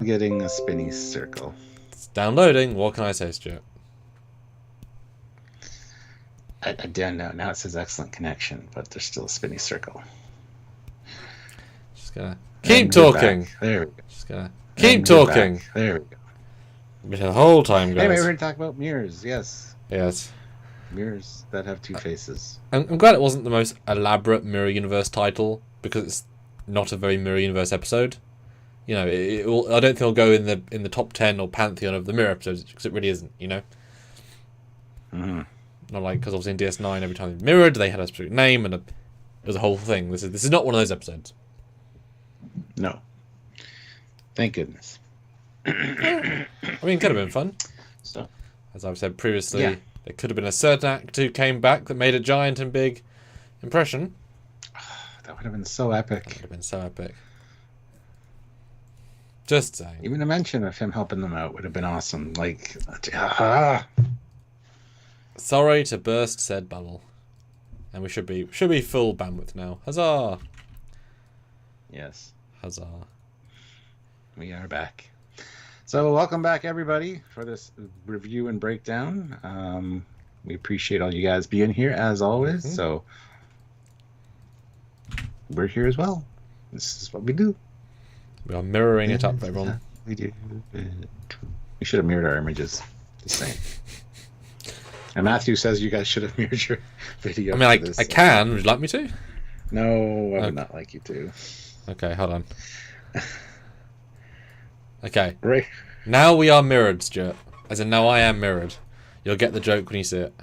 Getting a spinny circle. It's downloading. What can I say, Stuart? I don't know. Now it says excellent connection, but there's still a spinny circle. Just gonna keep And we're back. talking. There we go. Just gonna keep And we're back. talking. There we go. The whole time, Anyway, we're guys. going to talk about mirrors. Yes. Yes. Mirrors that have two faces. I'm glad it wasn't the most elaborate Mirror Universe title because it's not a very Mirror Universe episode. You know, I don't think it'll go in the top 10 or pantheon of the Mirror episodes because it really isn't. You know. Mm-hmm. Not like because obviously in DS9 every time they mirrored they had a specific name and it was a whole thing. This is not one of those episodes. No. Thank goodness. I mean, it could have been fun. So, as I've said previously, yeah. there could have been a certain actor who came back that made a giant and big impression. That would have been so epic. That would have been so epic. Just saying. Even a mention of him helping them out would have been awesome. Like, Sorry to burst said bubble. And we should be full bandwidth now. Huzzah! Yes. Huzzah. We are back. So welcome back, everybody, for this review and breakdown. We appreciate all you guys being here, as always. Mm-hmm. So we're here as well. This is what we do. We are mirroring it up for everyone. We do. We should have mirrored our images. Just saying. And Matthew says you guys should have mirrored your video. I mean, I can. Would you like me to? No, I would not like you to. Okay, hold on. Okay. Right. Now we are mirrored, Stuart. As in, now I am mirrored. You'll get the joke when you see it.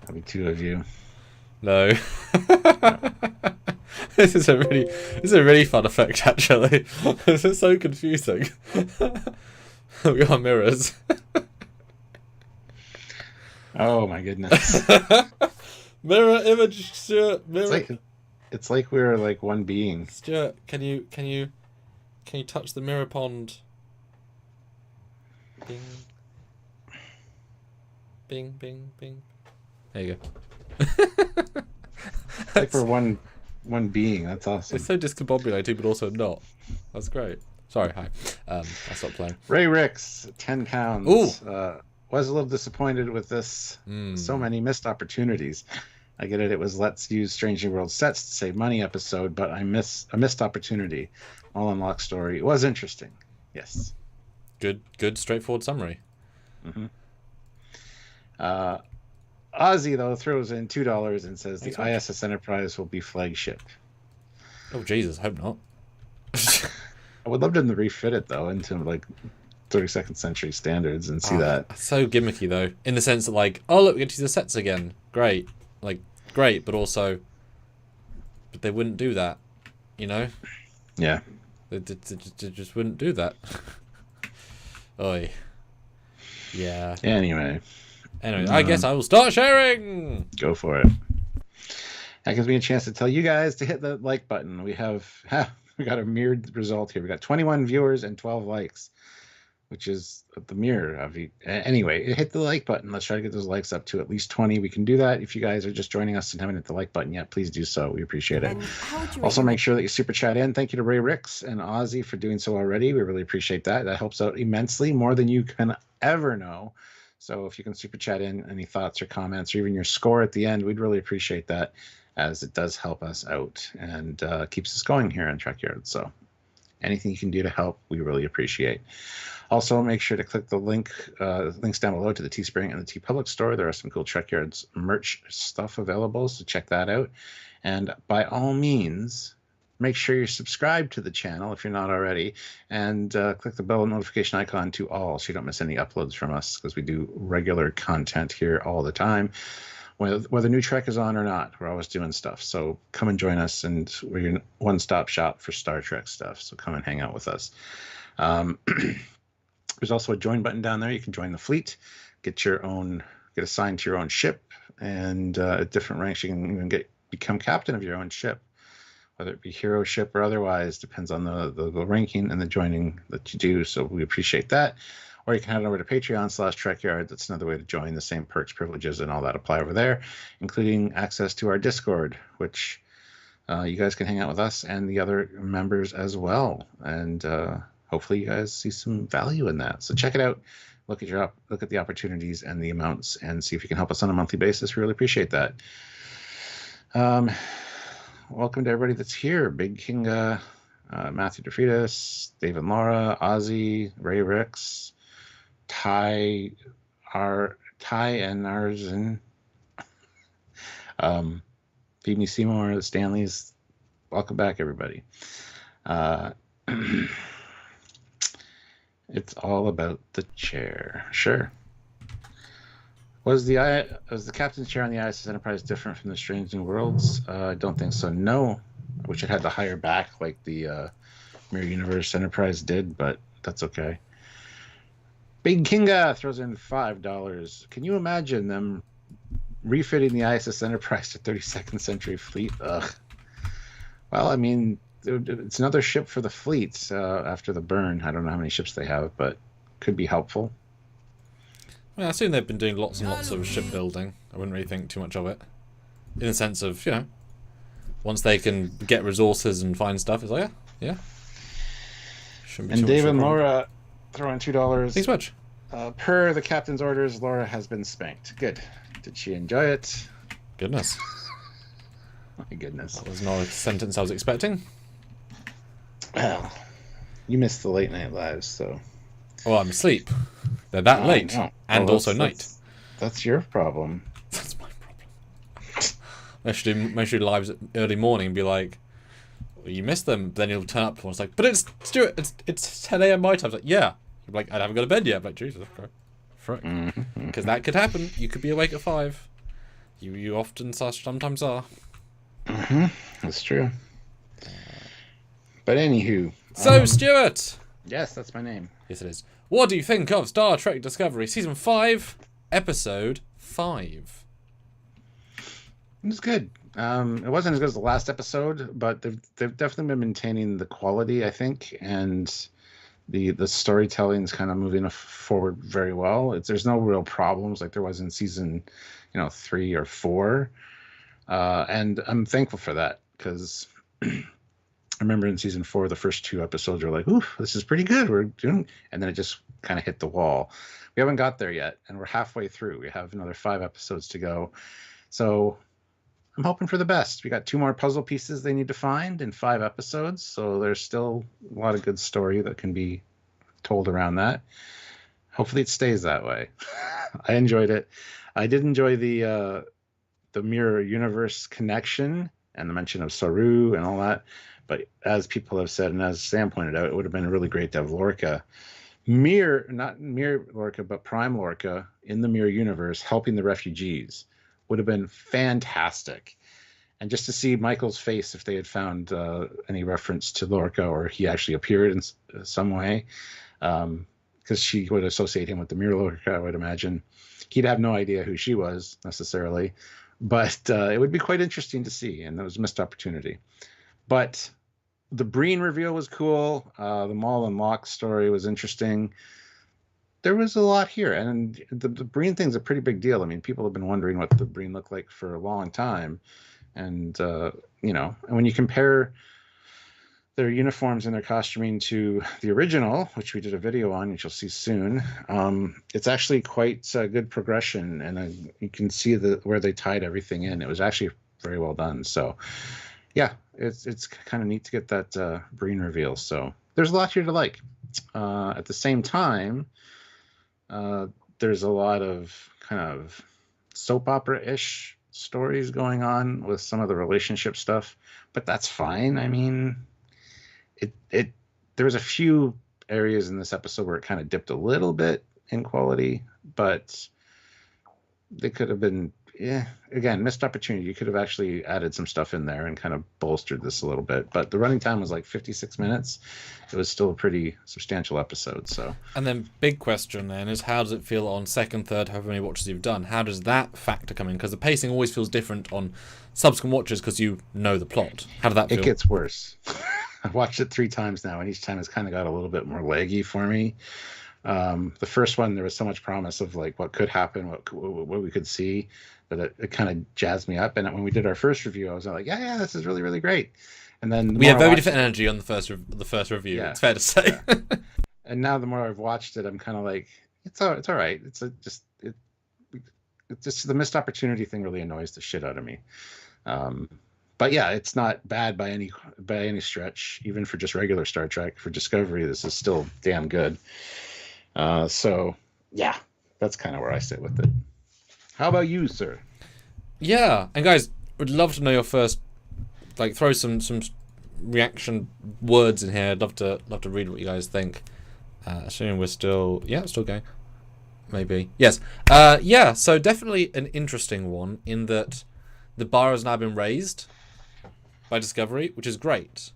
That'll be two of you. No. This is a really fun effect, actually. This is so confusing. We are mirrors. Oh my goodness. Mirror image, Stuart. Mirror. It's like we're like one being. Stuart, can you touch the mirror pond? Bing. Bing, bing, bing. There you go. It's like we're one being. That's awesome. It's so discombobulated, but also not. That's great. Sorry, hi. I stopped playing. Ray Ricks, 10 pounds. Ooh. Was a little disappointed with this. So many missed opportunities. I get it. It was Let's Use Strange New World Sets to save money episode, but I missed a missed opportunity. All unlocked story. It was interesting. Yes. Good, straightforward summary. Mm-hmm. Ozzy, though, throws in $2 and says the ISS Enterprise will be flagship. Oh, Jesus. Hope not. I would love them to refit it, though, into, like, 32nd century standards and see that. So gimmicky, though. In the sense that, like, oh, look, we get to use the sets again. Great. Like, great, but also... But they wouldn't do that, you know? Yeah. They just wouldn't do that. Oi. Yeah. Anyway, I guess I will start sharing. Go for it. That gives me a chance to tell you guys to hit the like button. We got a mirrored result here. We got 21 viewers and 12 likes, which is the mirror of you. Anyway, hit the like button. Let's try to get those likes up to at least 20. We can do that. If you guys are just joining us and haven't hit the like button yet, please do so. We appreciate it. Also, make sure that you super chat in. Thank you to Ray Ricks and Ozzy for doing so already. We really appreciate that. That helps out immensely, more than you can ever know. So if you can super chat in any thoughts or comments or even your score at the end, we'd really appreciate that, as it does help us out and keeps us going here on Trekyards. So anything you can do to help, we really appreciate. Also, make sure to click the links down below to the Teespring and the TeePublic store. There are some cool Trekyards merch stuff available, so check that out. And by all means, make sure you're subscribed to the channel if you're not already, and click the bell notification icon to all so you don't miss any uploads from us, because we do regular content here all the time. Whether new Trek is on or not, we're always doing stuff. So come and join us, and we're your one-stop shop for Star Trek stuff. So come and hang out with us. There's also a join button down there. You can join the fleet, get assigned to your own ship, and at different ranks you can even become captain of your own ship, whether it be hero ship or otherwise. Depends on the ranking and the joining that you do. So we appreciate that. Or you can head over to Patreon/Trekyard. That's another way to join. The same perks, privileges, and all that apply over there, including access to our Discord, which you guys can hang out with us and the other members as well. And hopefully you guys see some value in that. So check it out. Look at the opportunities and the amounts and see if you can help us on a monthly basis. We really appreciate that. Welcome to everybody that's here. Big Kinga, Matthew DeFritas, Dave and Laura, Ozzy, Ray Ricks, Ty and Arzen, Phoebe Seymour, the Stanleys. Welcome back, everybody. It's all about the chair. Sure. Was the captain's chair on the ISS Enterprise different from the Strange New Worlds? I don't think so. No. I wish it had the higher back like the Mirror Universe Enterprise did, but that's okay. Big Kinga throws in $5. Can you imagine them refitting the ISS Enterprise to 32nd century fleet? Ugh. Well, I mean, it's another ship for the fleet after the burn. I don't know how many ships they have, but could be helpful. Well, I assume they've been doing lots and lots of shipbuilding. I wouldn't really think too much of it. In the sense of, once they can get resources and find stuff, it's like, yeah. And Dave and Laura throw in $2. Thanks much. Per the captain's orders, Laura has been spanked. Good. Did she enjoy it? Goodness. My goodness. That was not a sentence I was expecting. Well, you missed the late night lives, so... Well, I'm asleep. They're that late. And well, also night. That's your problem. That's my problem. I should do lives at early morning and be like, well, you missed them. But then you'll turn up and it's like, but it's Stuart, it's 10 a.m. my time. It's like, yeah. You're like, I haven't got to bed yet. I'm like, Jesus, frick. Because that could happen. You could be awake at 5. You often sometimes are. That's true. But anywho. So, Stuart. Yes, that's my name. Yes, it is. What do you think of Star Trek Discovery Season 5, Episode 5? It was good. It wasn't as good as the last episode, but they've definitely been maintaining the quality, I think, and the storytelling is kind of moving forward very well. There's no real problems like there was in season 3 or 4, and I'm thankful for that because I remember in season 4, the first 2 episodes were like, ooh, this is pretty good. We're doing, and then it just kind of hit the wall. We haven't got there yet, and we're halfway through. We have another 5 episodes to go. So I'm hoping for the best. We got 2 more puzzle pieces they need to find in 5 episodes. So there's still a lot of good story that can be told around that. Hopefully it stays that way. I enjoyed it. I did enjoy the Mirror Universe connection and the mention of Saru and all that. But as people have said, and as Sam pointed out, it would have been really great to have Lorca, not Mirror Lorca, but Prime Lorca in the Mirror Universe helping the refugees would have been fantastic. And just to see Michael's face if they had found any reference to Lorca or he actually appeared in some way, because she would associate him with the Mirror Lorca, I would imagine. He'd have no idea who she was necessarily, but it would be quite interesting to see, and that was a missed opportunity. But the Breen reveal was cool. The Maul and Locke story was interesting. There was a lot here, and the Breen thing's a pretty big deal. I mean, people have been wondering what the Breen looked like for a long time, and and when you compare their uniforms and their costuming to the original, which we did a video on, which you'll see soon, it's actually quite a good progression, and you can see where they tied everything in. It was actually very well done. So, yeah, it's kind of neat to get that Breen reveal. So there's a lot here to like. At the same time, there's a lot of kind of soap opera-ish stories going on with some of the relationship stuff, but that's fine. I mean, there was a few areas in this episode where it kind of dipped a little bit in quality, but they could have been, again, missed opportunity. You could have actually added some stuff in there and kind of bolstered this a little bit, but the running time was like 56 minutes. It was still a pretty substantial episode. So, and then big question then is, how does it feel on second, third, however many watches you've done? How does that factor come in? Because the pacing always feels different on subsequent watches because you know the plot. How did that feel? It gets worse. I've watched it 3 times now, and each time it's kind of got a little bit more laggy for me. The first one, there was so much promise of like what could happen, what we could see, that it kind of jazzed me up. And when we did our first review, I was like, yeah, this is really, really great. And then we had very different energy on the first review. Yeah. It's fair to say. Yeah. And now the more I've watched it, I'm kind of like, it's all right. It's just the missed opportunity thing really annoys the shit out of me. But yeah, it's not bad by any stretch, even for just regular Star Trek. For Discovery, this is still damn good. So yeah, that's kind of where I sit with it. How about you, sir? Yeah, and guys, would love to know your first. Like, throw some reaction words in here. I'd love to read what you guys think. Assuming we're still going. Maybe. Yes. Yeah, so definitely an interesting one in that the bar has now been raised by Discovery, which is great.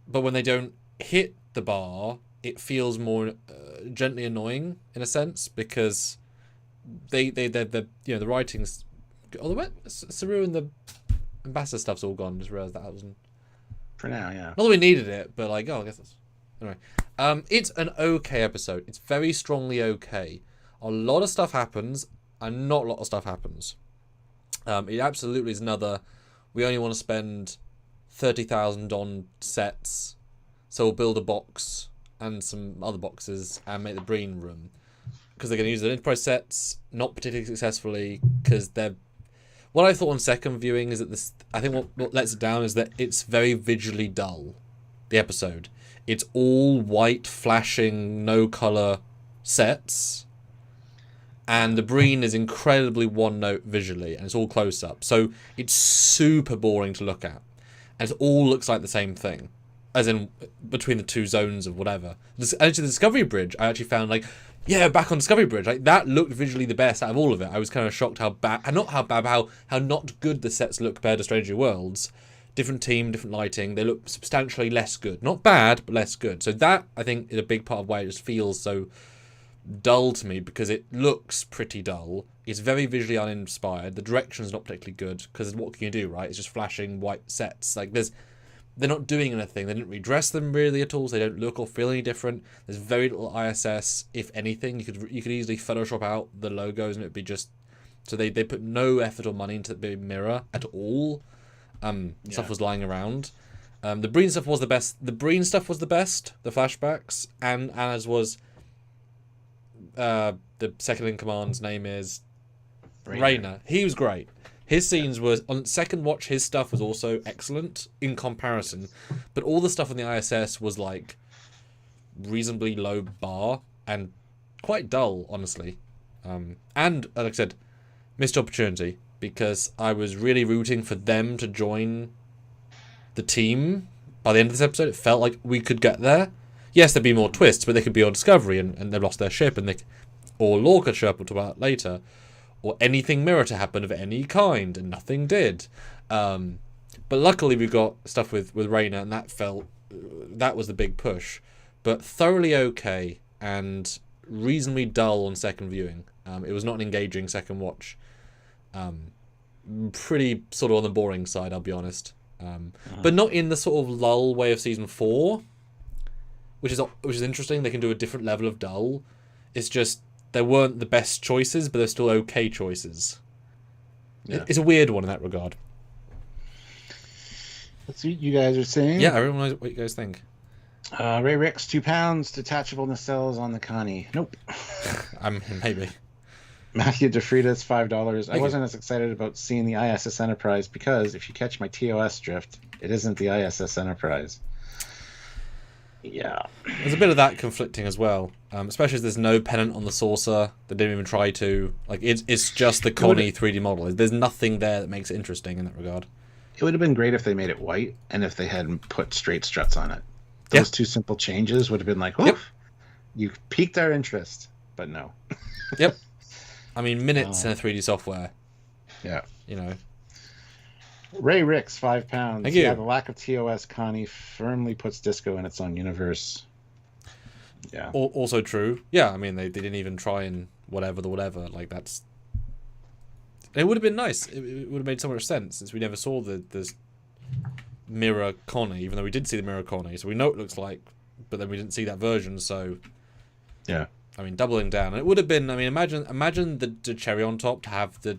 But when they don't hit the bar, it feels more gently annoying in a sense, because the writings. Although Saru and the ambassador stuff's all gone. Just realised that wasn't. For now, yeah. Not that we needed it, but like, I guess that's anyway. It's an okay episode. It's very strongly okay. A lot of stuff happens, and not a lot of stuff happens. It absolutely is another. We only want to spend 30,000 on sets, so we'll build a box and some other boxes and make the Breen room, because they're going to use the Enterprise sets not particularly successfully, because they're. What I thought on second viewing is that this. I think what lets it down is that it's very visually dull. The episode, it's all white, flashing, no color sets, and the Breen is incredibly one note visually, and it's all close up. So it's super boring to look at, and it all looks like the same thing, as in between the two zones of whatever. Actually, the Discovery Bridge, I actually found like. Yeah, back on Discovery Bridge, like that looked visually the best out of all of it. I was kind of shocked how bad, and not how bad, but how not good the sets look compared to Stranger Worlds. Different team, different lighting. They look substantially less good. Not bad, but less good. So that, I think, is a big part of why it just feels so dull to me, because it looks pretty dull. It's very visually uninspired. The direction's not particularly good, because what can you do, right? It's just flashing white sets. Like they're not doing anything. They didn't redress them really at all, so they don't look or feel any different. There's very little ISS, if anything. You could easily Photoshop out the logos and it'd be just. So they put no effort or money into the mirror at all. Stuff was lying around. The Breen stuff was the best. The Breen stuff was the best. The flashbacks, and as was the second in command's name is Rayner. He was great. His scenes was on second watch. His stuff was also excellent in comparison, but all the stuff on the ISS was like reasonably low bar and quite dull, honestly. And like I said, missed opportunity, because I was really rooting for them to join the team. By the end of this episode, it felt like we could get there. Yes, there'd be more twists, but they could be on Discovery and they've lost their ship, and or Lore could show up, we'll talk about that later. Or anything mirror to happen of any kind, and nothing did. But luckily we got stuff with Rayner, and that was the big push. But thoroughly okay, and reasonably dull on second viewing. It was not an engaging second watch. Pretty sort of on the boring side, I'll be honest. But not in the sort of lull way of season 4, which is interesting. They can do a different level of dull. It's just they weren't the best choices, but they're still okay choices. Yeah. It's a weird one in that regard. That's what you guys are saying. Yeah, everyone knows what you guys think. Ray Ricks, 2 pounds. Detachable nacelles on the Connie. Nope. Maybe. Matthew DeFritas, $5. I wasn't as excited about seeing the ISS Enterprise because, if you catch my TOS drift, it isn't the ISS Enterprise. Yeah. There's a bit of that conflicting as well, especially as there's no pennant on the saucer. They didn't even try to. Like, it's just the Connie 3D model. There's nothing there that makes it interesting in that regard. It would have been great if they made it white and if they hadn't put straight struts on it. Those two simple changes would have been like, oh, you piqued our interest, but no. Yep. I mean, minutes in a 3D software. Yeah. You know. Ray Ricks, £5. Thank you. Yeah, the lack of TOS Connie firmly puts Disco in its own universe. Yeah. Also true. Yeah, I mean, they didn't even try and whatever. Like, that's... It would have been nice. It would have made so much sense, since we never saw the mirror Connie, even though we did see the mirror Connie. So we know what it looks like, but then we didn't see that version, so... Yeah. I mean, doubling down. It would have been. I mean, imagine the cherry on top to have the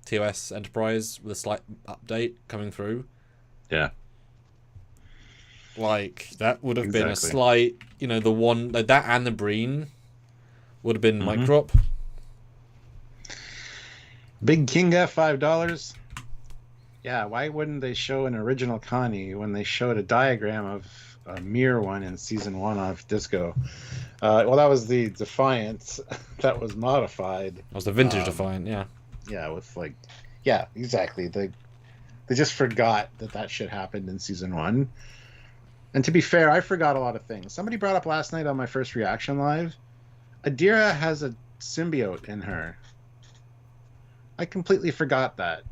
TOS Enterprise with a slight update coming through. Yeah. Like that would have been a Exactly. slight. You know, the one that and the Breen would have been mic drop. Big Kinga, $5. Yeah, why wouldn't they show an original Connie when they showed a diagram of a mirror one in season 1 of Disco? Well, that was the Defiant that was modified. That was the vintage Defiant, yeah. Yeah, with like, yeah, exactly. They just forgot that shit happened in season 1. And to be fair, I forgot a lot of things. Somebody brought up last night on my first reaction live, Adira has a symbiote in her. I completely forgot that.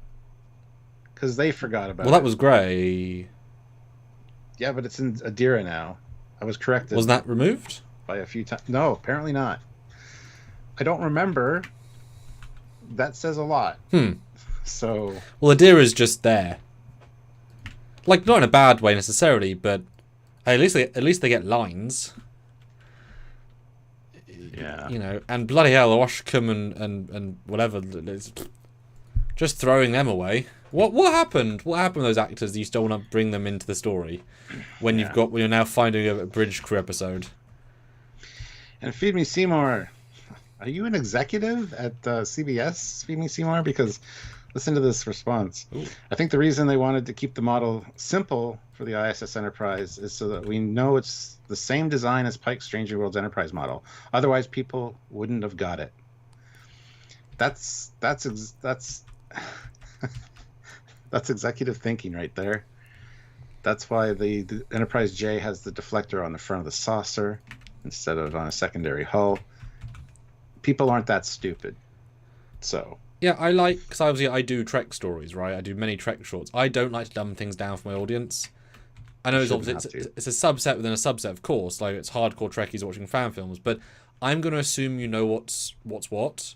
Because they forgot about it. Well, that was grey. Yeah, but it's in Adira now. I was corrected. Was that removed? By a few times. No, apparently not. I don't remember. That says a lot. So. Well, Adira's just there. Like, not in a bad way necessarily, but at least they get lines. Yeah. You know, and bloody hell, Washcombe and whatever, just throwing them away. What happened? What happened to those actors that you still want to bring them into the story when you're now finding a bridge crew episode? And Feed Me Seymour, are you an executive at CBS? Feed Me Seymour, because listen to this response. Ooh. I think the reason they wanted to keep the model simple for the ISS Enterprise is so that we know it's the same design as Pike's Stranger Worlds Enterprise model. Otherwise, people wouldn't have got it. That's that's executive thinking right there. That's why the Enterprise J has the deflector on the front of the saucer instead of on a secondary hull. People aren't that stupid. So. Yeah, I like, because obviously I do Trek stories, right? I do many Trek shorts. I don't like to dumb things down for my audience. I know it's a subset within a subset, of course. Like, it's hardcore Trekkies watching fan films, but I'm going to assume you know what's what,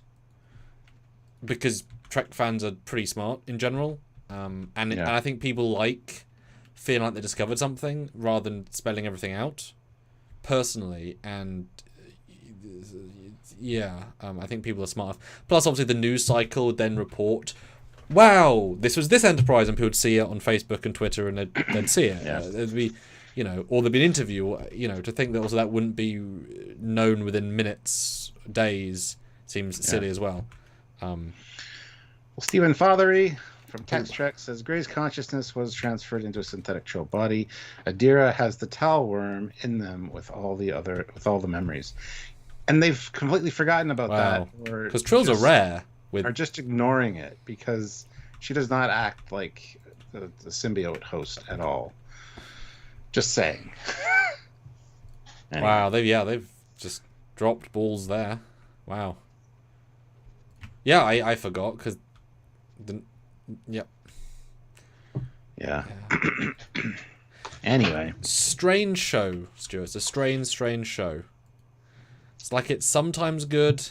because Trek fans are pretty smart in general, and I think people like feeling like they discovered something rather than spelling everything out, personally, and I think people are smart. Plus, obviously, the news cycle would then report, wow, this was this Enterprise, and people would see it on Facebook and Twitter, and they'd see it. There'd be, or there'd be an interview, to think that also that wouldn't be known within minutes, days, seems silly as well. Well, Stephen Fothery from Text Trek says Gray's consciousness was transferred into a synthetic Trill body. Adira has the towel worm in them with all the memories. And they've completely forgotten about that. Because Trills are rare. Are just ignoring it because she does not act like the symbiote host at all. Just saying. Anyway. Wow, they've just dropped balls there. Wow. Yeah, I forgot because Yep. Yeah. Anyway. Strange show, Stuart. It's a strange show. It's like it's sometimes good,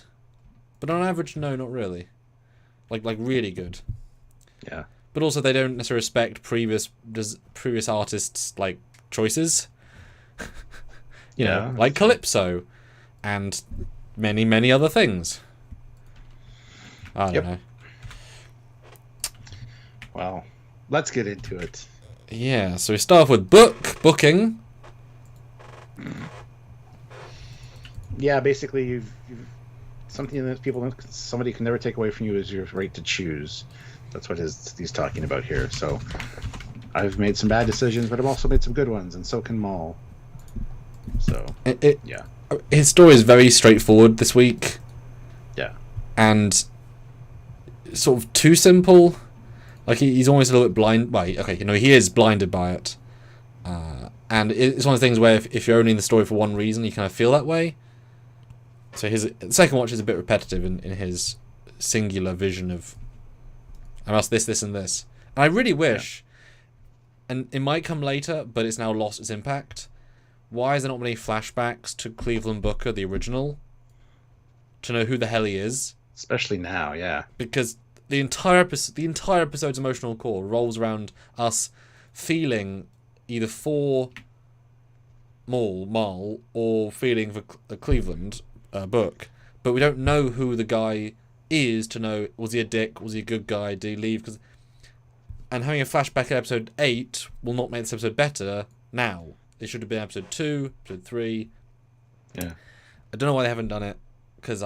but on average, no, not really. Like really good. Yeah. But also, they don't necessarily respect previous artists' like choices. you know, like Calypso, and many other things. I don't know. Well, let's get into it. Yeah, so we start off with booking. Yeah, basically, you've something that somebody can never take away from you is your right to choose. That's what he's talking about here. So, I've made some bad decisions, but I've also made some good ones, and so can Maul. So, yeah. His story is very straightforward this week. Yeah. And sort of too simple. Like, he's almost a little bit blind. Well, he is blinded by it. And it's one of the things where if you're only in the story for one reason, you kind of feel that way. So his second watch is a bit repetitive in his singular vision of, I must this, and this. And I really wish, and it might come later, but it's now lost its impact. Why is there not many flashbacks to Cleveland Booker, the original, to know who the hell he is? Especially now, yeah. Because the entire episode's emotional core rolls around us feeling either for Maul or feeling for Cleveland book, but we don't know who the guy is to know, was he a dick, was he a good guy, did he leave? And having a flashback at episode 8 will not make this episode better now. It should have been episode 2, episode 3. Yeah. I don't know why they haven't done it, because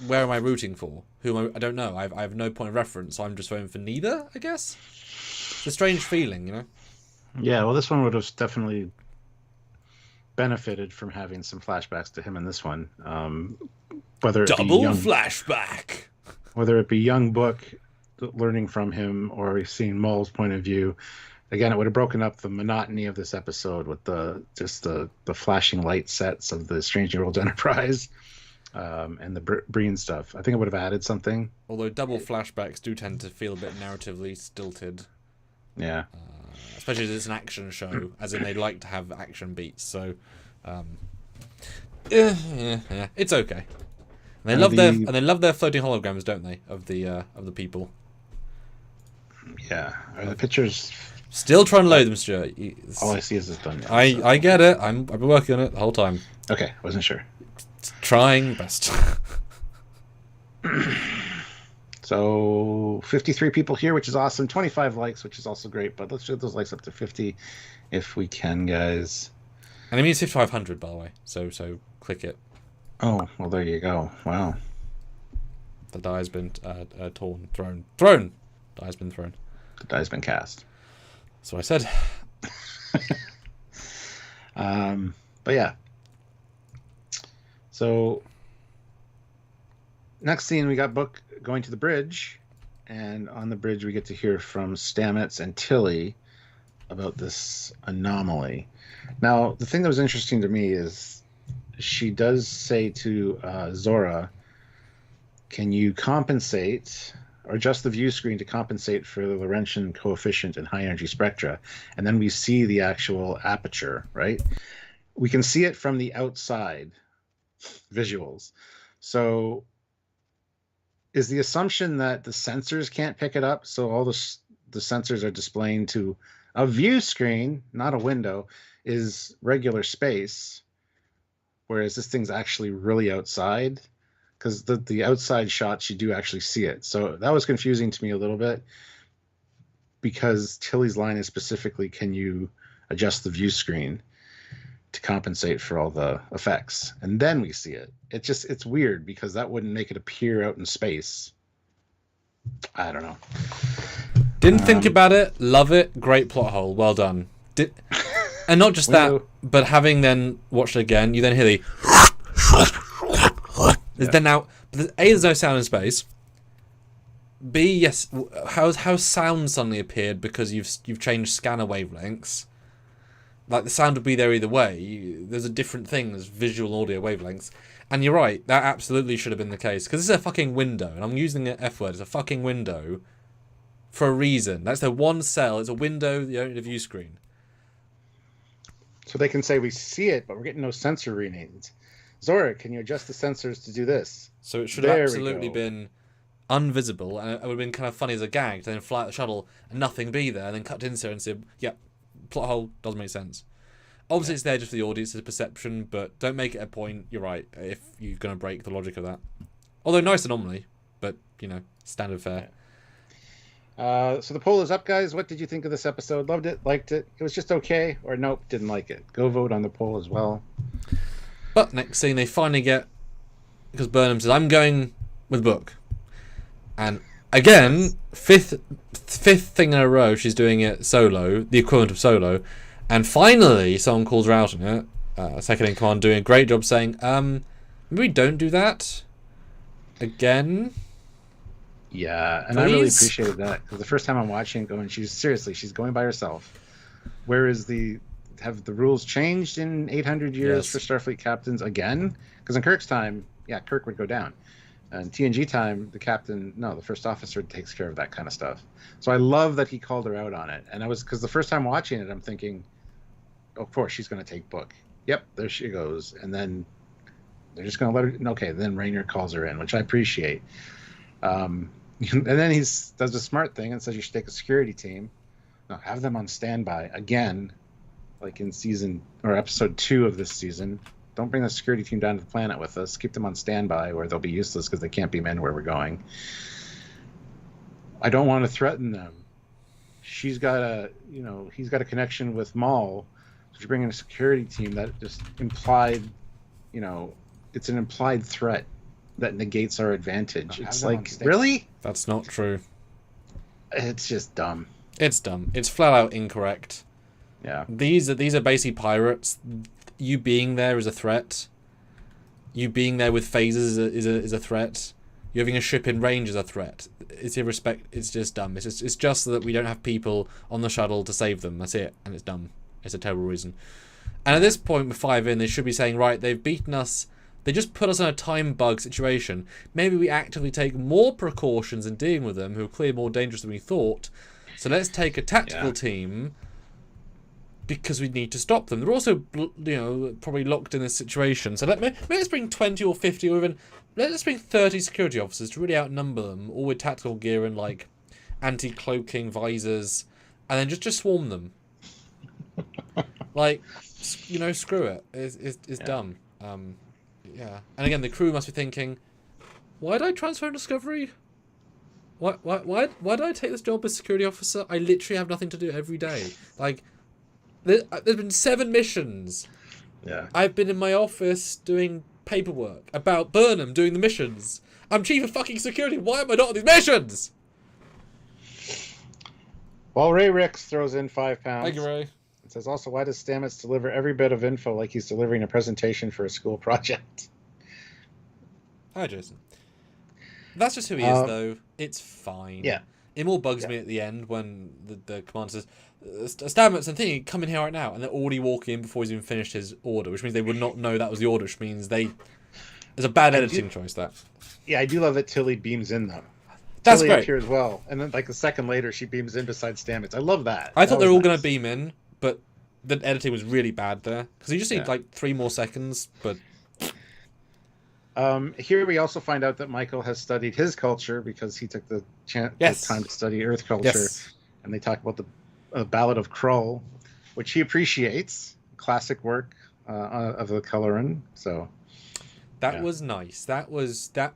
where am I rooting for? I don't know. I have no point of reference, so I'm just voting for neither, I guess. It's a strange feeling, you know? Yeah, well, this one would have definitely benefited from having some flashbacks to him in this one. Whether it Double be young, flashback! whether it be young Book learning from him or seeing Maul's point of view. Again, it would have broken up the monotony of this episode with the flashing light sets of the Strange New Worlds Enterprise. And the Breen stuff. I think it would have added something. Although double flashbacks do tend to feel a bit narratively stilted. Yeah. Especially as it's an action show, as in they like to have action beats. So, yeah, it's okay. And they love their floating holograms, don't they, of the people? Yeah. Are the pictures? Still trying to load them, Stuart. All I see is this done. Now, I get it. I've been working on it the whole time. Okay, wasn't sure. Trying best. So 53 people here, which is awesome. 25 likes, which is also great. But let's get those likes up to 50 if we can, guys. And it means 5,500, by the way. So click it. Oh, well, there you go. Wow. The die's been thrown. Die's been thrown. The die's been cast. That's what I said. But yeah. So next scene, we got Book going to the bridge, and on the bridge we get to hear from Stamets and Tilly about this anomaly. Now, the thing that was interesting to me is she does say to Zora, can you compensate or adjust the view screen to compensate for the Laurentian coefficient in high energy spectra? And then we see the actual aperture, right? We can see it from the outside visuals. So is the assumption that the sensors can't pick it up? So all the sensors are displaying to a view screen, not a window, is regular space, whereas this thing's actually really outside, because the outside shots, you do actually see it. So that was confusing to me a little bit, because Tilly's line is specifically, can you adjust the view screen to compensate for all the effects? And then we see it. It's weird, because that wouldn't make it appear out in space. I don't know. Didn't think about it. Love it. Great plot hole. Well done. And not just that, but having then watched it again, you then hear the yeah. Then now, A, there's no sound in space. B, yes, how sound suddenly appeared because you've changed scanner wavelengths. Like, the sound would be there either way. There's a different thing. There's visual audio wavelengths. And you're right, that absolutely should have been the case. Because this is a fucking window, and I'm using the F word. It's a fucking window for a reason. That's the one cell. It's a window, the view screen. So they can say we see it, but we're getting no sensor readings. Zora, can you adjust the sensors to do this? So it should have absolutely been invisible, and it would have been kind of funny as a gag to then fly at the shuttle and nothing be there, and then cut to insert and say, yeah, plot hole doesn't make sense. Obviously, It's there just for the audience's perception, but don't make it a point. You're right, if you're going to break the logic of that. Although, nice anomaly, but, standard fare. So the poll is up, guys. What did you think of this episode? Loved it? Liked it? It was just okay? Or nope, didn't like it? Go vote on the poll as well. But next scene, they finally get... Because Burnham says, I'm going with Book. And again, fifth thing in a row, she's doing it solo, the equivalent of solo. And finally, someone calls her out on it. Second in command doing a great job saying, maybe don't do that again. Yeah, and Please? I really appreciated that. Because the first time I'm watching, she's going by herself. Where is have the rules changed in 800 years for Starfleet captains again? Because in Kirk's time, Kirk would go down. And TNG time, the first officer takes care of that kind of stuff. So I love that he called her out on it. And because the first time watching it, I'm thinking, of course, she's going to take Book. Yep, there she goes. And then they're just going to let her... Okay, then Raynor calls her in, which I appreciate. And then he does a smart thing and says you should take a security team. No, have them on standby again, like in episode 2 of this season. Don't bring the security team down to the planet with us. Keep them on standby where they'll be useless because they can't beam in where we're going. I don't want to threaten them. He's got a connection with Maul. So if you bring in a security team, that just implied, it's an implied threat that negates our advantage. It's like, really? That's not true. It's just dumb. It's dumb. It's flat out incorrect. Yeah. These are basically pirates. You being there is a threat. You being there with phasers is a threat. You having a ship in range is a threat. It's It's just dumb. It's just so that we don't have people on the shuttle to save them. That's it. And it's dumb. It's a terrible reason. And at this point, with 5 in, they should be saying, right, they've beaten us. They just put us in a time bug situation. Maybe we actively take more precautions in dealing with them, who are clearly more dangerous than we thought. So let's take a tactical team, because we need to stop them. They're also, probably locked in this situation. So let's bring 20 or 50 or even let's bring 30 security officers to really outnumber them, all with tactical gear and like anti-cloaking visors, and then just swarm them. Like, screw it. It's dumb. Yeah. And again, the crew must be thinking, why did I transfer in Discovery? Why did I take this job as security officer? I literally have nothing to do every day. Like, there's been 7 missions. Yeah. I've been in my office doing paperwork about Burnham doing the missions. I'm chief of fucking security. Why am I not on these missions? Well, Ray Ricks throws in £5. Thank you, Ray. It says also, why does Stamets deliver every bit of info like he's delivering a presentation for a school project? Hi, Jason. That's just who he is, though. It's fine. Yeah. It more bugs me at the end when the commander says, Stamets and Thingy, come in here right now. And they're already walking in before he's even finished his order, which means they would not know that was the order, which means there's a bad editing choice, that. Yeah, I do love that Tilly beams in, though. That's Tilly great. Up here as well. And then, like, a second later, she beams in beside Stamets. I love that. I thought they were all going to beam in, but the editing was really bad there. Because you just need, 3 more seconds, but... Here we also find out that Michael has studied his culture because he took the time to study Earth culture. Yes. And they talk about the Ballad of Krull, which he appreciates. Classic work of the coloring. So that was nice. That was a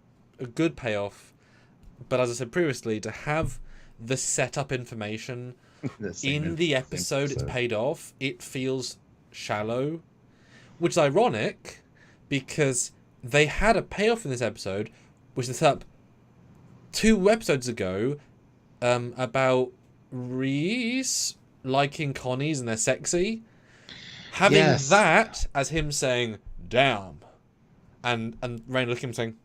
good payoff. But as I said previously, to have the setup information in the episode it's paid off, it feels shallow, which is ironic because they had a payoff in this episode, which is set up 2 episodes ago, about Reese liking Connies and they're sexy. Having that as him saying, damn. And Rain looking at him saying,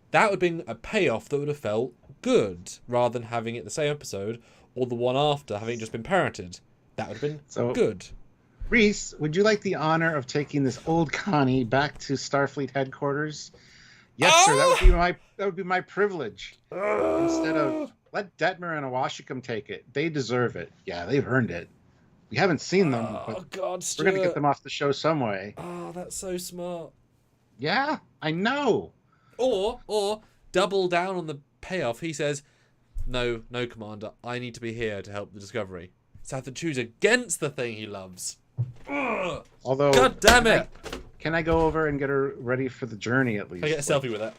that would have been a payoff that would have felt good, rather than having it the same episode, or the one after having just been parroted. That would have been good. Reese, would you like the honor of taking this old Connie back to Starfleet headquarters? Yes, sir. That would be my privilege. Instead of let Detmer and Awashikam take it. They deserve it. Yeah, they've earned it. We haven't seen them, but God, we're going to get them off the show some way. Oh, that's so smart. Yeah, I know. Or double down on the payoff. He says, no, Commander. I need to be here to help the Discovery. So I have to choose against the thing he loves. Ugh. Although, God damn it! Can I go over and get her ready for the journey at least? I get a selfie with that.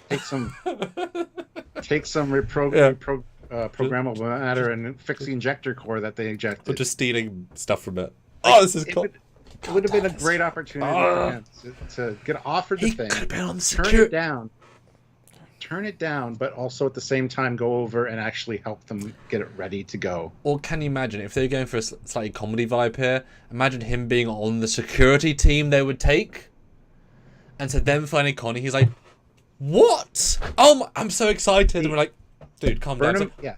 Take some programmable matter and fix the injector core that they ejected. Or just stealing stuff from it. Oh, this is cool. It would have been a great opportunity for him to get offered the thing. He could have been on the turn it down, but also at the same time go over and actually help them get it ready to go. Or can you imagine, if they're going for a slightly comedy vibe here, imagine him being on the security team they would take, and so them finding Connie, he's like, what? Oh, I'm so excited. And we're like, dude, calm down. Yeah.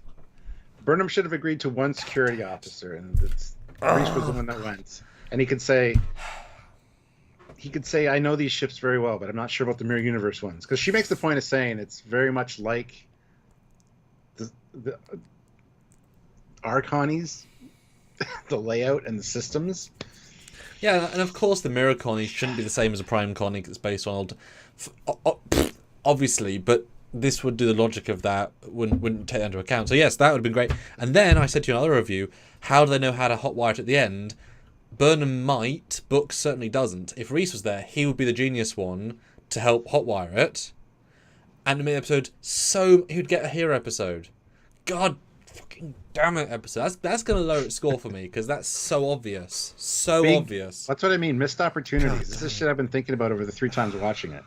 Burnham should have agreed to one security officer, and Reese was the one that went. And he could say, I know these ships very well, but I'm not sure about the Mirror Universe ones. Because she makes the point of saying it's very much like the our Connies, the layout and the systems. Yeah, and of course the Mirror Connie shouldn't be the same as a Prime Connie because it's based on obviously, but this would do the logic of that, wouldn't take that into account. So yes, that would have been great. And then I said to you in another review, how do they know how to hotwire it at the end? Burnham might, Book certainly doesn't. If Reese was there, he would be the genius one to help hotwire it. And to make the episode he would get a hero episode. God fucking damn it, episode. That's going to lower its score for me, because that's so obvious. So obvious. That's what I mean. Missed opportunities. This is shit I've been thinking about over the 3 times watching it.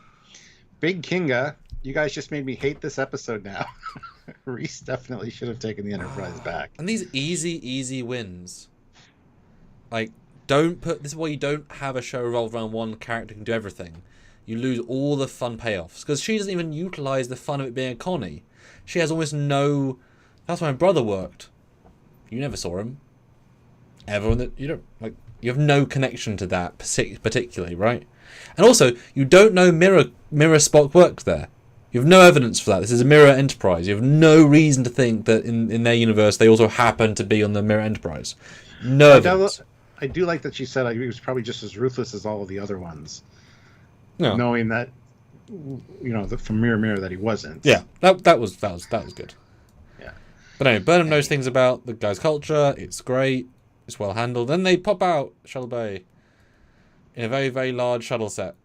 Big Kinga, you guys just made me hate this episode now. Reese definitely should have taken the Enterprise back. And these easy wins. Like, this is why you don't have a show revolved around one character who can do everything. You lose all the fun payoffs, because she doesn't even utilize the fun of it being a Connie. She has almost no. That's why my brother worked. You never saw him. Ever. You don't like. You have no connection to that particularly, right? And also, you don't know Mirror Spock worked there. You have no evidence for that. This is a Mirror Enterprise. You have no reason to think that in their universe they also happen to be on the Mirror Enterprise. No evidence. I do like that she said he was probably just as ruthless as all of the other ones. No. Knowing that, from Mirror that he wasn't. Yeah, that was good. Yeah. But anyway, Burnham knows things about the guy's culture. It's great. It's well handled. Then they pop out Shuttle Bay in a very, very large shuttle set.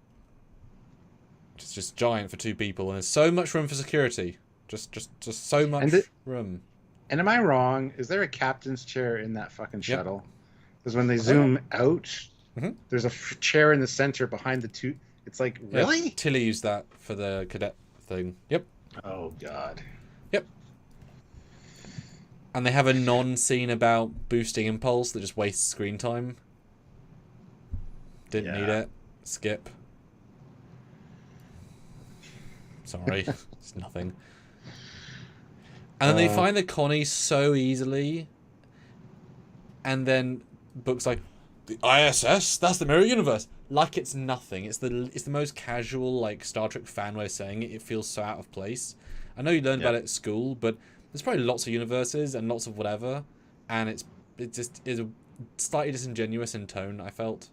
It's just giant for 2 people, and there's so much room for security. Just so much room. And am I wrong? Is there a captain's chair in that fucking shuttle? Because when they zoom out, there's a chair in the center behind the 2. It's like, really? Yeah, Tilly used that for the cadet thing. Yep. Oh, God. Yep. And they have a non-scene about boosting impulse that just wastes screen time. Didn't need it. Skip. Sorry. It's nothing. And then they find the Connie so easily. And then Book's like, the ISS? That's the Mirror Universe. Like it's nothing. It's the most casual, like, Star Trek fan way of saying it. It feels so out of place. I know you learned about it at school, but there's probably lots of universes and lots of whatever. And it just is slightly disingenuous in tone, I felt.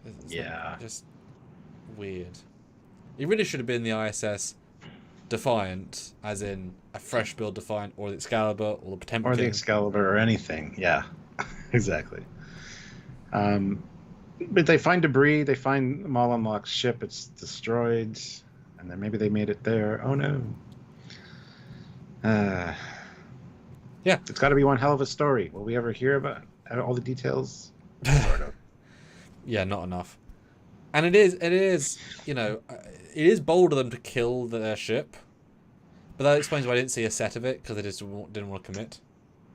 It's like, just weird. It really should have been the ISS Defiant, as in a fresh build Defiant, or the Excalibur, or the Potemkin. Or the Excalibur, or anything. Yeah, exactly. But they find debris. They find Malamok's ship. It's destroyed. And then maybe they made it there. Oh, no. Yeah. It's got to be one hell of a story. Will we ever hear about all the details? Sort of. Yeah, not enough. And it is, it is bold of them to kill their ship. But that explains why I didn't see a set of it, because they just didn't want to commit.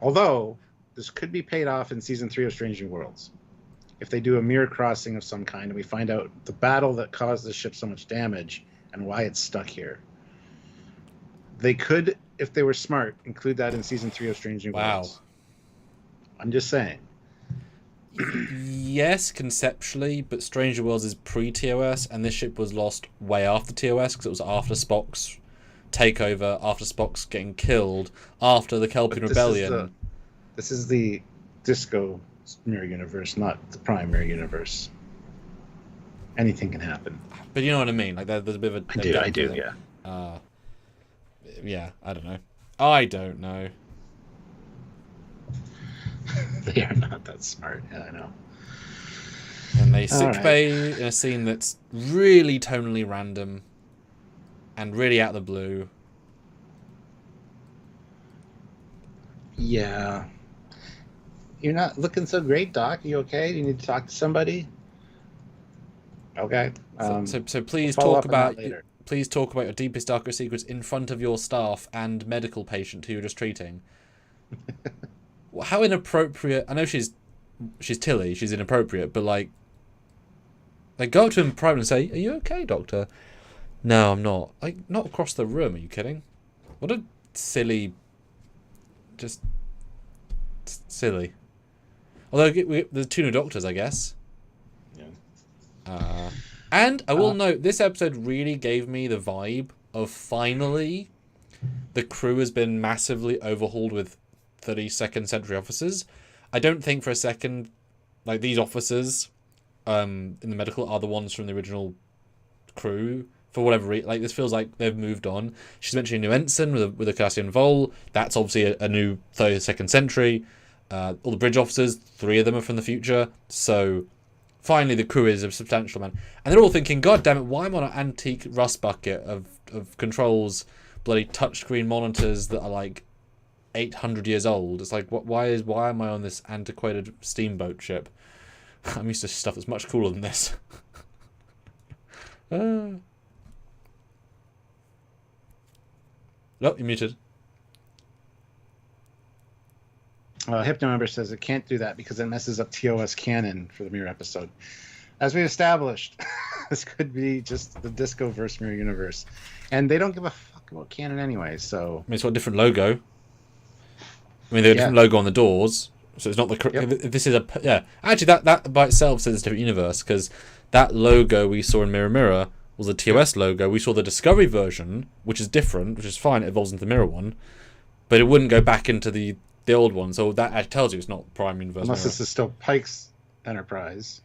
Although, this could be paid off in Season 3 of Strange New Worlds. If they do a mirror crossing of some kind, and we find out the battle that caused the ship so much damage, and why it's stuck here. They could, if they were smart, include that in Season 3 of Strange New Worlds. I'm just saying. Yes, conceptually, but Stranger Worlds is pre-TOS, and this ship was lost way after TOS, because it was after Spock's takeover, after Spock's getting killed, after the Kelpian Rebellion. This is the Disco Mirror Universe, not the Prime Mirror Universe. Anything can happen. But you know what I mean? Like there's a bit of a... I do, yeah. Yeah, I don't know. They are not that smart. Yeah, I know. And they Sickbay in a scene that's really tonally random and really out of the blue. Yeah. You're not looking so great, Doc. Are you okay? You need to talk to somebody? Okay. So please talk about your deepest, darkest secrets in front of your staff and medical patient who you're just treating. How inappropriate! I know she's Tilly. She's inappropriate, but like go up to him privately and say, "Are you okay, Doctor?" No, I'm not. Like, not across the room. Are you kidding? What a silly, just silly. Although there's 2 new doctors, I guess. Yeah. And I will note, this episode really gave me the vibe of finally the crew has been massively overhauled with 32nd century officers. I don't think for a second, like, these officers in the medical are the ones from the original crew. For whatever reason, like, this feels like they've moved on. She's mentioning a new ensign with a Cardassian Vol. That's obviously a new 32nd century. All the bridge officers, 3 of them are from the future. So finally the crew is a substantial man. And they're all thinking, God damn it, why am I on an antique rust bucket of controls, bloody touchscreen monitors that are like 800 years old? It's like, why am I on this antiquated steamboat ship? I'm used to stuff that's much cooler than this. Oh, you're muted. Hypno member says it can't do that because it messes up TOS canon for the Mirror episode. As we established, this could be just the Disco-verse Mirror universe. And they don't give a fuck about canon anyway, so... I mean, it's got a different logo. I mean, they have a different logo on the doors, so it's not the... Yep. This is a... Yeah. Actually, that by itself says it's a different universe, because that logo we saw in Mirror Mirror was a TOS logo. We saw the Discovery version, which is different, which is fine, it evolves into the Mirror one, but it wouldn't go back into the old one, so that tells you it's not Prime Universe. Unless Mirror. This is still Pike's Enterprise,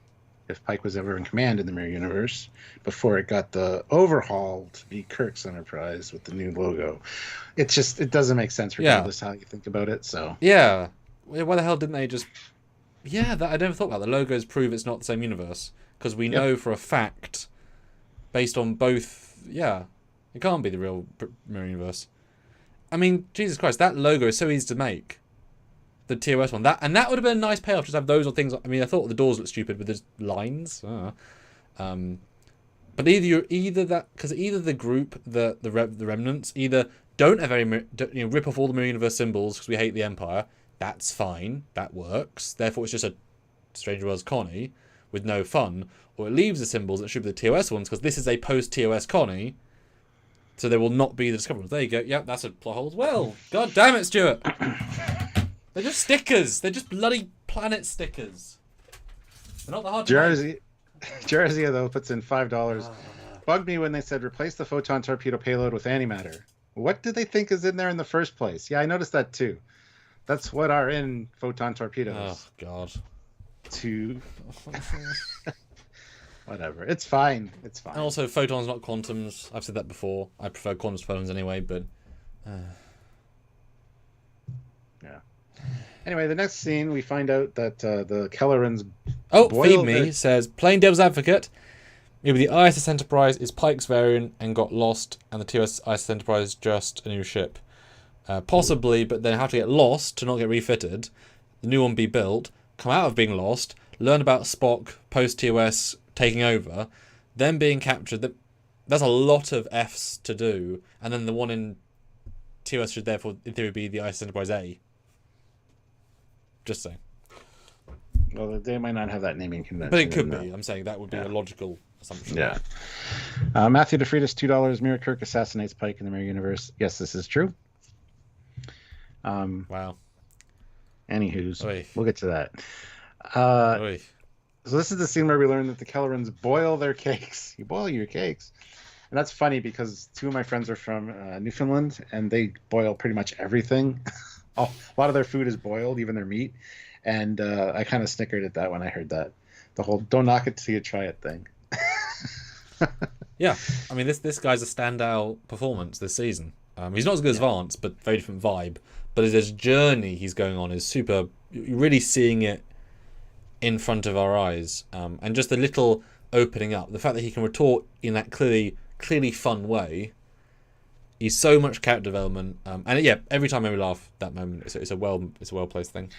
if Pike was ever in command in the Mirror Universe, before it got the overhaul to be Kirk's Enterprise with the new logo. It doesn't make sense regardless how you think about it, so... Yeah. Why the hell didn't they just... Yeah, I never thought about that. The logos prove it's not the same universe, because we know for a fact, based on both... Yeah, it can't be the real Mirror Universe. I mean, Jesus Christ, that logo is so easy to make. The TOS one, that would have been a nice payoff. Just have those or things. I mean, I thought the doors looked stupid with the lines. But either that, because either the group, the remnants, either don't have any, rip off all the Mirror Universe symbols because we hate the Empire. That's fine, that works. Therefore, it's just a Stranger Worlds Connie with no fun, or it leaves the symbols that should be the TOS ones because this is a post TOS Connie. So there will not be the Discovery ones. There you go. Yep, that's a plot hole as well. God damn it, Stuart. They're just stickers. They're just bloody planet stickers. They're not that hard to make. Jersey, though, puts in $5. Bugged me when they said replace the photon torpedo payload with antimatter. What did they think is in there in the first place? Yeah, I noticed that too. That's what are in photon torpedoes. Oh, God. Whatever. It's fine. It's fine. And also, photons, not quantums. I've said that before. I prefer quantums to photons anyway, but... Yeah. Anyway, the next scene, we find out that the Kellorans... Feed Me says, playing devil's advocate, maybe the ISS Enterprise is Pike's variant and got lost, and the TOS ISS Enterprise just a new ship. Possibly, but then have to get lost to not get refitted, the new one be built, come out of being lost, learn about Spock post-TOS taking over, then being captured. That's a lot of Fs to do, and then the one in TOS should therefore, in theory, be the ISS Enterprise A. Just saying. Well, they might not have that naming convention. But it could be. I'm saying that would be a logical assumption. Yeah. Matthew DeFreitas, $2. Mirror Kirk assassinates Pike in the Mirror Universe. Yes, this is true. Wow. Anywho's. Oy. We'll get to that. Oy. So this is the scene where we learn that the Kellorans boil their cakes. You boil your cakes. And that's funny because 2 of my friends are from Newfoundland, and they boil pretty much everything. A lot of their food is boiled, even their meat. And I kind of snickered at that when I heard that. The whole "don't knock it till you try it" thing. Yeah, I mean this guy's a standout performance this season. He's not as good as Vance, but very different vibe. But his journey he's going on is super. You're really seeing it in front of our eyes, and just the little opening up, the fact that he can retort in that clearly fun way. He's so much character development, and yeah, every time I laugh that moment, it's a well placed thing.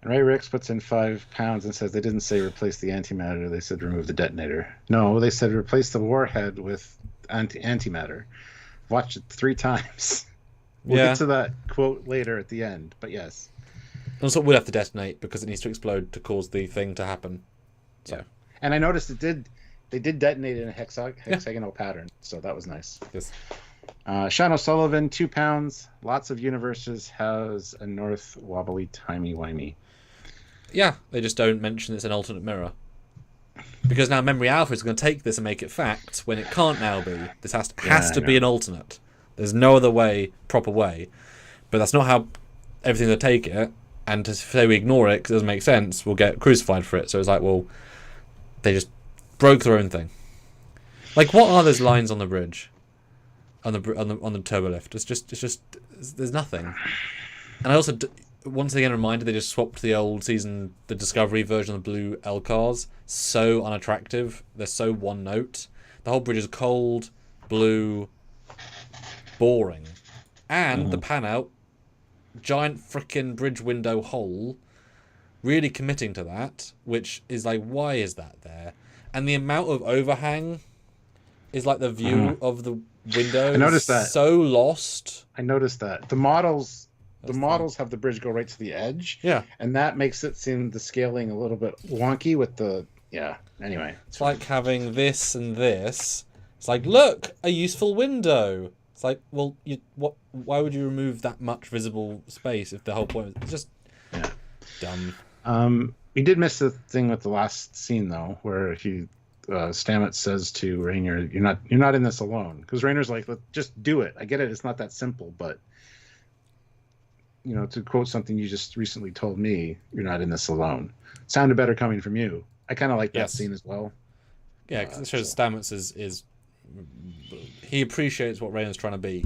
And Ray Ricks puts in £5 and says they didn't say replace the antimatter, they said remove the detonator. No, they said replace the warhead with antimatter. Watched it 3 times. We'll get to that quote later at the end, but yes. Also, we'll have to detonate because it needs to explode to cause the thing to happen. So. Yeah. And I noticed they did detonate in a hexagonal pattern, so that was nice. Yes. Sean O'Sullivan, £2. Lots of universes has a north wobbly timey-wimey. Yeah, they just don't mention it's an alternate mirror. Because now Memory Alpha is going to take this and make it fact when it can't now be. This has to be an alternate. There's no other proper way. But that's not how everything will take it. And to say we ignore it because it doesn't make sense, we'll get crucified for it. So it's like, well, they just broke their own thing. Like, what are those lines on the bridge? On the turbo lift? It's just there's nothing. And I also, once again, a reminder, they just swapped the Discovery version of the blue L cars. So unattractive. They're so one note. The whole bridge is cold, blue, boring. And the pan out, giant frickin' bridge window hole, really committing to that, which is like, why is that there? And the amount of overhang is like the view of the window. I noticed that. So lost. I noticed that. The models have the bridge go right to the edge. Yeah. And that makes it seem the scaling a little bit wonky with the... Yeah, anyway. It's like having this and this. It's like, look, a useful window. It's like, well, why would you remove that much visible space if the whole point is just dumb. We did miss the thing with the last scene though, where Stamets says to Raynor, "You're not in this alone." Because Raynor's like, "Just do it. I get it. It's not that simple, but to quote something you just recently told me, you're not in this alone." Sounded better coming from you. I kind of like that scene as well. Yeah, because it shows Stamets is he appreciates what Raynor's trying to be,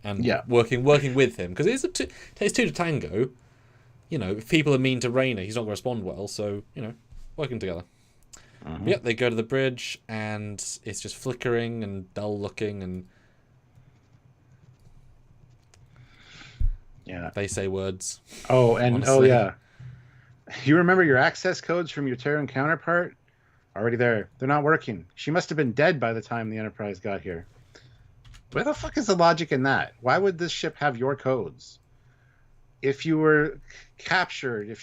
and working with him, because it takes two to tango. If people are mean to Raynor, he's not going to respond well. So working together. Yeah, they go to the bridge and it's just flickering and dull looking, and they say words. Oh, and honestly. You remember your access codes from your Terran counterpart? Already there. They're not working. She must have been dead by the time the Enterprise got here. Where the fuck is the logic in that? Why would this ship have your codes? If you were captured,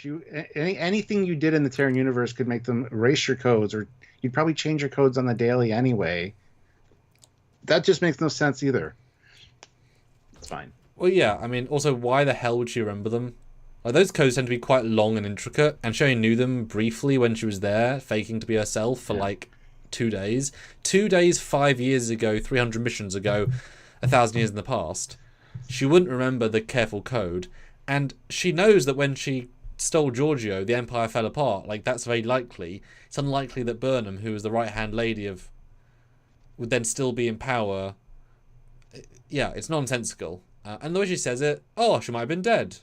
anything you did in the Terran universe could make them erase your codes, or you'd probably change your codes on the daily anyway. That just makes no sense either. It's fine. Well, yeah. I mean, also, why the hell would she remember them? Like, those codes tend to be quite long and intricate, and she only knew them briefly when she was there, faking to be herself for like 2 days. 2 days, 5 years ago, 300 missions ago, 1,000 years in the past. She wouldn't remember the careful code, and she knows that when she stole Giorgio, the Empire fell apart. Like, that's very likely. It's unlikely that Burnham, who was the right-hand lady would then still be in power. Yeah, it's nonsensical. And the way she says it, she might have been dead.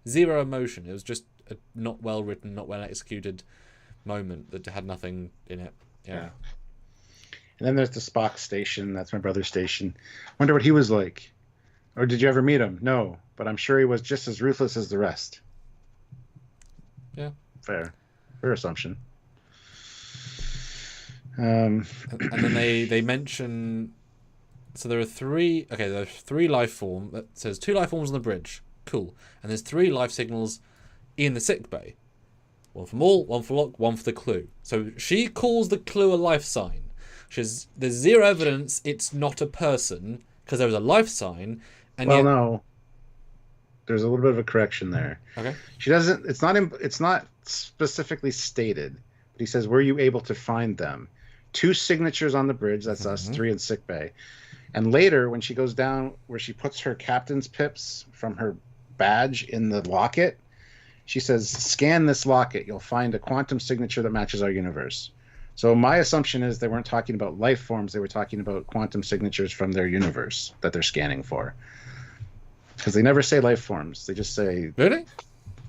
Zero emotion. It was just a not well written, not well executed moment that had nothing in it. Yeah. And then there's the Spock station. That's my brother's station. Wonder what he was like. Or did you ever meet him? No, but I'm sure he was just as ruthless as the rest. Yeah. Fair assumption. And then they mention. So there are three. Okay, there's 3 life forms. That says 2 life forms on the bridge. Cool. And there's 3 life signals in the sickbay. 1 for Maul, 1 for Locke, 1 for the clue. So she calls the clue a life sign. There's 0 evidence it's not a person because there was a life sign. And no. There's a little bit of a correction there. Okay. She doesn't. It's not specifically stated, but he says, "Were you able to find them?" 2 signatures on the bridge. That's us. 3 in sickbay. And later, when she goes down, where she puts her captain's pips from her badge in the locket, she says, "Scan this locket. You'll find a quantum signature that matches our universe." So my assumption is they weren't talking about life forms. They were talking about quantum signatures from their universe that they're scanning for. Because they never say life forms. They just say... Really?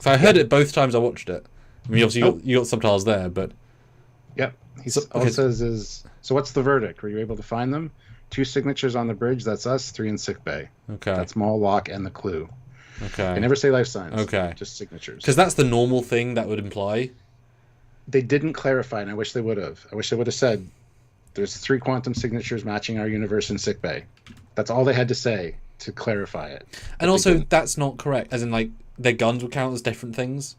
So I heard it both times I watched it. I mean, obviously you got subtitles there, but... Yep. All it says is, "So what's the verdict? Were you able to find them? 2 signatures on the bridge. That's us. 3 in sickbay." Okay. That's Maul, Locke, and the clue. Okay. They never say life signs. Okay. Just signatures. Because that's the normal thing that would imply. They didn't clarify, and I wish they would have. I wish they would have said, "There's 3 quantum signatures matching our universe in sickbay." That's all they had to say to clarify it. And also, that's not correct. As in, like, their guns would count as different things.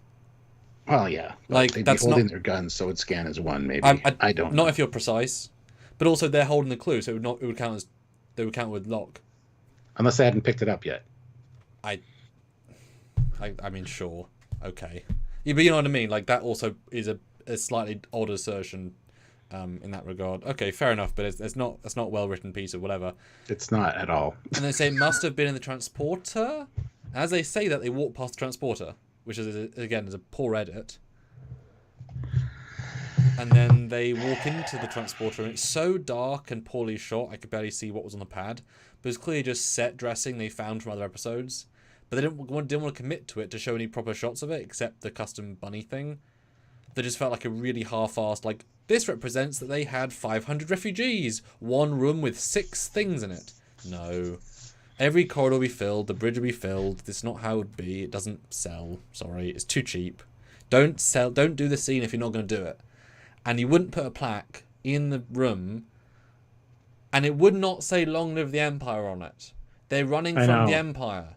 Well, yeah. Like, they'd that's be holding not... their guns, so it'd scan as 1, maybe. I don't know. Not if you're precise. But also, they're holding the clue, so it would count as... They would count with Locke. Unless they hadn't picked it up yet. I mean, sure. Okay. Yeah, but you know what I mean? Like, that also is a slightly odd assertion in that regard. Okay, fair enough, but it's not a well-written piece or whatever. It's not at all. And they say, "Must have been in the transporter." As they say that, they walk past the transporter, which is, again, is a poor edit. And then they walk into the transporter, and it's so dark and poorly shot, I could barely see what was on the pad. But it's clearly just set dressing they found from other episodes. but they didn't want to commit to it to show any proper shots of it, except the custom bunny thing. They just felt like a really half-assed, like, this represents that they had 500 refugees, one room with 6 things in it. No. Every corridor will be filled, the bridge will be filled. This is not how it would be. It doesn't sell. Sorry, it's too cheap. Don't do the scene if you're not going to do it. And you wouldn't put a plaque in the room, and it would not say "Long Live the Empire" on it. They're running from the Empire.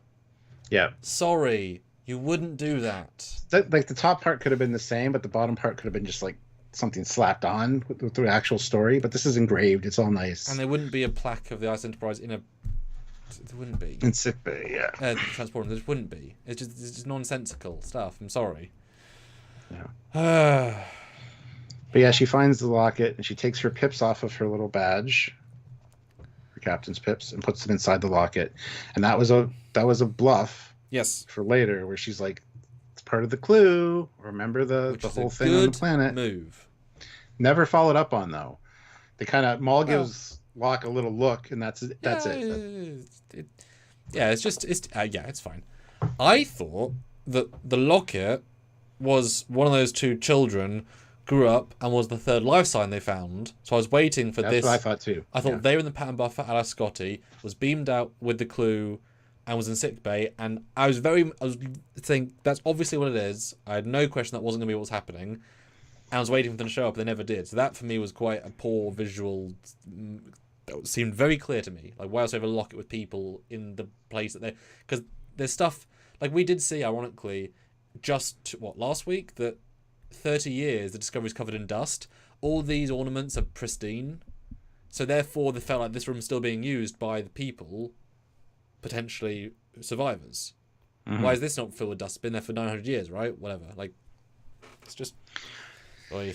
Yeah. Sorry, you wouldn't do that. Like the top part could have been the same, but the bottom part could have been just like something slapped on with the actual story. But this is engraved. It's all nice. And there wouldn't be a plaque of the ISS Enterprise in a. There wouldn't be. In Sickbay, yeah. Transporting, there just wouldn't be. It's just nonsensical stuff. I'm sorry. Yeah. But yeah, she finds the locket and she takes her pips off of her little badge, her captain's pips, and puts them inside the locket. And that was a bluff. Yes. For later, where she's like, it's part of the clue. Remember the whole thing on the planet. Move. Never followed up on though. They kind of Maul gives Locke a little look, and that's it. It's fine. I thought that the locket was one of those 2 children grew up and was the 3rd life sign they found. So I was waiting for this. That's what I thought too. I thought they were in the pattern buffer. Alice Scotty was beamed out with the clue and was in sickbay, and I was thinking that's obviously what it is. I had no question that wasn't going to be what was happening. And I was waiting for them to show up, but they never did. So that for me was quite a poor visual. That seemed very clear to me. Like, why else have a locket with people in the place that they? Because there's stuff like we did see, ironically, just last week that 30 years the Discovery's covered in dust. All these ornaments are pristine, so therefore they felt like this room's still being used by the people, potentially survivors. Mm-hmm. Why is this not filled with dust? It's been there for 900 years, right? Whatever. Like, it's just. Oy.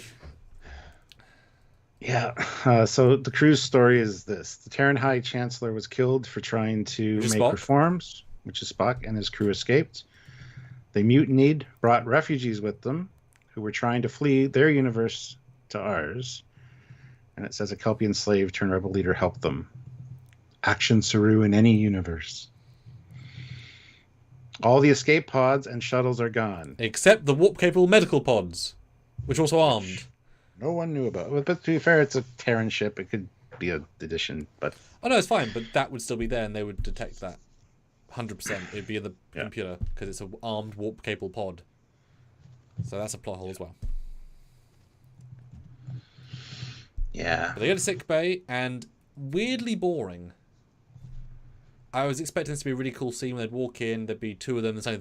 Yeah. So the crew's story is this: the Terran High Chancellor was killed for trying to make reforms, which is Spock, and his crew escaped. They mutinied, brought refugees with them, who were trying to flee their universe to ours. And it says a Kelpian slave turned rebel leader helped them. Action Saru in any universe. All the escape pods and shuttles are gone. Except the warp-capable medical pods, which are also armed. No one knew about it. But to be fair, it's a Terran ship. It could be an addition, but... Oh, no, it's fine, but that would still be there, and they would detect that. 100%. It'd be in the computer, because it's an armed warp-capable pod. So that's a plot hole as well. Yeah. But they go to sickbay, and weirdly boring. I was expecting this to be a really cool scene where they'd walk in, there'd be 2 of them, and they're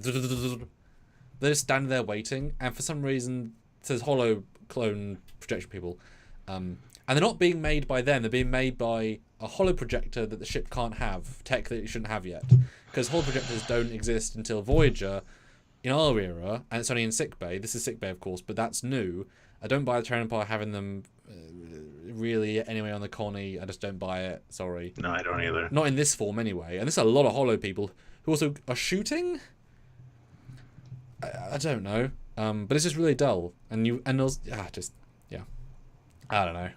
just standing there waiting, and for some reason, it says hollow clone projection people. And they're not being made by them, they're being made by a hollow projector that the ship can't have, tech that it shouldn't have yet. Because hollow projectors don't exist until Voyager, in our era, and it's only in sickbay. This is sickbay, of course, but that's new. I don't buy the Terran Empire having them really anyway on the Connie. I just don't buy it. Sorry. No, I don't either. Not in this form anyway. And there's a lot of hollow people who also are shooting. I don't know. But it's just really dull. I don't know.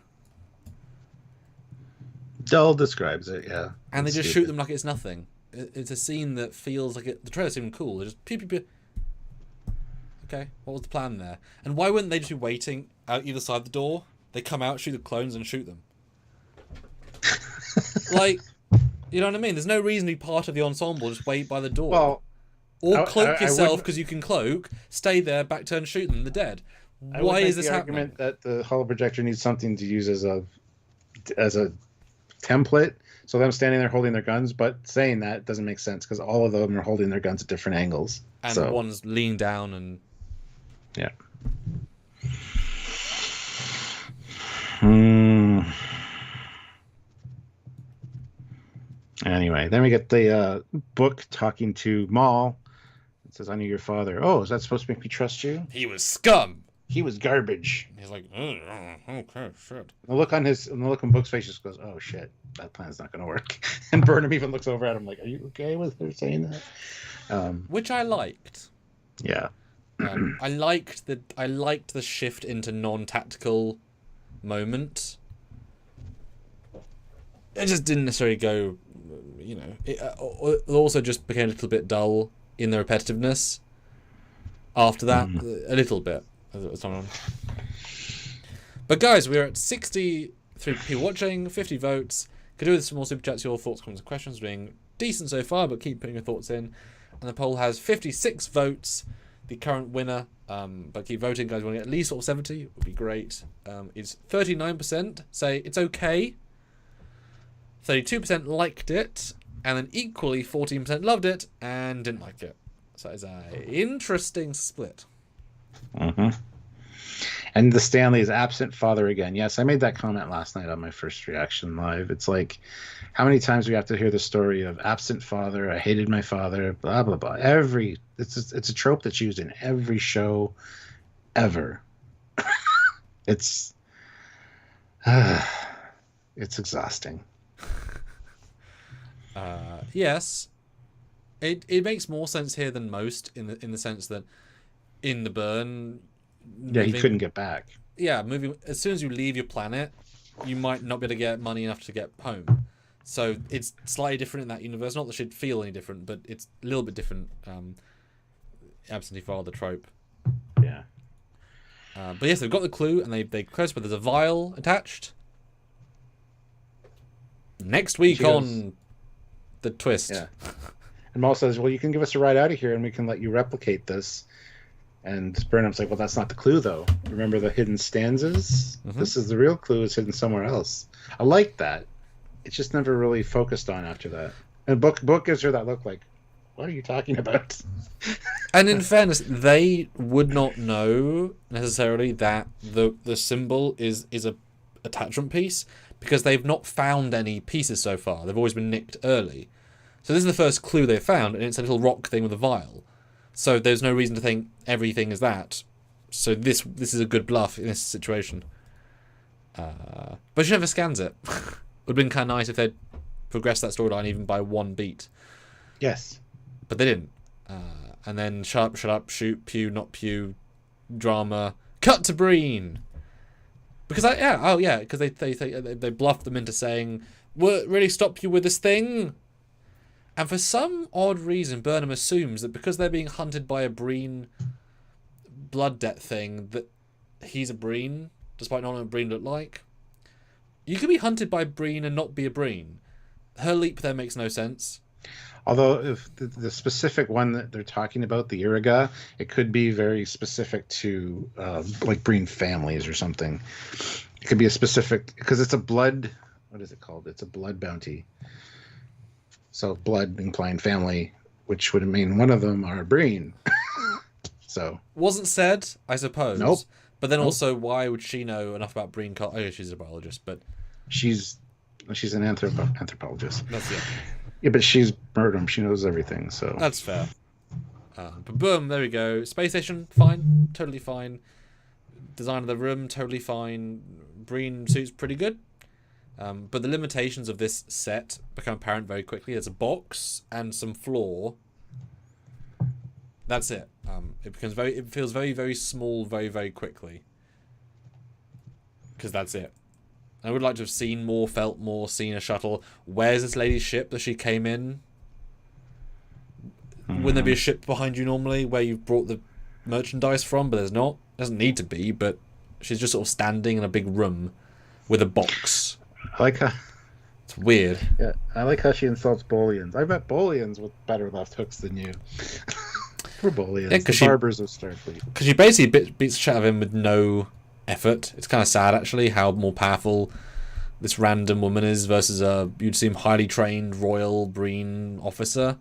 Dull describes it, yeah. And they just shoot them like it's nothing. It's a scene that feels like it. The trailer seemed cool. They just pew pew pew. Okay, what was the plan there? And why wouldn't they just be waiting out either side of the door? They come out, shoot the clones, and shoot them. Like, you know what I mean? There's no reason to be part of the ensemble. Just wait by the door. Well, or cloak yourself because you can cloak. Stay there, back turn, shoot them. They're dead. Why is this happening? Argument that the hollow projector needs something to use as a template. So them standing there holding their guns, but saying that doesn't make sense because all of them are holding their guns at different angles. And one's leaning down and. Yeah. Anyway, then we get the book talking to Maul. It says, "I knew your father." Oh, is that supposed to make me trust you? He was scum. He was garbage. He's like, okay, shit. The look on Book's face just goes, "Oh shit, that plan's not going to work." And Burnham even looks over at him like, "Are you okay with her saying that?" Which I liked. Yeah. I liked the shift into non-tactical moment. It just didn't necessarily go, you know. It also just became a little bit dull. in the repetitiveness after that, Mm. a little bit. As time on. But guys, we're at 63 people watching, 50 votes. Could do with some more super chats, your thoughts, comments, and questions. Being decent so far, but keep putting your thoughts in. And the poll has 56 votes. The current winner, but keep voting, guys. We want to get at least sort of 70. It would be great. It's 39% say it's okay. 32% liked it, and then equally 14% loved it and didn't like it. So it's an interesting split. Mm-hmm. And the Stanley is absent father again. Yes, I made that comment last night on my first reaction live. It's like, how many times do we have to hear the story of absent father? I hated my father. Blah blah blah. It's a trope that's used in every show ever. It's exhausting. Yes, it makes more sense here than most in the sense that in the burn. Yeah, he couldn't get back. Yeah, moving as soon as you leave your planet, you might not be able to get money enough to get home. So it's slightly different in that universe. Not that it should feel any different, but it's a little bit different. Absentee father trope. Yeah. But yes, they've got the clue and they close, but there's a vial attached. Next week on the twist. Yeah. And Maul says, "Well, you can give us a ride out of here, and we can let you replicate this." And Burnham's like, "Well, that's not the clue, though. Remember the hidden stanzas? Mm-hmm. This is the real clue. It's hidden somewhere else." I like that. It's just never really focused on after that. And book gives her that look like, "What are you talking about?" And in fairness, they would not know necessarily that the symbol is a attachment piece because they've not found any pieces so far. They've always been nicked early. So this is the first clue they've found, and it's a little rock thing with a vial. So there's no reason to think everything is that. So this is a good bluff in this situation. But she never scans it. Would have been kind of nice if they'd progressed that storyline even by one beat. Yes. But they didn't. And then shut up, shoot, pew, not pew, drama. Cut to Breen. Because because they bluffed them into saying, "Will it really stop you with this thing?" And for some odd reason, Burnham assumes that because they're being hunted by a Breen blood debt thing, that he's a Breen, despite not knowing what Breen look like. You could be hunted by Breen and not be a Breen. Her leap there makes no sense. Although if the specific one that they're talking about, the Iriga, it could be very specific to like Breen families or something. It could be a specific, because it's a blood, what is it called? It's a blood bounty. So blood inclined family, which would mean one of them are Breen. So wasn't said, I suppose. Nope. But then also, why would she know enough about Breen? Oh, she's a biologist, but she's an anthropologist. That's it. Yeah, but she's Burnham. She knows everything. So that's fair. But boom, there we go. Space station, fine, totally fine. Design of the room, totally fine. Breen suit's pretty good. But the limitations of this set become apparent very quickly. There's a box and some floor. That's it. It feels very, very small, very, very quickly. Because that's it. I would like to have seen more, felt more, seen a shuttle. Where's this lady's ship that she came in? Mm-hmm. Wouldn't there be a ship behind you normally where you've brought the merchandise from? But there's not. Doesn't need to be, but she's just sort of standing in a big room with a box. I like how it's weird. Yeah, I like how she insults Bolians. I bet Bolians with better left hooks than you. For Bolians, yeah, the barbers of Starfleet. Because she basically beats the shit out of him with no effort. It's kind of sad, actually, how more powerful this random woman is versus you'd seem highly trained Royal Breen officer.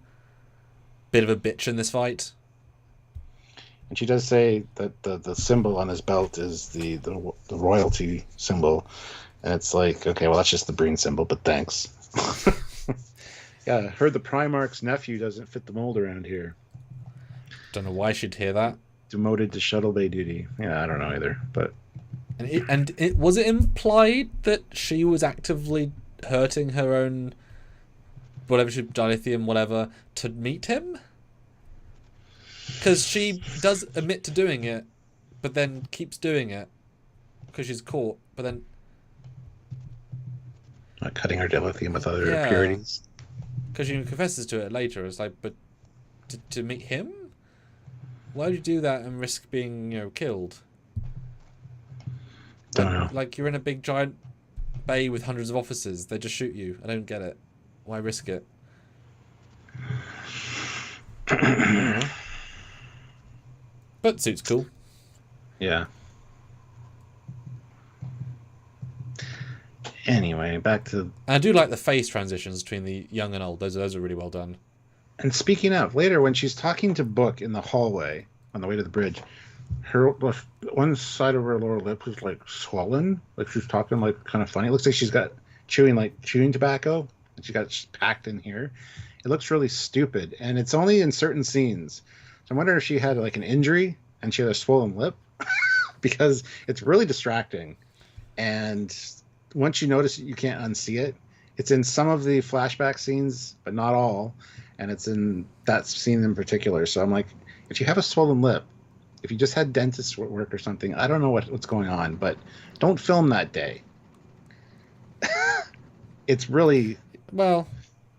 Bit of a bitch in this fight. And she does say that the symbol on his belt is the royalty symbol. And it's like, okay, well, that's just the Breen symbol, but thanks. Yeah, I heard the Primarch's nephew doesn't fit the mold around here. Don't know why she'd hear that. Demoted to Shuttle Bay duty. Yeah, I don't know either, but... And was it implied that she was actively hurting her own... whatever, dilithium, whatever, to meet him? Because she does admit to doing it, but then keeps doing it. Because she's caught, but then... Not cutting her dilithium with other impurities. Because she confesses to it later. It's like, but to meet him? Why would you do that and risk being, killed? Don't know. Like, you're in a big giant bay with hundreds of officers. They just shoot you. I don't get it. Why risk it? But suit's cool. Yeah. Anyway, back to... I do like the face transitions between the young and old. Those are really well done. And speaking of, later when she's talking to Book in the hallway on the way to the bridge, one side of her lower lip is like swollen, like she's talking like kind of funny. It looks like she's got chewing tobacco, and she got it packed in here. It looks really stupid, and it's only in certain scenes. So I wonder if she had like an injury and she had a swollen lip, because it's really distracting. And once you notice it, you can't unsee it. It's in some of the flashback scenes, but not all. And it's in that scene in particular. So I'm like, if you have a swollen lip, if you just had dentist work or something, I don't know what's going on, but don't film that day. It's really... Well...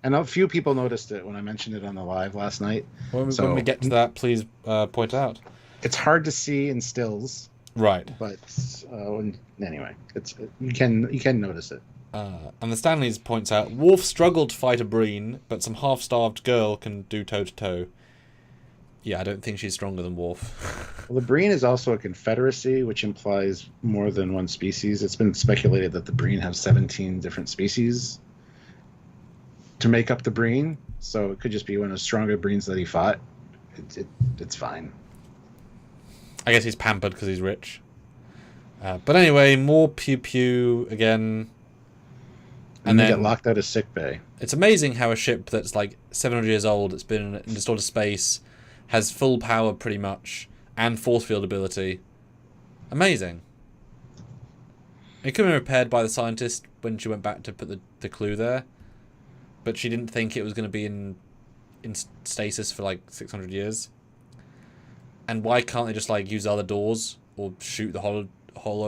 And a few people noticed it when I mentioned it on the live last night. When we get to that, please point out. It's hard to see in stills. Right. But anyway, you can notice it. And the Stanleys points out, Worf struggled to fight a Breen, but some half-starved girl can do toe-to-toe. Yeah, I don't think she's stronger than Worf. Well, the Breen is also a confederacy, which implies more than one species. It's been speculated that the Breen have 17 different species to make up the Breen, so it could just be one of the stronger Breens that he fought. It's fine. I guess he's pampered because he's rich. But anyway, more pew-pew again. And then get locked out of sickbay. It's amazing how a ship that's like 700 years old, it's been installed to space, has full power pretty much, and force field ability. Amazing. It could have been repaired by the scientist when she went back to put the clue there, but she didn't think it was going to be in stasis for like 600 years. And why can't they just like use other doors or shoot the holo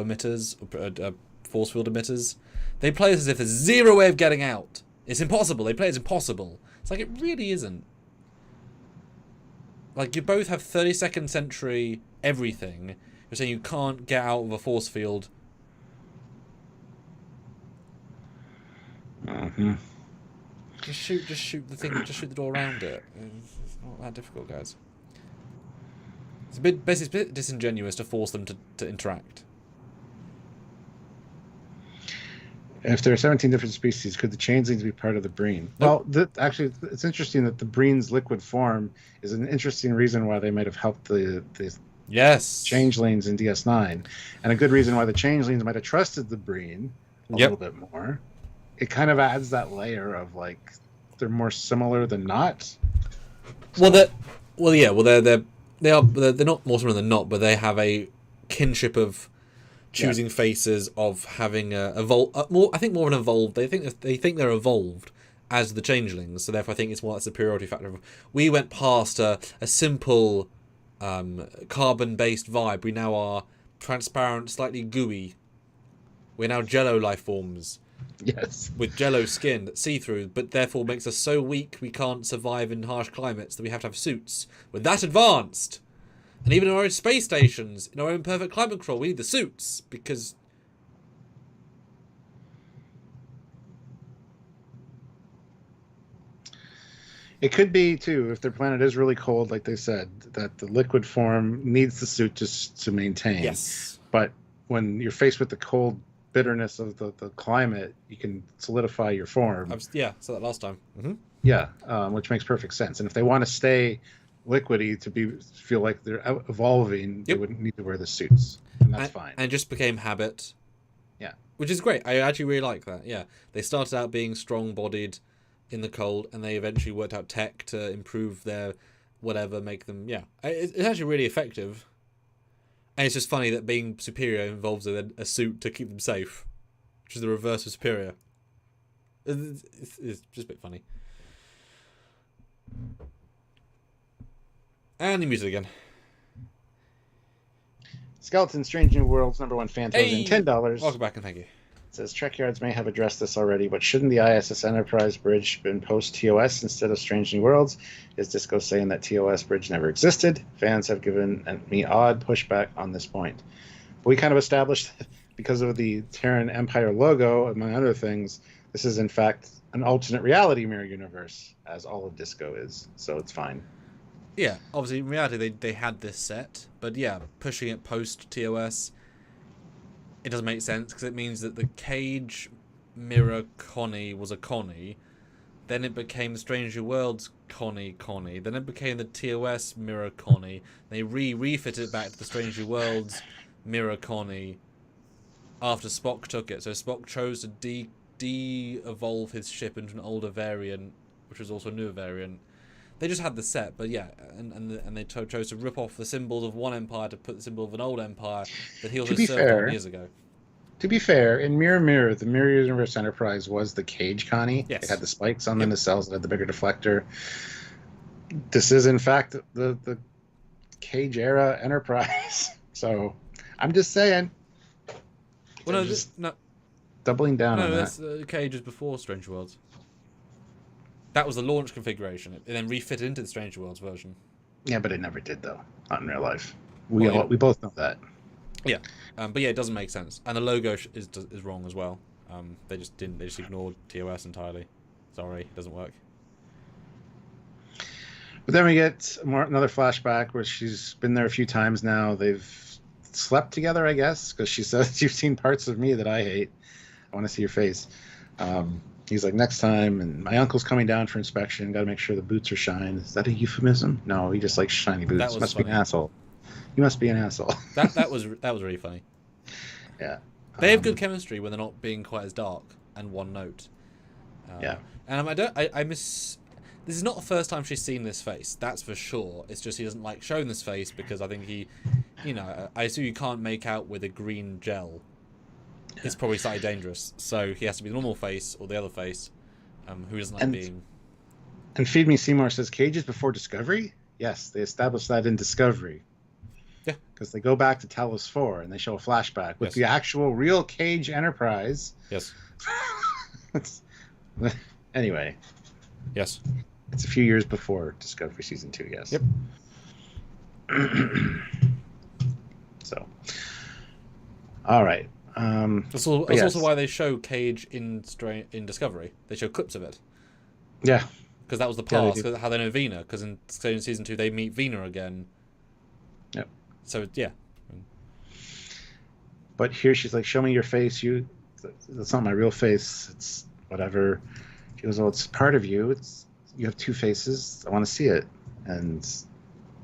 emitters or force field emitters? They play as if there's zero way of getting out. It's impossible. They play as impossible. It's like, it really isn't. Like, you both have 32nd century everything. You're saying you can't get out of a force field. Mm-hmm. Just shoot the thing. Just shoot the door around it. It's not that difficult, guys. It's a bit disingenuous to force them to interact. If there are 17 different species, could the changelings be part of the Breen? Nope. Well, actually, it's interesting that the Breen's liquid form is an interesting reason why they might have helped the changelings in DS9, and a good reason why the changelings might have trusted the Breen a little bit more. It kind of adds that layer of like they're more similar than not. So. They're not more similar than not, but they have a kinship of choosing faces, of having I think more of an evolved. They think they're evolved as the changelings, so therefore I think it's more that superiority factor. We went past a simple carbon-based vibe. We now are transparent, slightly gooey. We're now Jello life forms. Yes. With Jello skin that's see-through, but therefore makes us so weak we can't survive in harsh climates that we have to have suits. We're that advanced. And even in our own space stations, in our own perfect climate control, we need the suits, because... It could be, too, if their planet is really cold, like they said, that the liquid form needs the suit just to maintain. Yes. But when you're faced with the cold bitterness of the climate, you can solidify your form. Yeah, said that last time. Mm-hmm. Yeah, which makes perfect sense. And if they want to stay liquidy to feel like they're evolving, they wouldn't need to wear the suits, and that's fine. And it just became habit. Yeah, which is great. I actually really like that. Yeah, they started out being strong-bodied in the cold, and they eventually worked out tech to improve their whatever, make them. Yeah, it's actually really effective. And it's just funny that being superior involves a suit to keep them safe, which is the reverse of superior. It's just a bit funny. And the music again. Skeleton Strange New Worlds #1 Phantasm, $10. Welcome back and thank you. says Trekyards may have addressed this already, but shouldn't the ISS Enterprise bridge been post-TOS instead of Strange New Worlds? Is Disco saying that TOS bridge never existed? Fans have given me odd pushback on this point. We kind of established that because of the Terran Empire logo, among other things, this is in fact an alternate reality mirror universe, as all of Disco is, so it's fine. Yeah, obviously in reality they had this set, but yeah, pushing it post-TOS, it doesn't make sense because it means that the Cage mirror Connie was a Connie, then it became Stranger Worlds Connie, then it became the TOS mirror Connie. They refitted it back to the Stranger Worlds mirror Connie after Spock took it. So Spock chose to de-evolve his ship into an older variant, which was also a newer variant. They just had the set, but yeah, and they chose to rip off the symbols of one empire to put the symbol of an old empire that he also served on years ago. To be fair, in Mirror Mirror, the Mirror Universe Enterprise was the Cage Connie. Yes. It had the spikes on the nacelles, it had the bigger deflector. This is, in fact, the Cage era Enterprise. So, I'm just saying. Well, no, doubling down on that. No, that's Cage is before Stranger Worlds. That was the launch configuration. It then refitted into the Stranger Worlds version. Yeah, but it never did, though. Not in real life. We both know that. Yeah, but yeah, it doesn't make sense, and the logo is wrong as well. They just ignored TOS entirely. Sorry, it doesn't work. But then we get another flashback where she's been there a few times now. They've slept together, I guess, because she says, "You've seen parts of me that I hate. I want to see your face." He's like, "Next time," and my uncle's coming down for inspection. Got to make sure the boots are shined. Is that a euphemism? No, he just likes shiny boots. Must be an asshole. You must be an asshole. that was really funny. Yeah, they have good chemistry when they're not being quite as dark and one note. Yeah, and I miss. This is not the first time she's seen this face. That's for sure. It's just he doesn't like showing this face because I think he, I assume you can't make out with a green gel. Yeah. It's probably slightly dangerous. So he has to be the normal face or the other face, who doesn't like being. And Feed Me Seymour says Cages before Discovery. Yes, they established that in Discovery. Yeah, because they go back to Talos 4 and they show a flashback with the actual real Cage Enterprise. Yes. Anyway. Yes. It's a few years before Discovery Season 2, yes. Yep. So. All right. That's also why they show Cage in Discovery. They show clips of it. Yeah. Because that was the past. How they know Vina. Because in Season 2 they meet Vina again. Yep. So, yeah. But here she's like, "Show me your face. That's not my real face. It's whatever." She goes, "Oh, it's part of you. You have two faces. I want to see it." And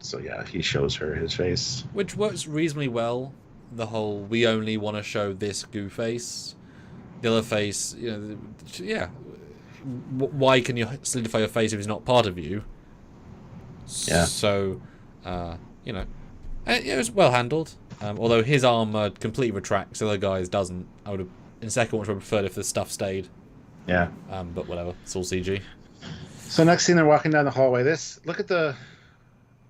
so, yeah, he shows her his face. Which works reasonably well. The whole, we only want to show this goo face. The other face, yeah. Why can you solidify your face if it's not part of you? Yeah. So, it was well handled. Although his armor completely retracts, the other guy's doesn't. I would have, in second watch, I would have preferred if the stuff stayed. Yeah. But whatever, it's all CG. So next scene, they're walking down the hallway. Look at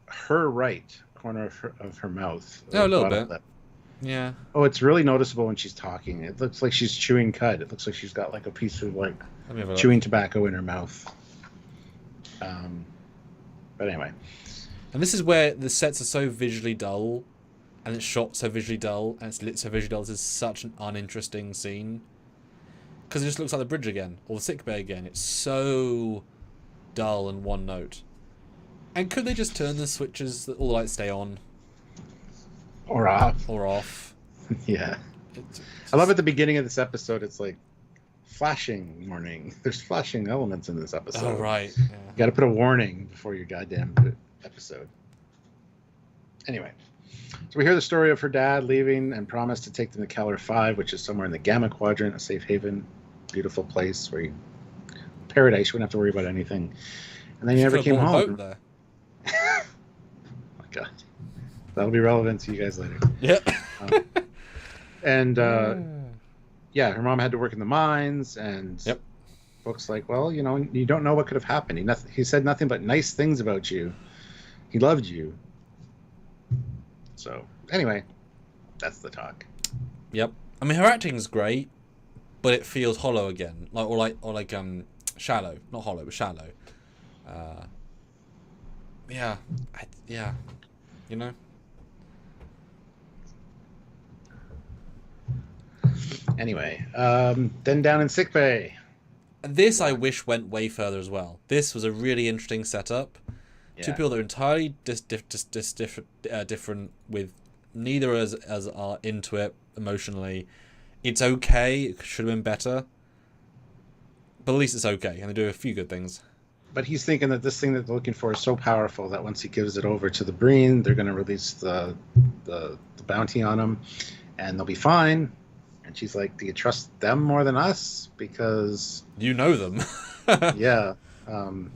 her right corner of her mouth. Oh, a little bit. Lip. Yeah. Oh, it's really noticeable when she's talking. It looks like she's chewing cud. It looks like she's got like a piece of chewing tobacco in her mouth. But anyway. And this is where the sets are so visually dull, and it's shot so visually dull, and it's lit so visually dull. This is such an uninteresting scene. Because it just looks like the bridge again, or the sickbay again. It's so dull and one note. And could they just turn the switches that all the lights stay on? Or off. Or off. Yeah. I love at the beginning of this episode, it's like flashing warning. There's flashing elements in this episode. Oh, right. Yeah. You got to put a warning before your goddamn episode. Anyway. So we hear the story of her dad leaving and promised to take them to Keller 5, which is somewhere in the Gamma Quadrant, a safe haven, beautiful place where paradise, you wouldn't have to worry about anything. And then you never came home. Boat there. Oh my God. That'll be relevant to you guys later. Yep. Yeah, her mom had to work in the mines, and Book's like, well, you don't know what could have happened. He said nothing but nice things about you. He loved you. So, anyway, that's the talk. Yep. I mean, her acting's great, but it feels hollow again, like shallow, not hollow, but shallow. Yeah, you know. Anyway, then down in sickbay. This I wish went way further as well. This was a really interesting setup. Yeah. Two people that are entirely different, with neither as are into it emotionally. It's okay. It should have been better, but at least it's okay, and they do a few good things. But he's thinking that this thing that they're looking for is so powerful that once he gives it over to the Breen, they're going to release the bounty on him, and they'll be fine. And she's like, "Do you trust them more than us? Because you know them." Yeah. And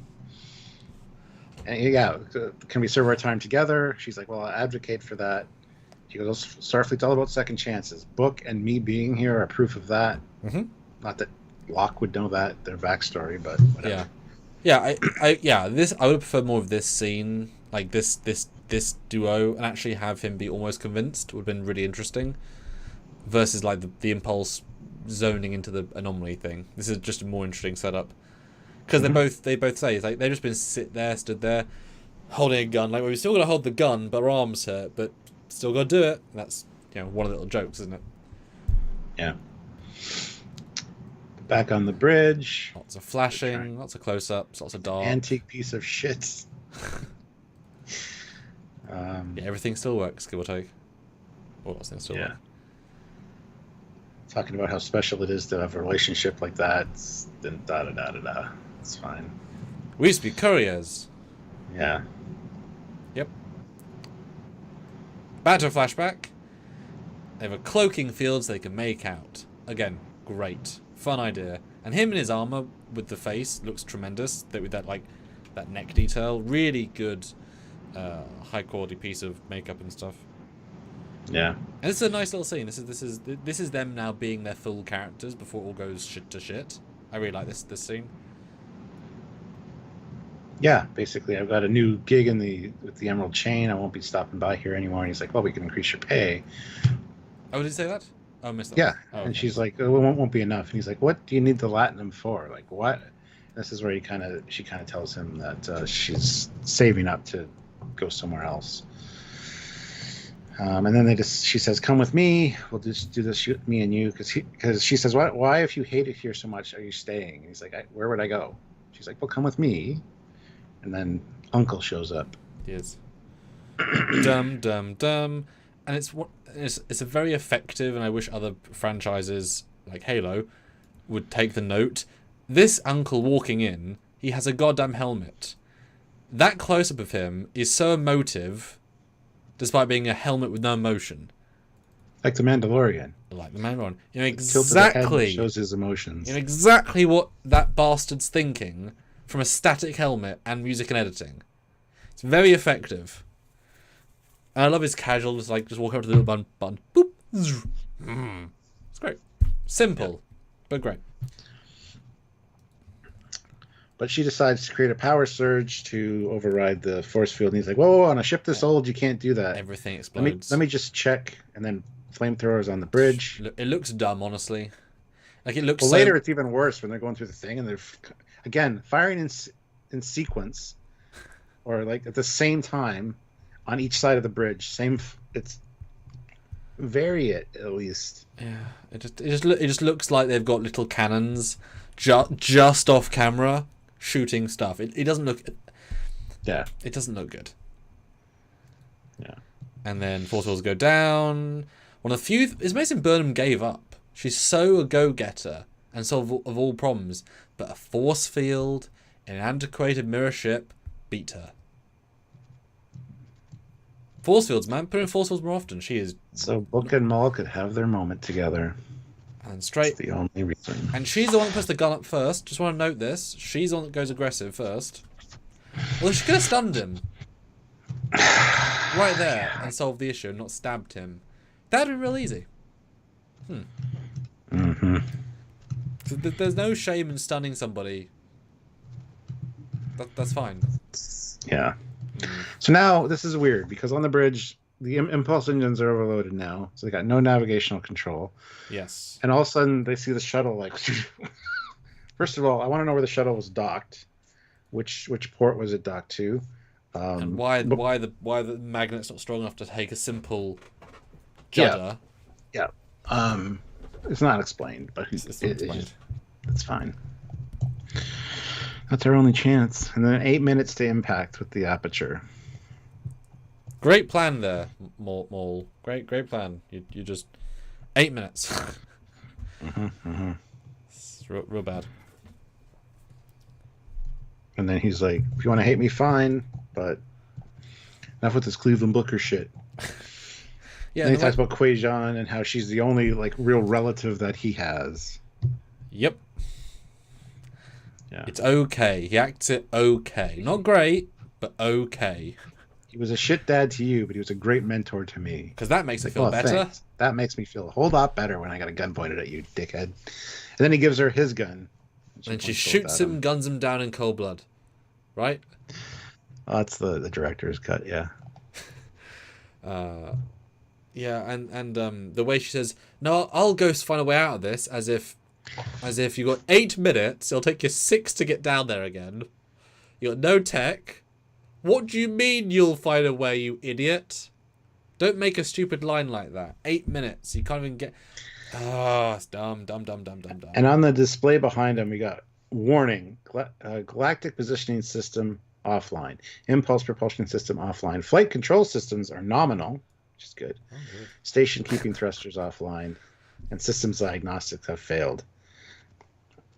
yeah, can we serve our time together? She's like, "Well, I'll advocate for that." She goes, "Starfleet's all about second chances. Book and me being here are proof of that." Mm-hmm. Not that Locke would know that, their backstory, but whatever. Yeah. I would prefer more of this scene, like this duo, and actually have him be almost convinced. Would have been really interesting. Versus like the impulse zoning into the anomaly thing. This is just a more interesting setup, because they both say it's like they've just been stood there holding a gun, like, well, we still got to hold the gun but our arms hurt, but still got to do it. That's, you know, one of the little jokes, isn't it? Yeah. Back on the bridge, Lots of flashing, lots of close-ups, lots of dark. Antique piece of shit. Yeah, everything still works, give or take. Or lots of things still work. Talking about how special it is to have a relationship like that. Then da-da-da-da-da. It's fine. We used to be couriers. Yeah. Yep. Back to a flashback. They have a cloaking field so they can make out. Again, great. Fun idea. And him in his armor with the face looks tremendous. With that, like, that neck detail. Really good, high quality piece of makeup and stuff. Yeah. And it's a nice little scene. This is them now being their full characters before it all goes shit to shit. I really like this scene. Yeah, basically, I've got a new gig with the Emerald Chain. I won't be stopping by here anymore. And he's like, "Well, we can increase your pay." Oh, did he say that? Oh, I missed that. Yeah, Oh, and she's like, "Oh, it won't be enough." And he's like, "What do you need the Latinum for? Like, what?" And this is where she kind of tells him that she's saving up to go somewhere else. And then she says, "Come with me. We'll just do this, me and you." Because she says, "Why, if you hate it here so much, are you staying?" And he's like, "Where would I go?" She's like, "Well, come with me." And then Uncle shows up. He is. Dum dum dum, and it's a very effective, and I wish other franchises like Halo would take the note. This Uncle walking in, he has a goddamn helmet. That close up of him is so emotive. Despite being a helmet with no emotion. Like the Mandalorian. Like the Mandalorian. You know exactly. Shows his emotions. You know exactly what that bastard's thinking from a static helmet and music and editing. It's very effective. And I love his casual, just walk up to the little button. Boop. It's great. Simple, but great. But she decides to create a power surge to override the force field. And he's like, whoa, on a ship this old, you can't do that. Everything explodes. Let me just check. And then flamethrowers on the bridge. It looks dumb, honestly. Like, it looks later it's even worse when they're going through the thing and they're, again, firing in sequence. Or, like, at the same time on each side of the bridge. It's... Vary it, at least. Yeah. It just looks like they've got little cannons just off camera. Shooting stuff. It doesn't look. Yeah. It doesn't look good. Yeah. And then force fields go down. One of the few. It's amazing Burnham gave up. She's so a go-getter and solve of all problems, but a force field in an antiquated mirror ship beat her. Force fields, man. Put in force fields more often. She is. So Book and Maul could have their moment together. And straight. That's the only reason. And she's the one that puts the gun up first. Just want to note this. She's the one that goes aggressive first. Well, she could have stunned him. Right there. And solved the issue and not stabbed him. That would be real easy. Mm-hmm. So there's no shame in stunning somebody. That's fine. Yeah. So now, this is weird, because on the bridge, the impulse engines are overloaded now, so they got no navigational control. Yes. And all of a sudden, they see the shuttle. Like, first of all, I want to know where the shuttle was docked. Which port was it docked to? And why the magnet's not strong enough to take a simple Yeah. judder? Yeah. It's not explained, but It's not explained. It's fine. That's our only chance. And then 8 minutes to impact with the aperture. Great plan there, Maul. Great plan. You just 8 minutes. It's real bad. And then he's like, "If you want to hate me, fine, but enough with this Cleveland Booker shit." Yeah. And he talks about Quai Jean and how she's the only like real relative that he has. Yep. Yeah. It's okay. He acts it okay. Not great, but okay. He was a shit dad to you, but he was a great mentor to me. Because that makes it feel better. Thanks. That makes me feel a whole lot better when I got a gun pointed at you, dickhead. And then he gives her his gun. And she shoots him, guns him down in cold blood. Right? Oh, that's the director's cut, yeah. Yeah, and the way she says, "No, I'll go find a way out of this," as if you got 8 minutes, it'll take you 6 to get down there again. You got no tech. What do you mean you'll find a way, you idiot? Don't make a stupid line like that. 8 minutes, you can't even get. Oh, it's dumb. And on the display behind him, we got warning: galactic positioning system offline, impulse propulsion system offline, flight control systems are nominal, which is good. Oh, good. Station keeping thrusters offline, and systems diagnostics have failed.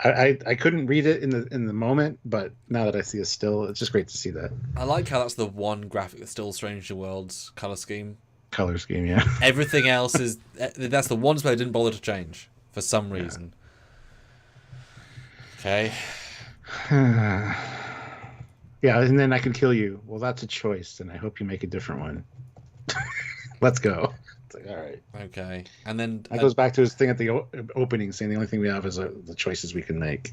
I couldn't read it in the moment, but now that I see a still, it's just great to see that. I like how that's the one graphic that's still Strange New Worlds color scheme. Color scheme, yeah. Everything else is that's the one display I didn't bother to change for some reason. Okay. Yeah, and then I can kill you. Well, that's a choice, and I hope you make a different one. Let's go. It's like, all right. Okay. And then that goes back to his thing at the opening, saying the only thing we have is the choices we can make.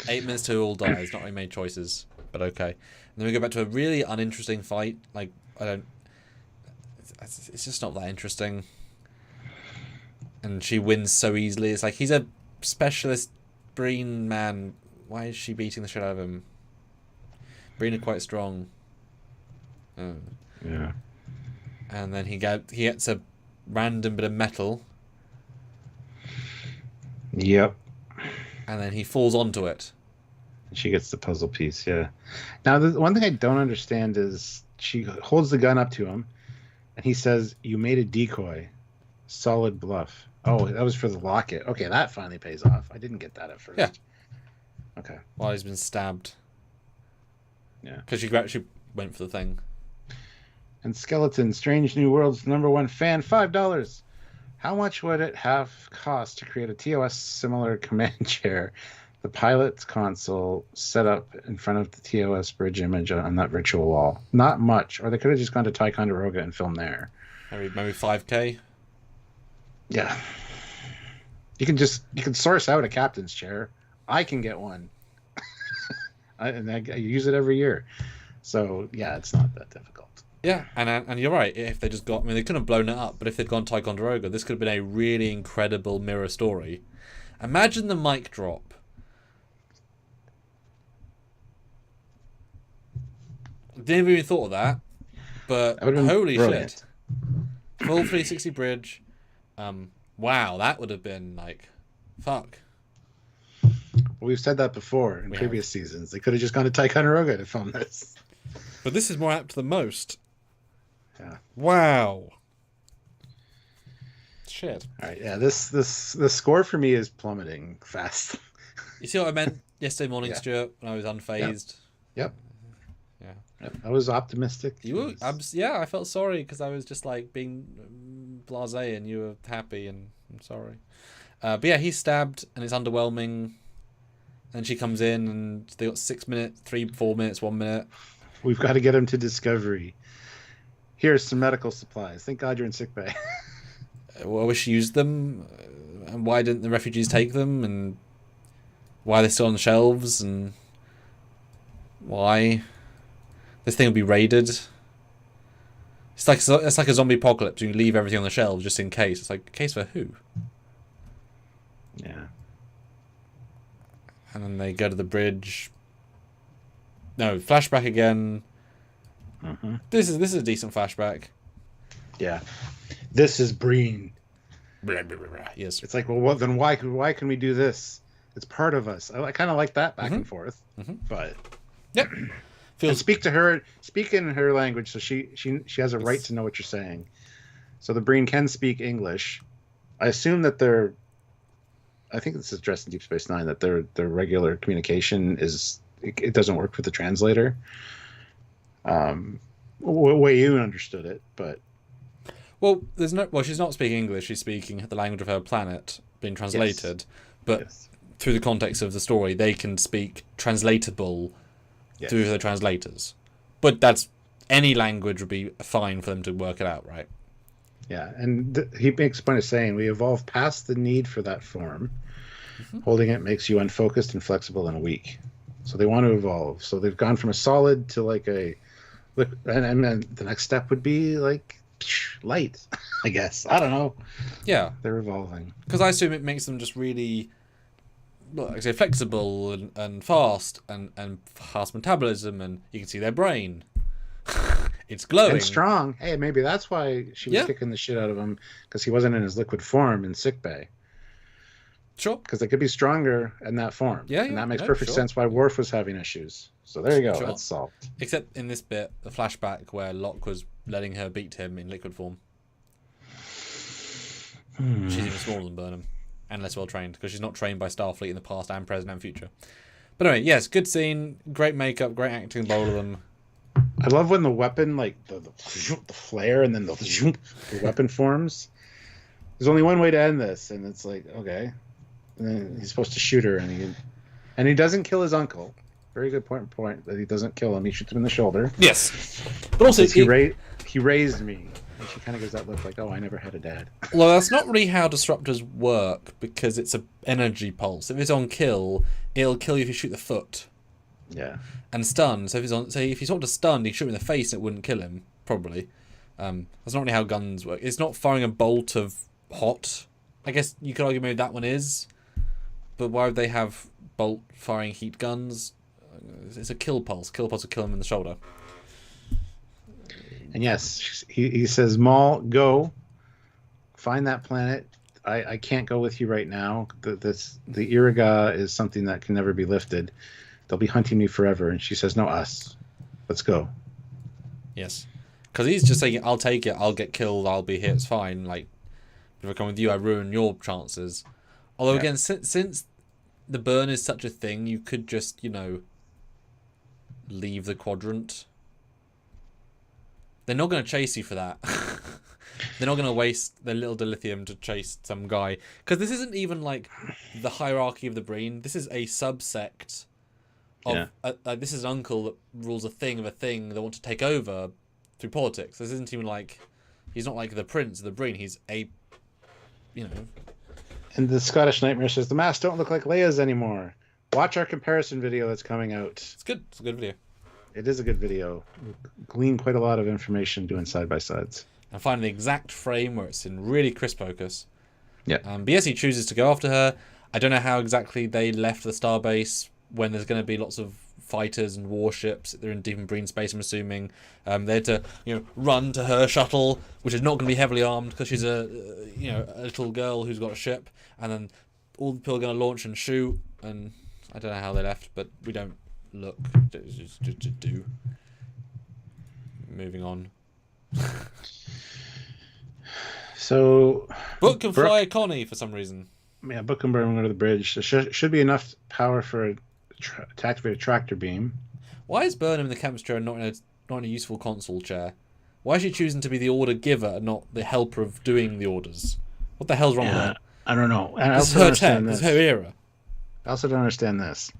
8 minutes to all dies. Not really made choices, but okay. And then we go back to a really uninteresting fight. Like, it's just not that interesting. And she wins so easily. It's like, he's a specialist Breen man. Why is she beating the shit out of him? Breen are quite strong. Oh. Yeah. And then he gets a random bit of metal. Yep. And then he falls onto it. She gets the puzzle piece, yeah. Now, the one thing I don't understand is she holds the gun up to him, and he says, "You made a decoy. Solid bluff." Oh, that was for the locket. Okay, that finally pays off. I didn't get that at first. Yeah. Okay. While he's been stabbed. Yeah. Because she actually went for the thing. And Skeleton, Strange New World's #1 fan, $5. How much would it have cost to create a TOS similar command chair? The pilot's console set up in front of the TOS bridge image on that virtual wall. Not much. Or they could have just gone to Ticonderoga and filmed there. Maybe 5K? Yeah. You can source out a captain's chair. I can get one. I use it every year. So, yeah, it's not that difficult. Yeah, and you're right. If they just got, they couldn't have blown it up, but if they'd gone Ticonderoga, this could have been a really incredible mirror story. Imagine the mic drop. Didn't even thought of that, but holy shit! Full 360 bridge. Wow, that would have been like, fuck. Well, we've said that before in previous seasons. They could have just gone to Ticonderoga to film this. But this is more apt than most. Yeah. Wow. Shit. All right. Yeah. The score for me is plummeting fast. You see what I meant yesterday morning, Yeah. Stuart, when I was unfazed? Yep. Yeah. Yep. I was optimistic. Yeah, I felt sorry because I was just like being blasé and you were happy, and I'm sorry. But yeah, he's stabbed and it's underwhelming. And she comes in and they got 6 minutes, 3-4 minutes, 1 minute. We've got to get him to Discovery. Here's some medical supplies. Thank God you're in sickbay. Well, I wish she used them. And why didn't the refugees take them? And why are they still on the shelves? And why? This thing will be raided. It's like a zombie apocalypse. You leave everything on the shelves just in case. It's like, case for who? Yeah. And then they go to the bridge. No, flashback again. Mm-hmm. This is a decent flashback. Yeah. This is Breen. Yes. It's like, well, then why can we do this? It's part of us. I kind of like that back and forth. But yep. And speak in her language, so she has a right to know what you're saying. So the Breen can speak English. I assume that I think this is addressed in Deep Space Nine, that their regular communication it doesn't work with the translator. Way you understood it, but well, she's not speaking English. She's speaking the language of her planet being translated, but through the context of the story, they can speak translatable through the translators. But that's any language would be fine for them to work it out, right? Yeah, and he makes a point of saying we evolve past the need for that form. Holding it makes you unfocused, inflexible, and weak. So they want to evolve. So they've gone from a solid to like and the next step would be like light, I guess. I don't know. Yeah, they're evolving. Because I assume it makes them just really, like I say, flexible and fast and fast metabolism, and you can see their brain. It's glowing and strong. Hey, maybe that's why she was kicking the shit out of him, because he wasn't in his liquid form in Sickbay. Sure. Because they could be stronger in that form. Yeah, and that makes perfect sense why Worf was having issues. So there you go. Sure. That's solved. Except in this bit, the flashback where Locke was letting her beat him in liquid form. She's even smaller than Burnham. And less well trained, because she's not trained by Starfleet in the past and present and future. But anyway, yes, good scene. Great makeup, great acting, both of them. I love when the weapon, like the flare and then the weapon forms. There's only one way to end this, and it's like, okay. And then he's supposed to shoot her, and he doesn't kill his uncle. Very good point that he doesn't kill him. He shoots him in the shoulder. Yes, but also he raised me, and she kind of gives that look like, oh, I never had a dad. Well, that's not really how disruptors work, because it's an energy pulse. If it's on kill, it'll kill you if you shoot the foot. Yeah. And stun. So if he's sort of stunned, you shoot him in the face, it wouldn't kill him probably. That's not really how guns work. It's not firing a bolt of hot. I guess you could argue maybe that one is. But why would they have bolt-firing heat guns? It's a kill pulse. Kill pulse will kill him in the shoulder. And yes, he says, Maul, go. Find that planet. I can't go with you right now. The Iriga is something that can never be lifted. They'll be hunting you forever. And she says, no, us. Let's go. Yes. Because he's just saying, I'll take it. I'll get killed. I'll be here. It's fine. Like, if I come with you, I ruin your chances. Although, again, since the burn is such a thing, you could just, leave the quadrant. They're not going to chase you for that. They're not going to waste their little dilithium to chase some guy. Because this isn't even, like, the hierarchy of the Breen. This is a subsect of... this is an uncle that rules a thing of a thing they want to take over through politics. This isn't even like... He's not like the prince of the Breen. He's a... And the Scottish Nightmare says, the masks don't look like Leia's anymore. Watch our comparison video that's coming out. It's good. It's a good video. It is a good video. We glean quite a lot of information doing side-by-sides. And find the exact frame where it's in really crisp focus. Yeah. But yes, he chooses to go after her. I don't know how exactly they left the starbase when there's going to be lots of fighters and warships. They're in deep in Breen space, I'm assuming. They had to, run to her shuttle, which is not going to be heavily armed because she's a little girl who's got a ship. And then all the people are going to launch and shoot. And I don't know how they left, but we don't look. Just do. Moving on. So Book can fly a Connie for some reason. Yeah, Book can burn under the bridge. There should be enough power for to activate a tractor beam. Why is Burnham in the captain's chair and not in a useful console chair? Why is she choosing to be the order giver and not the helper of doing the orders? What the hell's wrong with her? I don't know. And this is her tech. This is her era. I also don't understand this.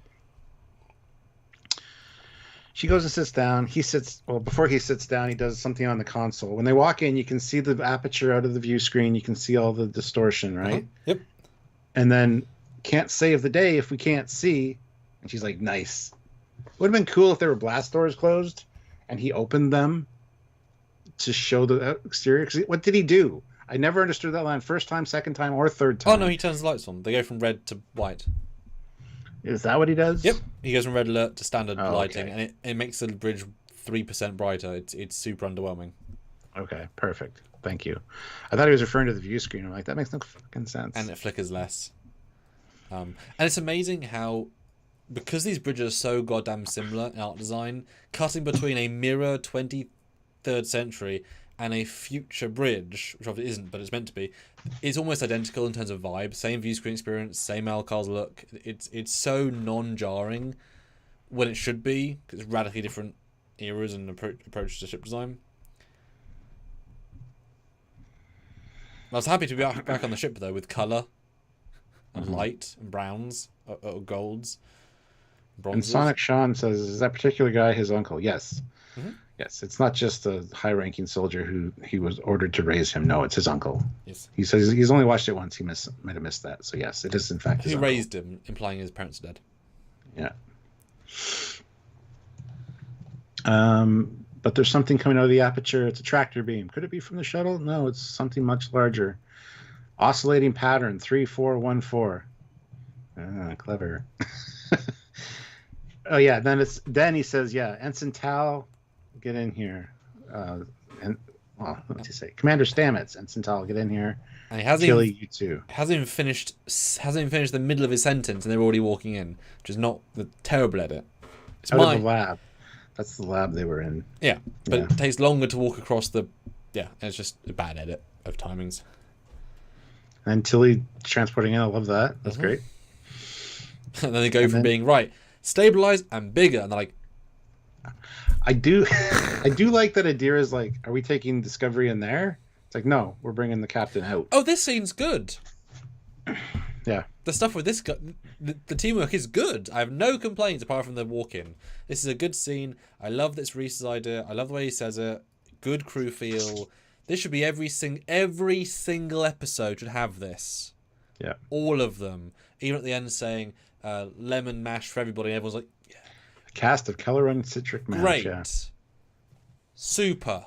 She goes and sits down. Before he sits down, he does something on the console. When they walk in, you can see the aperture out of the view screen. You can see all the distortion, right? Yep. And then, can't save the day if we can't see. And she's like, nice. Would have been cool if there were blast doors closed and he opened them to show the exterior? 'Cause what did he do? I never understood that line. First time, second time, or third time. Oh no, he turns the lights on. They go from red to white. Is that what he does? Yep, he goes from red alert to standard lighting, okay. and it makes the bridge 3% brighter. It's super underwhelming. Okay, perfect. Thank you. I thought he was referring to the view screen. I'm like, that makes no fucking sense. And it flickers less. And it's amazing how, because these bridges are so goddamn similar in art design, cutting between a mirror 23rd century and a future bridge, which obviously isn't, but it's meant to be, it's almost identical in terms of vibe. Same view screen experience, same Alcars look. It's so non-jarring when it should be, because it's radically different eras and approach to ship design. I was happy to be back on the ship, though, with colour and light and browns or golds. Bronzes. And Sonic Sean says, is that particular guy his uncle? Yes. Mm-hmm. Yes, it's not just a high-ranking soldier who he was ordered to raise him. No, it's his uncle. Yes. He says he's only watched it once. He might have missed that. So yes, it is in fact his Who uncle. raised him, implying his parents are dead. Yeah. But there's something coming out of the aperture. It's a tractor beam. Could it be from the shuttle? No, it's something much larger. Oscillating pattern 3414. Clever. Oh yeah, then he says, yeah, Ensign Tal, get in here. What did he say? Commander Stamets, Ensign Tal, get in here. And he hasn't Kill you too. Hasn't even finished the middle of his sentence, and they're already walking in, which is not the terrible edit. It's Out of the lab. That's the lab they were in. Yeah, but it takes longer to walk across the. Yeah, it's just a bad edit of timings. And Tilly transporting in, I love that. That's great. And then they go from being stabilized and bigger, and they're like, I do like that Adira's like, are we taking Discovery in there? It's like, no, we're bringing the captain out. oh, this scene's good. Yeah. The stuff with this guy, the teamwork is good. I have no complaints apart from the walk-in. This is a good scene. I love that it's Reese's idea. I love the way he says it. Good crew feel. This should be every single episode should have this. Yeah. All of them. Even at the end saying lemon mash for everybody. Everyone's like, yeah. A cast of Keller and Citric mash. Great. Yeah. Super.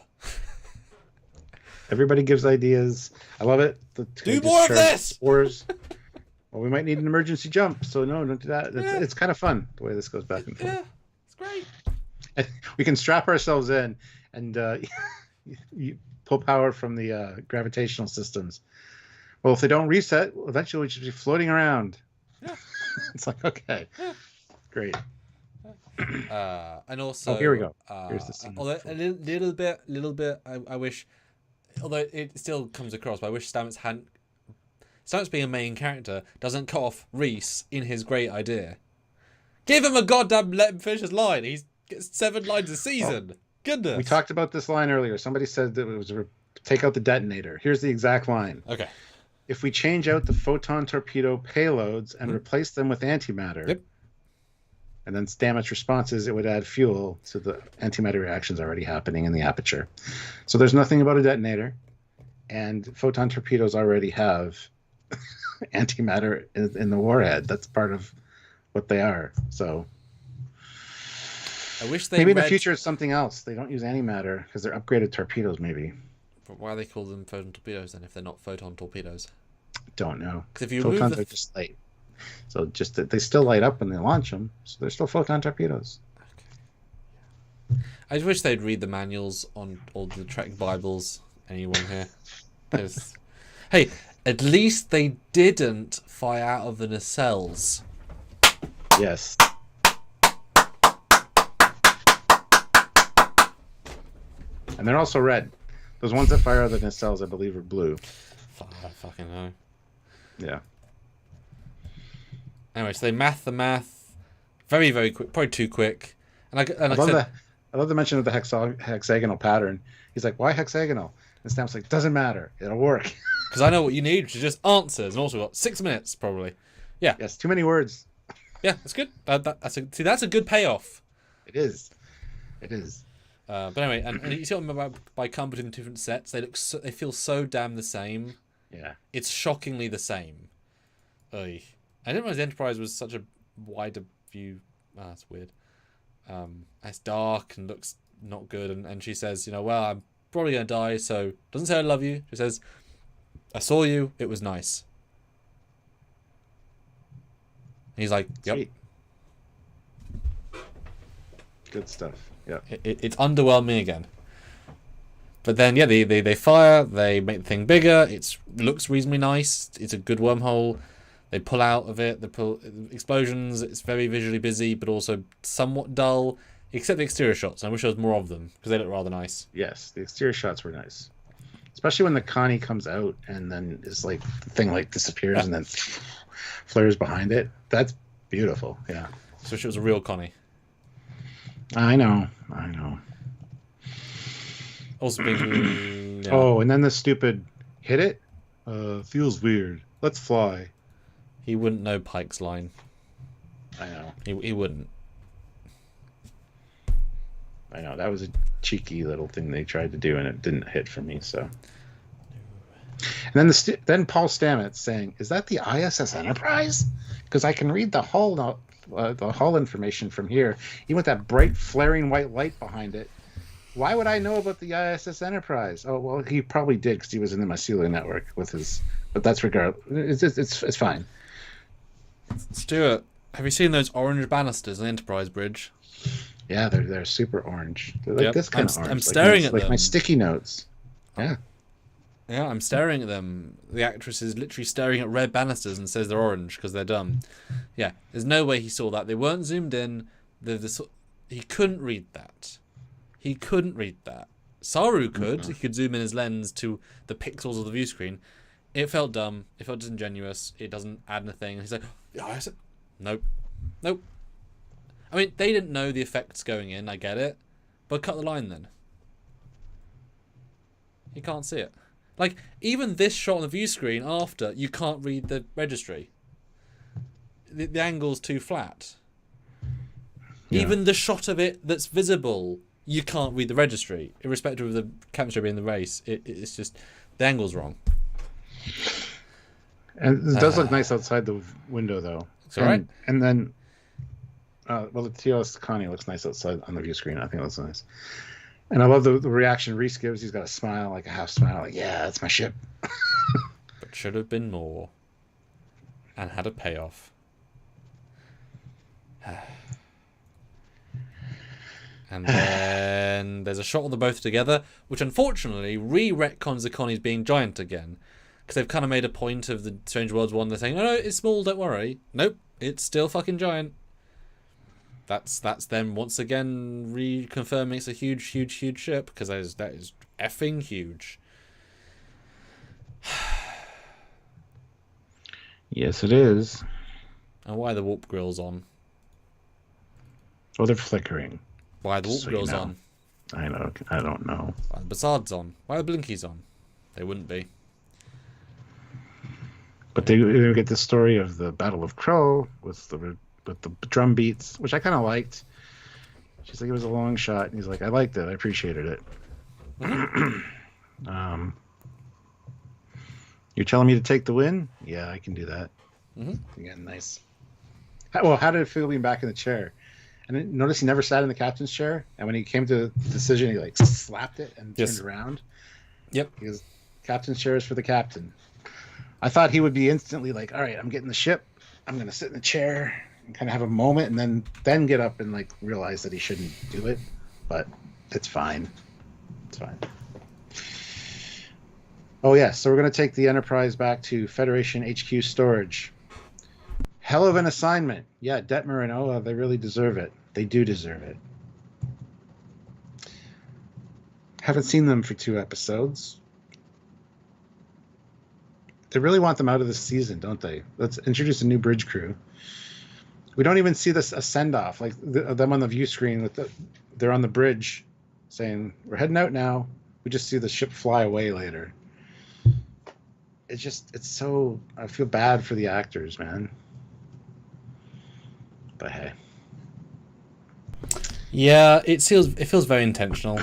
Everybody gives ideas. I love it. Do more of this! Spores. Well, we might need an emergency jump, so no, don't do that. It's kind of fun the way this goes back and forth. Yeah, it's great. And we can strap ourselves in and you pull power from the gravitational systems. Well, if they don't reset, eventually we'll just be floating around. Yeah. It's like, okay, great. And also, here we go. Here's the scene. Although a little bit, I wish, although it still comes across, but I wish Stamets being a main character doesn't cut off Reese in his great idea. Give him a goddamn let him finish his line. He gets 7 lines a season. Goodness. We talked about this line earlier. Somebody said that it was take out the detonator. Here's the exact line. Okay. If we change out the photon torpedo payloads and replace them with antimatter. Yep. And then Stamets' response is it would add fuel to the antimatter reactions already happening in the aperture. So there's nothing about a detonator. And photon torpedoes already have antimatter in the warhead. That's part of what they are. So I wish they maybe in the future it's something else. They don't use antimatter because they're upgraded torpedoes maybe. But why do they call them photon torpedoes then if they're not photon torpedoes? Don't know. Because if you photons are just light. So just that they still light up when they launch them. So they're still photon torpedoes. Okay. I just wish they'd read the manuals on all the Trek Bibles. Anyone here? Because hey, at least they didn't fly out of the nacelles. Yes. And they're also red. Those ones that fire out of the nacelles, I believe, are blue. I fucking know. Yeah. Anyway, so they math the math very, very quick, probably too quick. And I love the mention of the hexagonal pattern. He's like, why hexagonal? And Stamps like, doesn't matter. It'll work. Because I know what you need, which is just answers. And also got 6 minutes, probably. Yeah. Yes, too many words. Yeah, that's good. That's a good payoff. It is. It is. But anyway, and you see what I mean about by combining different sets, they feel so damn the same. Yeah. It's shockingly the same. Oy. I didn't realize the Enterprise was such a wider view. That's weird. It's dark and looks not good. And she says, well, probably gonna die, so doesn't say I love you. Just says, I saw you. It was nice. And he's like, yep. Sweet. Good stuff. Yeah. It's underwhelming again. But then, yeah, they fire. They make the thing bigger. It looks reasonably nice. It's a good wormhole. They pull out of it. They pull explosions. It's very visually busy, but also somewhat dull. Except the exterior shots. I wish there was more of them because they look rather nice. Yes, the exterior shots were nice, especially when the Connie comes out and then is like the thing like disappears and then flares behind it. That's beautiful. Yeah. So it was a real Connie. I know. Also being. Yeah. Oh, and then the stupid hit it. Feels weird. Let's fly. He wouldn't know Pike's line. I know. He wouldn't. I know. That was a cheeky little thing they tried to do, and it didn't hit for me. So. And then then Paul Stamets saying, "Is that the ISS Enterprise?" Because I can read the hull information from here, even with that bright flaring white light behind it. Why would I know about the ISS Enterprise? Oh well, he probably did because he was in the Mycelium network with his. But that's regardless. It's fine. Stuart, have you seen those orange banisters on the Enterprise bridge? Yeah, they're super orange. They're like this kind of orange. I'm staring at them. Like my sticky notes. Yeah. Yeah, I'm staring at them. The actress is literally staring at red banisters and says they're orange because they're dumb. Yeah, there's no way he saw that. They weren't zoomed in. He couldn't read that. He couldn't read that. Saru could. He could zoom in his lens to the pixels of the view screen. It felt dumb. It felt disingenuous. It doesn't add anything. He's like, nope. I mean, they didn't know the effects going in. I get it. But cut the line then. You can't see it. Like, even this shot on the view screen after, you can't read the registry. The angle's too flat. Yeah. Even the shot of it that's visible, you can't read the registry. Irrespective of the chemistry being the race, it's just, the angle's wrong. And it does look nice outside the window, though. It's all right. And then, well, the TLS Connie looks nice outside on the view screen. I think it looks nice. And I love the reaction Reese gives. He's got a smile, like a half smile, like, yeah, that's my ship. But should have been more. And had a payoff. And then there's a shot of them both together, which unfortunately retcons the Connies being giant again. Because they've kind of made a point of the Strange Worlds one. They're saying, no, it's small, don't worry. Nope, it's still fucking giant. That's them once again reconfirming it's a huge ship, because that is effing huge. Yes, it is. And why are the warp grills on? Oh, they're flickering. Why are the warp grills on? I know. I don't know. Why are the Bassards on? Why are the Blinkies on? They wouldn't be. But they get the story of the Battle of Crow with the drum beats, which I kind of liked. She's like, it was a long shot, and he's like, I liked it. I appreciated it. Mm-hmm. You're telling me to take the win? Yeah, I can do that. Mm-hmm. Again, nice. How did it feel being back in the chair? And notice he never sat in the captain's chair, and when he came to the decision, he like slapped it and turned around. Yep. He goes, captain's chair is for the captain. I thought he would be instantly like, all right, I'm getting the ship. I'm going to sit in the chair and kind of have a moment and then get up and like realize that he shouldn't do it. But it's fine. It's fine. Oh, yeah. So we're going to take the Enterprise back to Federation HQ storage. Hell of an assignment. Yeah, Detmer and Oa, they really deserve it. They do deserve it. Haven't seen them for 2 episodes. They really want them out of this season, don't they? Let's introduce a new bridge crew. We don't even see this a send-off, like them on the view screen they're on the bridge saying, we're heading out now. We just see the ship fly away later. It's so, I feel bad for the actors, man. But hey. Yeah, it feels very intentional.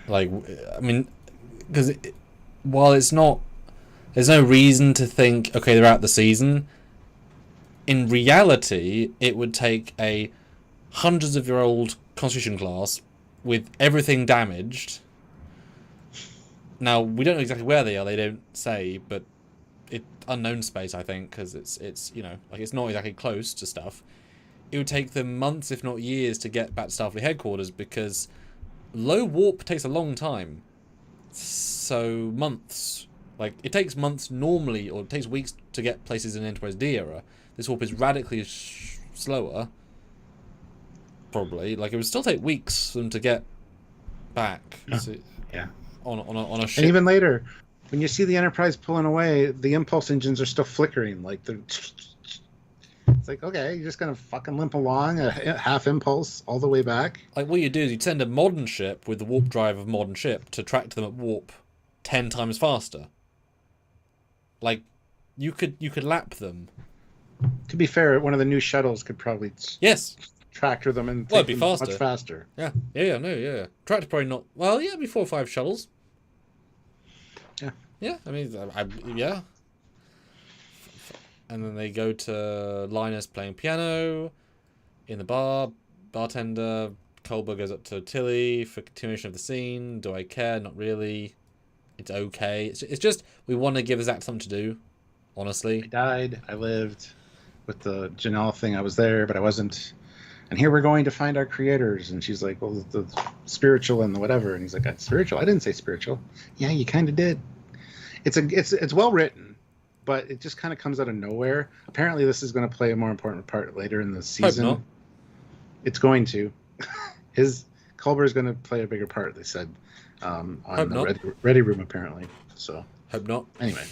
Like, I mean, because while it's not, there's no reason to think, okay, they're out the season. In reality, it would take a hundreds of year old Constitution class with everything damaged Now we don't know exactly where they are. They don't say, but it unknown space, I think, because it's you know, like, it's not exactly close to stuff. It would take them months, if not years, to get back to Starfleet headquarters, because low warp takes a long time. So months. Like, it takes months normally, or it takes weeks to get places in Enterprise D era. This warp is radically slower. Probably. Like, it would still take weeks for them to get back. Yeah. So, Yeah. On a ship. And even later, when you see the Enterprise pulling away, the impulse engines are still flickering. Like, they're... It's like, okay, you're just going to fucking limp along at half impulse all the way back? Like, what you do is you'd send a modern ship with the warp drive of a modern ship to track to them at warp 10 times faster. Like, you could lap them. To be fair, one of the new shuttles could probably tractor them and it'd be faster. Much faster. Yeah. Tractor probably not. Well, yeah, it'd be 4 or 5 shuttles. Yeah. Yeah, I mean, yeah. And then they go to Linus playing piano in the bar. Bartender. Culber goes up to Tilly for continuation of the scene. Do I care? Not really. It's okay. It's just we want to give Zach something to do. Honestly. I died. I lived. With the Janelle thing, I was there, but I wasn't. And here we're going to find our creators. And she's like, well, the spiritual and the whatever. And he's like, spiritual? I didn't say spiritual. Yeah, you kind of did. It's well written. But it just kind of comes out of nowhere. Apparently, this is going to play a more important part later in the season. Hope not. It's going to. Culber is going to play a bigger part. They said on the Ready Room, apparently. So hope not. Anyway,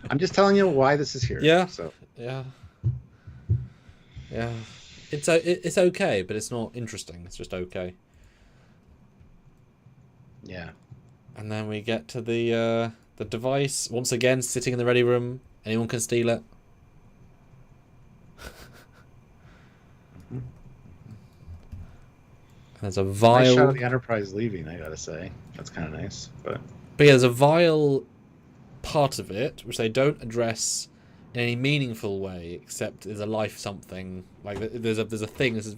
I'm just telling you why this is here. Yeah. So yeah. It's okay, but it's not interesting. It's just okay. Yeah. And then we get to the device, once again, sitting in the ready room. Anyone can steal it. And there's a vial. Nice shot of the Enterprise leaving, I gotta say. That's kind of nice. But yeah, there's a vial part of it, which they don't address in any meaningful way, except there's a life something. Like, there's a thing. This is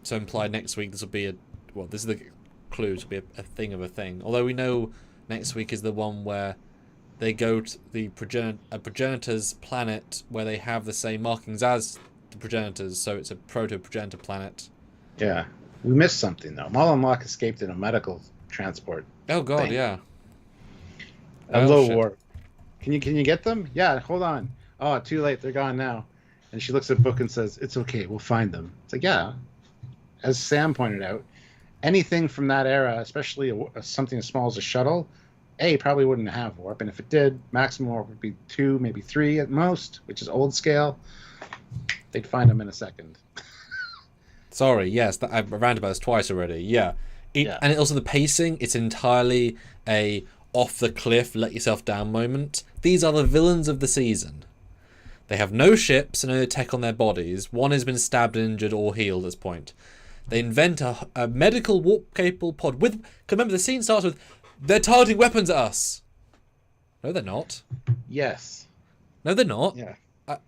so implied next week this will be this is the clue to be a thing of a thing. Although we know next week is the one where they go to the progenitor's planet where they have the same markings as the progenitors, so it's a proto-progenitor planet. Yeah. We missed something, though. Mullen Locke escaped in a medical transport. Oh, God, thing. Yeah. Low warp. Can you get them? Yeah, hold on. Oh, too late. They're gone now. And she looks at Book and says, it's okay. We'll find them. It's like, yeah. As Sam pointed out, anything from that era, especially something as small as a shuttle, probably wouldn't have warp. And if it did, maximum warp would be 2, maybe 3 at most, which is old scale. They'd find them in a second. Sorry, yes, I've ranted about this twice already. Yeah. And also the pacing, it's entirely a off the cliff, let yourself down moment. These are the villains of the season. They have no ships and no tech on their bodies. One has been stabbed, injured, or healed at this point. They invent a medical warp-capable pod with... Because remember, the scene starts with, they're targeting weapons at us. No, they're not. Yes. No, they're not. Yeah.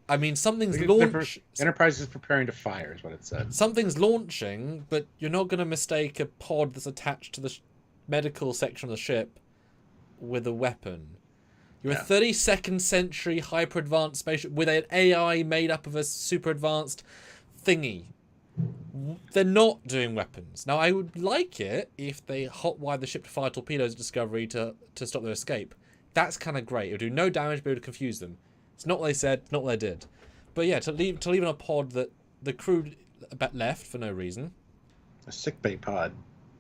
I mean, something's launching. Enterprise is preparing to fire, is what it said. Something's launching, but you're not going to mistake a pod that's attached to the medical section of the ship with a weapon. You're a 32nd century hyper-advanced spaceship with an AI made up of a super advanced thingy. They're not doing weapons. Now, I would like it if they hotwired the ship to fire torpedoes at Discovery to stop their escape. That's kind of great. It would do no damage, but it would confuse them. It's not what they said, not what they did. But yeah, to leave in a pod that the crew left for no reason. A sickbay pod.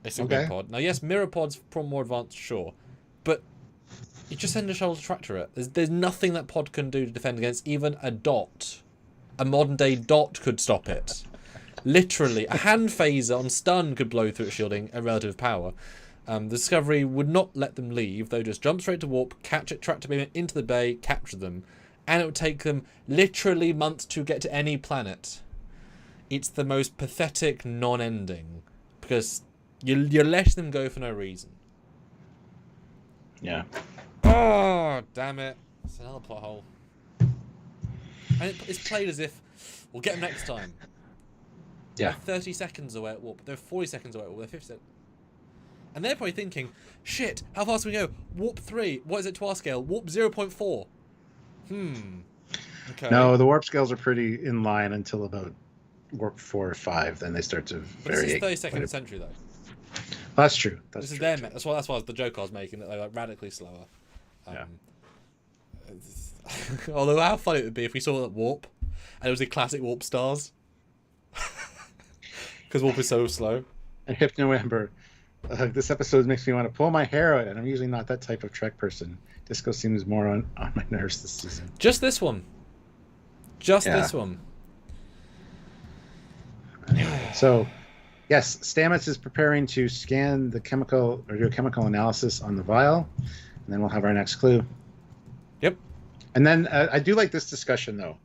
A sickbay pod. Now, yes, mirror pods probably more advanced, sure. But you just send a shuttle to tractor it. There's nothing that pod can do to defend against even a dot. A modern-day dot could stop it. Literally, a hand phaser on stun could blow through its shielding at relative power. The Discovery would not let them leave. They would just jump straight to warp, catch it, tractor beam it into the bay, capture them. And it would take them literally months to get to any planet. It's the most pathetic non-ending. Because you're letting them go for no reason. Yeah. Oh, damn it. It's another plot hole. And it's played as if, we'll get them next time. Yeah. They're 30 seconds away at warp. They're 40 seconds away at warp. They're 50 seconds. And they're probably thinking, shit, how fast can we go? Warp 3, what is it to our scale? Warp 0.4. Okay. No, the warp scales are pretty in line until about warp 4 or 5. Then they start to vary. This is 32nd century, though. That's true. This is their... That's why the joke I was making, that they're like radically slower. Yeah. Although how funny it would be if we saw that warp, and it was the classic warp stars. Because warp is so slow. And Hypno Amber, this episode makes me want to pull my hair out, and I'm usually not that type of Trek person. Disco seems more on my nerves this season. Just this one. This one. Anyway, so, yes, Stamets is preparing to scan the chemical, or do a chemical analysis on the vial, and then we'll have our next clue. Yep. And then I do like this discussion, though.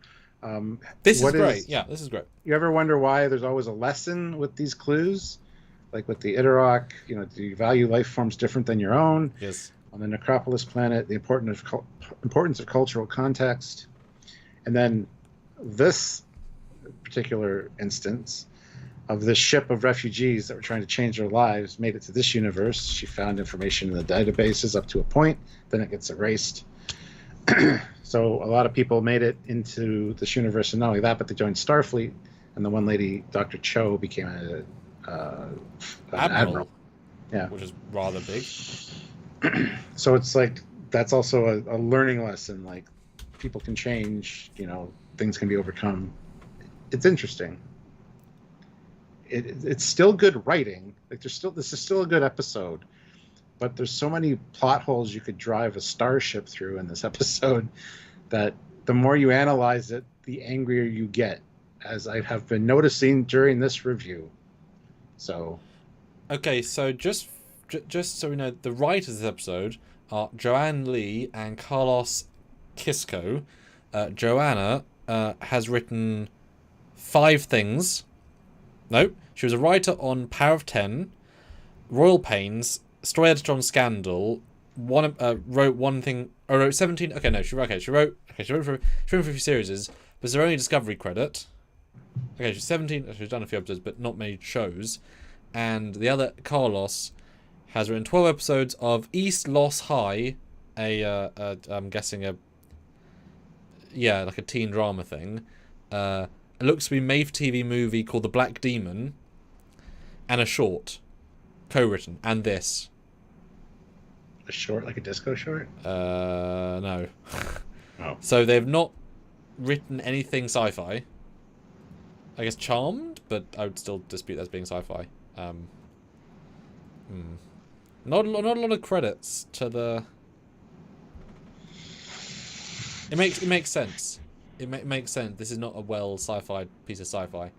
This is great. Yeah, this is great. You ever wonder why there's always a lesson with these clues? Like with the Itorok, do you value life forms different than your own? Yes. On the Necropolis planet, the importance of cultural context. And then this particular instance of this ship of refugees that were trying to change their lives made it to this universe. She found information in the databases up to a point, then it gets erased. So a lot of people made it into this universe, and not only that, but they joined Starfleet, and the one lady, Dr. Cho, became an admiral. Yeah, which is rather big. So it's like that's also a learning lesson. Like people can change, things can be overcome. It's interesting. It's still good writing. Like this is still a good episode. But there's so many plot holes you could drive a starship through in this episode that the more you analyze it, the angrier you get, as I have been noticing during this review. So, okay, so just so we know, the writers of this episode are Joanne Lee and Carlos Kisco. Joanna has written 5 things. No, she was a writer on Power of 10, Royal Pains, Story Editor on Scandal. Wrote one thing. Or wrote 17. Okay, no, she wrote for a few series, but it's her only Discovery credit. Okay, she's 17. She's done a few episodes, but not many shows. And the other, Carlos, has written 12 episodes of East Loss High, I'm guessing like a teen drama thing. It looks to be a made-for-TV movie called The Black Demon, and a short, co-written, and this. A short, like a disco short? No. Oh. So they've not written anything sci-fi. I guess Charmed, but I would still dispute that as being sci-fi. Not a lot of credits to the. It makes sense. It makes sense. This is not a well sci-fi piece of sci-fi,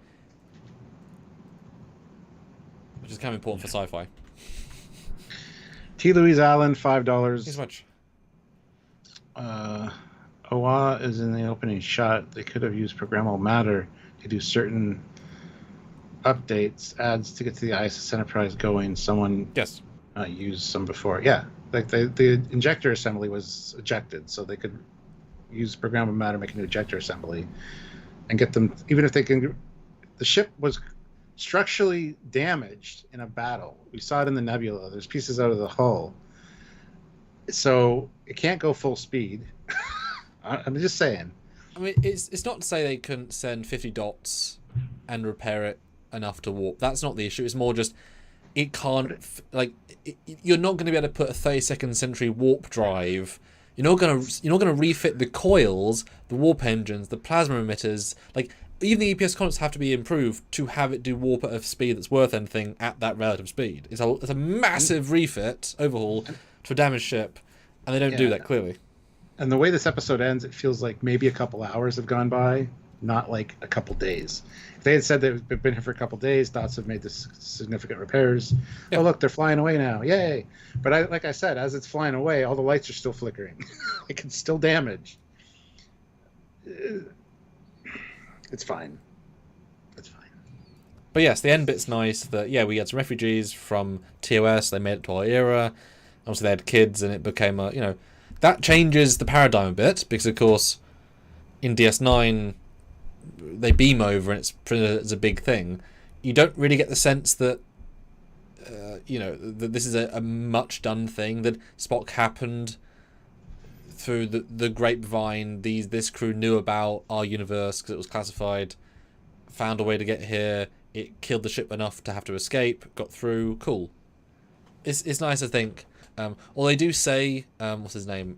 which is kind of important for sci-fi. T. Louise Allen, $5. Thanks so much. Owa is in the opening shot. They could have used programmable matter to do certain updates, ads to get to the ISS Enterprise going. Someone used some before. Yeah, like the injector assembly was ejected, so they could use programmable matter, make a new ejector assembly, and get them. Even if they can, the ship was structurally damaged in a battle. We saw it in the nebula. There's pieces out of the hull, so it can't go full speed. I'm just saying. I mean, it's not to say they couldn't send 50 dots and repair it enough to warp. That's not the issue. It's more just it can't. You're not going to be able to put a 32nd century warp drive. You're not going to refit the coils, the warp engines, the plasma emitters. Like even the EPS concepts have to be improved to have it do warp at a speed that's worth anything at that relative speed. It's a massive refit overhaul to a damaged ship, and they don't do that clearly. And the way this episode ends, it feels like maybe a couple hours have gone by, not like a couple days. If they had said they've been here for a couple days, Dots have made this significant repairs. Yeah. Oh, look, they're flying away now. Yay. But like I said, as it's flying away, all the lights are still flickering. Like it's still damaged. It's fine. It's fine. But yes, the end bit's nice. That we had some refugees from TOS. They made it to our era. Obviously, they had kids, and it became a that changes the paradigm a bit because, of course, in DS9 they beam over and it's presented as a big thing. You don't really get the sense that this is a much done thing, that Spock happened through the grapevine. This crew knew about our universe because it was classified, found a way to get here. It killed the ship enough to have to escape, got through. Cool. It's nice to think. Or they do say, what's his name?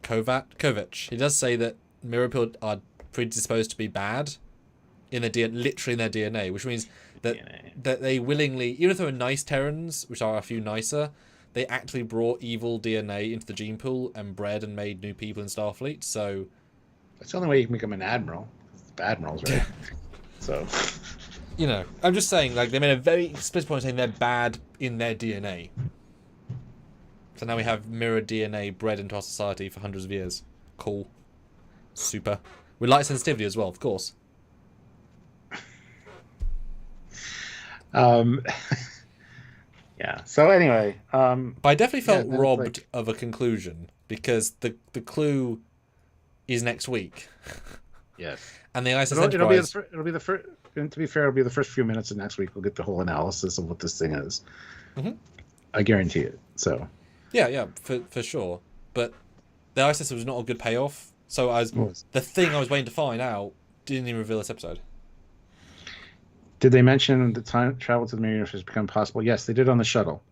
Kovac. He does say that mirror people are predisposed to be bad literally in their DNA, which means that they willingly, even if they were nice Terrans, which are a few nicer, they actually brought evil DNA into the gene pool and bred and made new people in Starfleet. So that's the only way you can become an admiral. Admirals, right? So, I'm just saying, like, they made a very explicit point saying they're bad in their DNA. So now we have mirror DNA bred into our society for hundreds of years. Cool. Super. With light sensitivity as well, of course. Yeah. So anyway, but I definitely felt robbed of a conclusion, because the clue is next week. Yes. And the ISS Enterprise. It'll be the first. And to be fair, it'll be the first few minutes of next week. We'll get the whole analysis of what this thing is. Mm-hmm. I guarantee it. So. Yeah, for sure. But the ISS was not a good payoff. So the thing I was waiting to find out didn't even reveal this episode. Did they mention the time travel to the mirror universe has become possible? Yes, they did on the shuttle.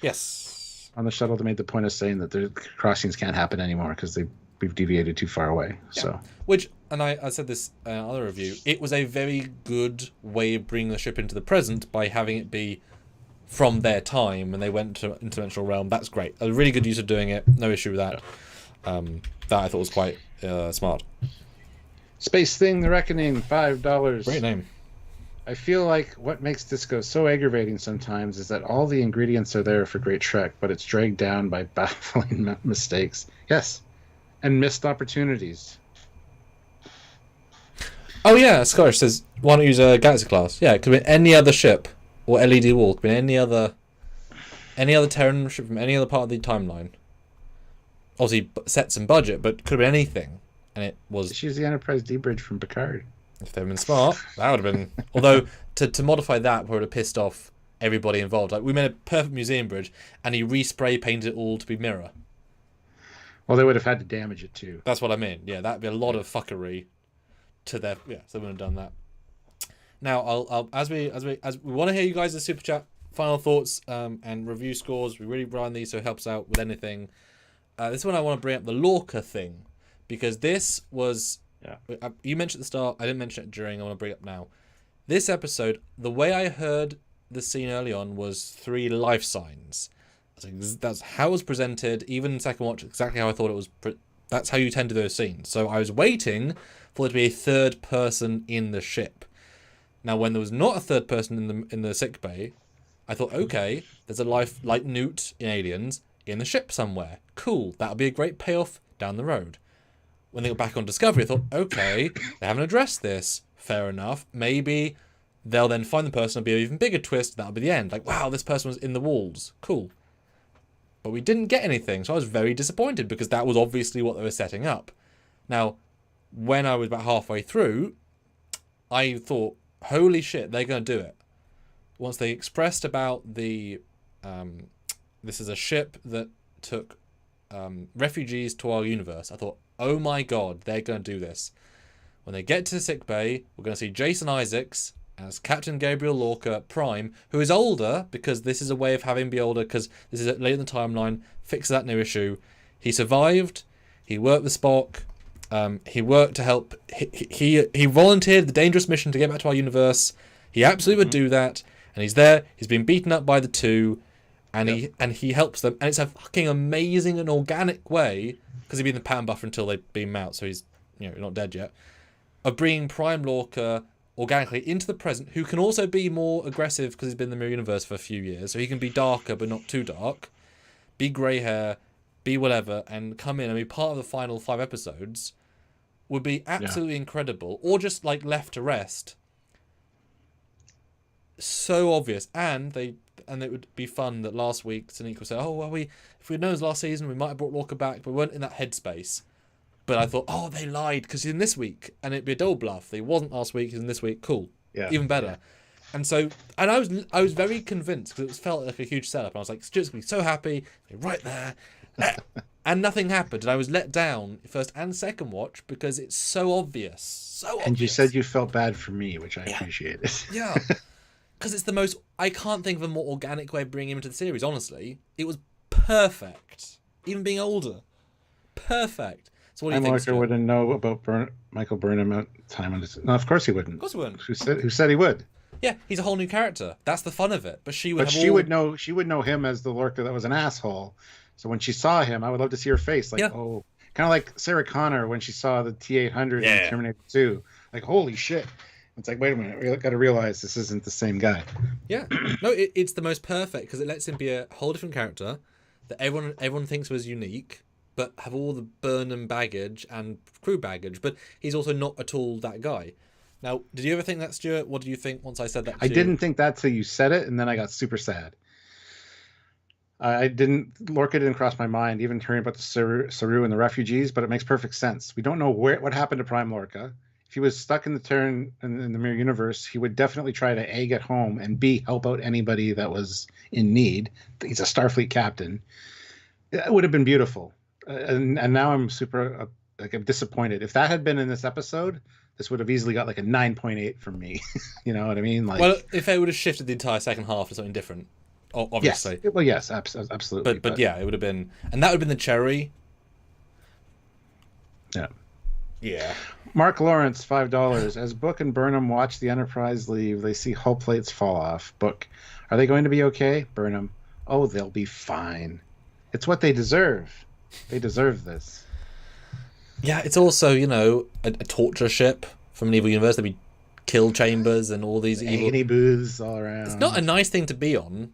Yes. On the shuttle, they made the point of saying that the crossings can't happen anymore because we've deviated too far away. Yeah. So. Which, and I said this in another review, it was a very good way of bringing the ship into the present by having it be from their time when they went to interdimensional realm. That's great. A really good use of doing it. No issue with that. That I thought was quite smart. Space Thing, The Reckoning, $5. Great name. I feel like what makes Disco so aggravating sometimes is that all the ingredients are there for great Trek, but it's dragged down by baffling mistakes. Yes, and missed opportunities. Oh yeah, Scottish says, why not use a Galaxy class? Yeah, it could be any other ship, or LED wall. It could be any other Terran ship from any other part of the timeline. Obviously, sets and budget, but could have been anything. And it was... She's the Enterprise D-Bridge from Picard. If they'd been smart, that would have been... Although, to modify that would have pissed off everybody involved. Like, we made a perfect museum bridge, and he respray painted it all to be mirror. Well, they would have had to damage it, too. That's what I mean. Yeah, that'd be a lot of fuckery to their... Yeah, so they wouldn't have done that. Now, I'll as we want to hear you guys' super chat, final thoughts, and review scores. We really run these, so it helps out with anything. This is when I want to bring up the Lorca thing, because this was... Yeah. You mentioned at the start, I didn't mention it during, I want to bring it up now. This episode, the way I heard the scene early on was 3 life signs. That's how it was presented, even in second watch, exactly how I thought it was. That's how you tend to do those scenes. So I was waiting for there to be a third person in the ship. Now, when there was not a third person in the sick bay, I thought, okay, there's a life like Newt in Aliens in the ship somewhere. Cool, that'll be a great payoff down the road. When they got back on Discovery, I thought, okay, they haven't addressed this. Fair enough. Maybe they'll then find the person, it'll be an even bigger twist, that'll be the end. Like, wow, this person was in the walls. Cool. But we didn't get anything, so I was very disappointed because that was obviously what they were setting up. Now, when I was about halfway through, I thought, holy shit, they're going to do it. Once they expressed about the... this is a ship that took refugees to our universe, I thought, oh my god, they're going to do this. When they get to Sickbay, we're going to see Jason Isaacs as Captain Gabriel Lorca Prime, who is older, because this is a way of having him be older, because this is late in the timeline, fixes that new issue. He survived, he worked with Spock, he worked to help, he volunteered the dangerous mission to get back to our universe. He absolutely would do that, and he's there, he's been beaten up by the 2, and he helps them, and it's a fucking amazing and organic way, because he'd been the pattern buffer until they beam him out, so he's not dead yet, of bringing Prime Lorca organically into the present, who can also be more aggressive because he's been in the mirror universe for a few years, so he can be darker but not too dark, be grey hair, be whatever, and come in and be part of the final 5 episodes would be absolutely incredible, or just like left to rest. So obvious, and it would be fun that last week Sonequa said, oh, well, if we'd known it was last season, we might have brought Lorca back, but we weren't in that headspace. But I thought, oh, they lied because he's in this week, and it'd be a double bluff. He wasn't last week, he's in this week. Cool, even better. And so, and I was very convinced because it felt like a huge setup. And I was like, Stuart's gonna be so happy, right there, and nothing happened. And I was let down first and second watch because it's so obvious, so obvious. And you said you felt bad for me, which I appreciated. Yeah, because it's the most. I can't think of a more organic way of bringing him into the series. Honestly, it was perfect. Even being older, perfect. So what do you think? Lorca wouldn't know about Michael Burnham at time on this. No, of course he wouldn't. Of course he wouldn't. Who said he would? Yeah, he's a whole new character. That's the fun of it. But she would. Would know. She would know him as the Lorca that was an asshole. So when she saw him, I would love to see her face. Like, oh, kind of like Sarah Connor when she saw the T-800 in Terminator 2. Like, holy shit! It's like, wait a minute, we got to realize this isn't the same guy. Yeah, no, it's the most perfect because it lets him be a whole different character that everyone thinks was unique, but have all the Burnham baggage and crew baggage. But he's also not at all that guy. Now, did you ever think that, Stuart? What did you think once I said that? I didn't think that till you said it, and then I got super sad. Lorca didn't cross my mind, even hearing about the Saru and the refugees, but it makes perfect sense. We don't know what happened to Prime Lorca. If he was stuck in the turn in the mirror universe, he would definitely try to A, get home, and B, help out anybody that was in need. He's a Starfleet captain. It would have been beautiful. And now I'm super I'm disappointed. If that had been in this episode, this would have easily got like a 9.8 from me. You know what I mean? Like, well, if they would have shifted the entire second half to something different, obviously. Yes. Well, yes, absolutely. But yeah, it would have been, and that would have been the cherry. Yeah. Yeah. Mark Lawrence, $5. As Book and Burnham watch the Enterprise leave, they see hull plates fall off. Book, are they going to be okay? Burnham, oh, they'll be fine. It's what they deserve. They deserve this. Yeah, it's also, a torture ship from an evil universe. There'd be kill chambers and all these evil... Agony booths all around. It's not a nice thing to be on.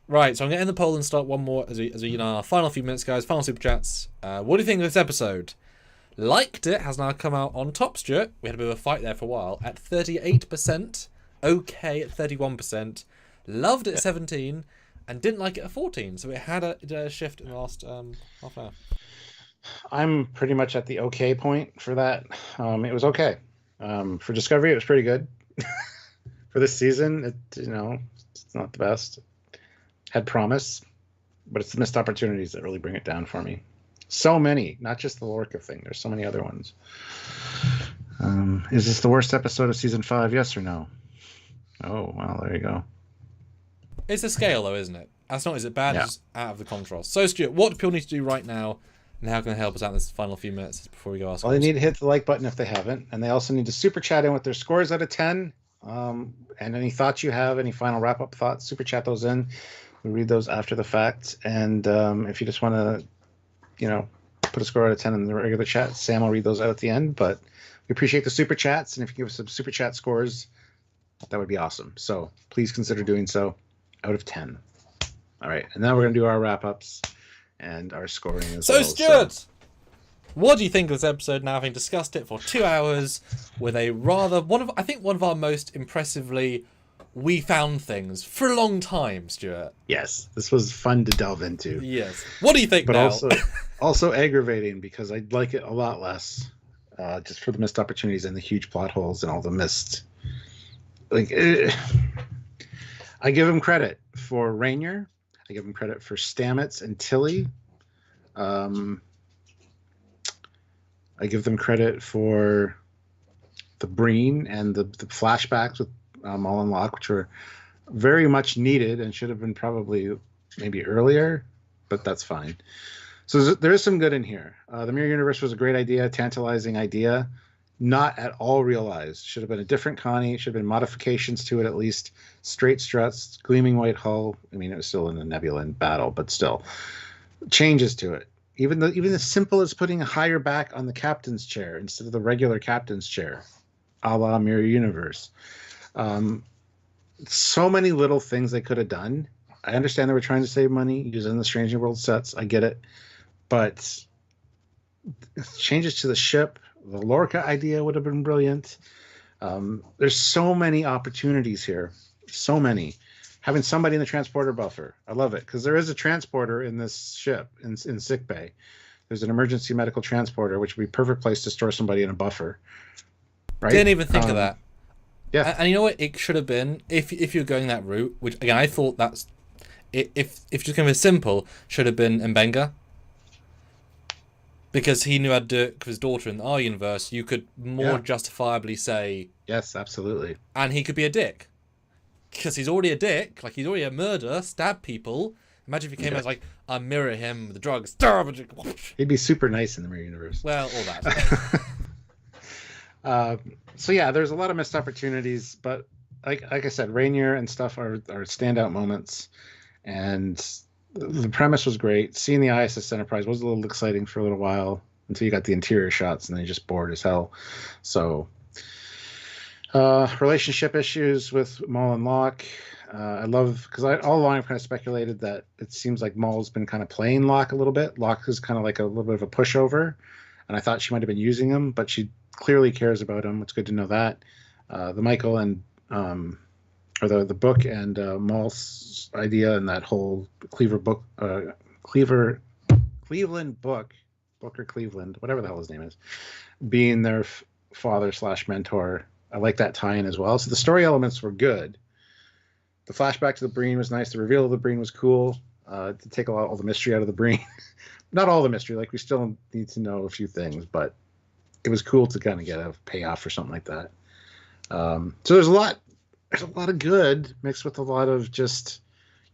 Right, so I'm going to end the poll and start one more as we our final few minutes, guys. Final super chats. What do you think of this episode? Liked it, has now come out on top, Stuart. We had a bit of a fight there for a while. At 38%. Okay at 31%. Loved it at 17%. And didn't like it at 14%. So it had a shift in the last half hour. I'm pretty much at the okay point for that. It was okay. For Discovery, it was pretty good. For this season, it's not the best. Had promise, but it's the missed opportunities that really bring it down for me. So many, not just the Lorca thing. There's so many other ones. Is this the worst episode of season 5? Yes or no? Oh, well, there you go. It's a scale, though, isn't it? That's not, is it bad? Yeah. It's out of the contrast. So, Stuart, what do people need to do right now? And how can they help us out in this final few minutes before we go ask? Well, they need to hit the like button if they haven't. And they also need to super chat in with their scores out of 10. And any thoughts you have, any final wrap-up thoughts, super chat those in. We read those after the fact. And if you just want to, put a score out of 10 in the regular chat, Sam will read those out at the end. But we appreciate the super chats. And if you give us some super chat scores, that would be awesome. So please consider doing so out of 10. All right. And now we're going to do our wrap-ups and our scoring as well. So, Stuart, what do you think of this episode now, having discussed it for 2 hours with a one of our most impressively we found things for a long time, Stuart? Yes, this was fun to delve into. Yes. What do you think now? But also aggravating because I'd like it a lot less just for the missed opportunities and the huge plot holes and all the missed. I give him credit for Rainier. I give him credit for Stamets and Tilly. I give them credit for the Breen and the flashbacks with Mullen Locke, which were very much needed and should have been probably maybe earlier, but that's fine. So there is some good in here. The Mirror Universe was a great idea, tantalizing idea, not at all realized. Should have been a different Connie. Should have been modifications to it at least. Straight struts, gleaming white hull. I mean, it was still in the Nebula in battle, but still changes to it. Even as simple as putting a higher back on the captain's chair instead of the regular captain's chair, a la Mirror Universe. So many little things they could have done. I understand they were trying to save money using the Strange New World sets. I get it. But changes to the ship, the Lorca idea would have been brilliant. There's so many opportunities here. So many. Having somebody in the transporter buffer. I love it. Because there is a transporter in this ship, in Sickbay. There's an emergency medical transporter, which would be a perfect place to store somebody in a buffer. Right? Didn't even think of that. Yeah. And you know what? It should have been, if you're going that route, which again I thought that's if just going to be simple, should have been Mbenga. Because he knew how to do it with his daughter in our universe, you could more justifiably say... Yes, absolutely. And he could be a dick. Because he's already a dick. Like, he's already a murderer, stab people. Imagine if he came as, like, I mirror him with the drugs. He'd be super nice in the mirror universe. Well, all that. So, yeah, there's a lot of missed opportunities. But, like I said, Rainier and stuff are standout moments. And... the premise was great. Seeing the ISS Enterprise was a little exciting for a little while until you got the interior shots, and they just bored as hell. So, relationship issues with Maul and Locke. I love, because all along I've kind of speculated that it seems like Maul's been kind of playing Locke a little bit. Locke is kind of like a little bit of a pushover, and I thought she might have been using him, but she clearly cares about him. It's good to know that. The Michael and or the book and Maul's idea and that whole Cleveland book, Booker Cleveland, whatever the hell his name is, being their father/mentor. I like that tie-in as well. So the story elements were good. The flashback to the Breen was nice. The reveal of the Breen was cool. To take all the mystery out of the Breen. Not all the mystery. Like, we still need to know a few things, but it was cool to kind of get a payoff or something like that. So there's a lot of good mixed with a lot of just,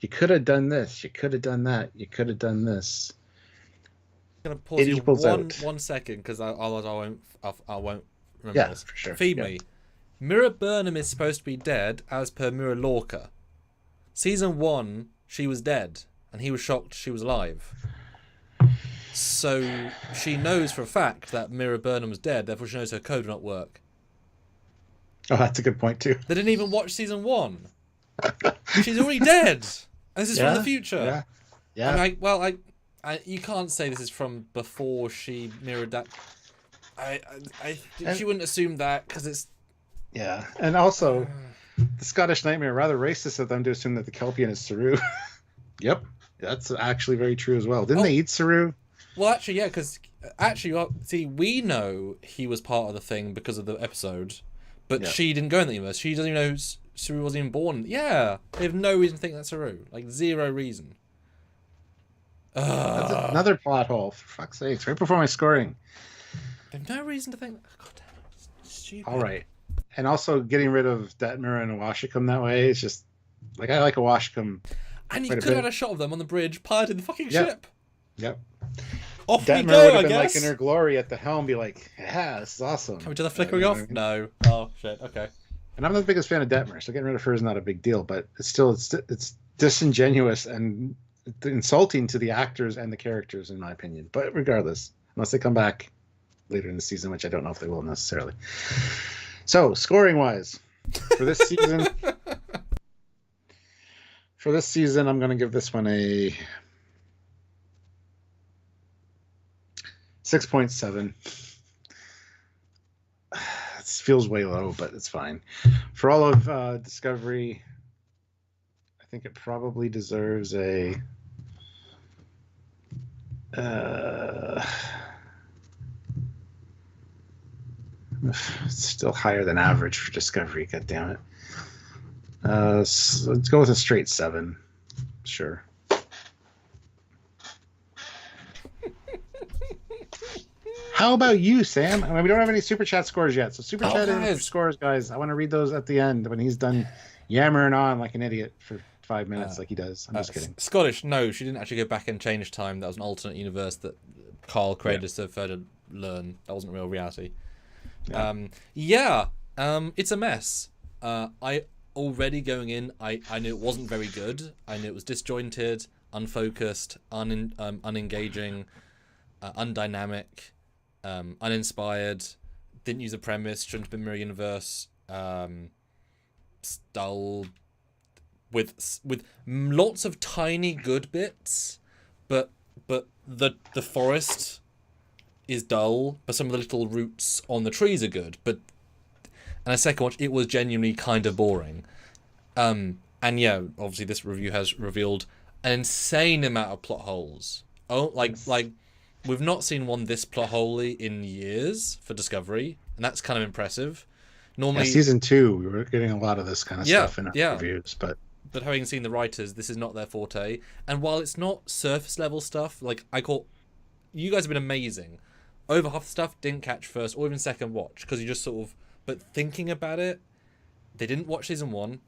you could have done this, you could have done that, you could have done this. I'm gonna pause you one second, because I won't remember this. For sure. Feed me. Mira Burnham is supposed to be dead, as per Mira Lorca. Season 1, she was dead, and he was shocked she was alive. So she knows for a fact that Mira Burnham was dead, therefore she knows her code will not work. Oh, that's a good point too. They didn't even watch season 1. She's already dead. And this is from the future. Yeah. I you can't say this is from before she mirrored that. She wouldn't assume that, because it's... Yeah, and also, the Scottish Nightmare, rather racist of them to assume that the Kelpian is Saru. Yep, that's actually very true as well. Didn't they eat Saru? Well, actually, yeah, because see, we know he was part of the thing because of the episode, but she didn't go in the universe. She doesn't even know Saru wasn't even born. Yeah, they have no reason to think that's Saru. Like, zero reason. That's another plot hole, for fuck's sake. Right before my scoring. They have no reason to think... God damn it. It's stupid. All right. And also getting rid of Detmer and Awashicum that way is just... Like, I like Awashicum. And you could have had a shot of them on the bridge piloting the fucking ship. Yep. Off Detmer we go, would have I been guess. like in her glory at the helm, be like, yeah, this is awesome. Can we do the flickering off? No. Oh, shit. Okay. And I'm not the biggest fan of Detmer, so getting rid of her is not a big deal, but it's still, it's disingenuous and insulting to the actors and the characters, in my opinion. But regardless, unless they come back later in the season, which I don't know if they will necessarily. So, scoring-wise, for this season... For this season, I'm going to give this one a 6.7. It feels way low, but it's fine. For all of Discovery, I think it probably deserves a... it's still higher than average for Discovery, god damn it. So let's go with a straight 7. Sure. How about you, Sam? I mean, we don't have any super chat scores yet, so super chat in scores, guys. I want to read those at the end when he's done yammering on like an idiot for 5 minutes, like he does. I'm just kidding. Scottish, no, she didn't actually go back and change time. That was an alternate universe that Carl created so further learn. That wasn't real reality. Yeah. It's a mess. Already going in, I knew it wasn't very good. I knew it was disjointed, unfocused, unengaging, undynamic, uninspired. Didn't use a premise. Shouldn't have been Mirror Universe. Dull, with lots of tiny good bits, but the forest is dull. But some of the little roots on the trees are good. But and a second watch, it was genuinely kind of boring. And yeah, obviously this review has revealed an insane amount of plot holes. Oh, like we've not seen one this plot holey in years for Discovery, and that's kind of impressive. Normally, season 2, we were getting a lot of this kind of stuff in our reviews, but having seen the writers, this is not their forte. And while it's not surface level stuff, like you guys have been amazing. Over half the stuff didn't catch first or even second watch because you just sort of. But thinking about it, they didn't watch season 1.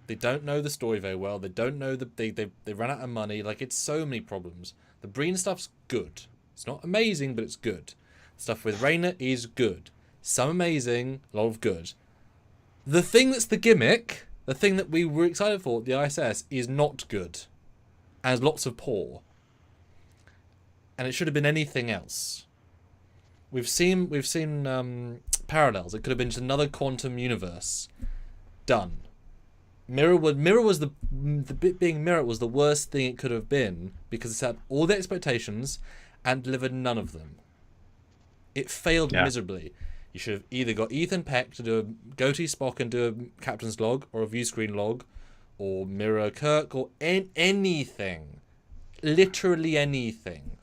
They don't know the story very well. They don't know they ran out of money. Like, it's so many problems. The Breen stuff's good. It's not amazing, but it's good. Stuff with Rayna is good. Some amazing, a lot of good. The thing that's the gimmick, the thing that we were excited for, the ISS, is not good. And has lots of poor. And it should have been anything else. We've seen parallels. It could have been just another quantum universe. Done. Mirror was the bit being Mirror was the worst thing it could have been because it had all the expectations and delivered none of them. It failed miserably. You should have either got Ethan Peck to do a goatee Spock and do a captain's log or a view screen log, or Mirror Kirk or anything, literally anything,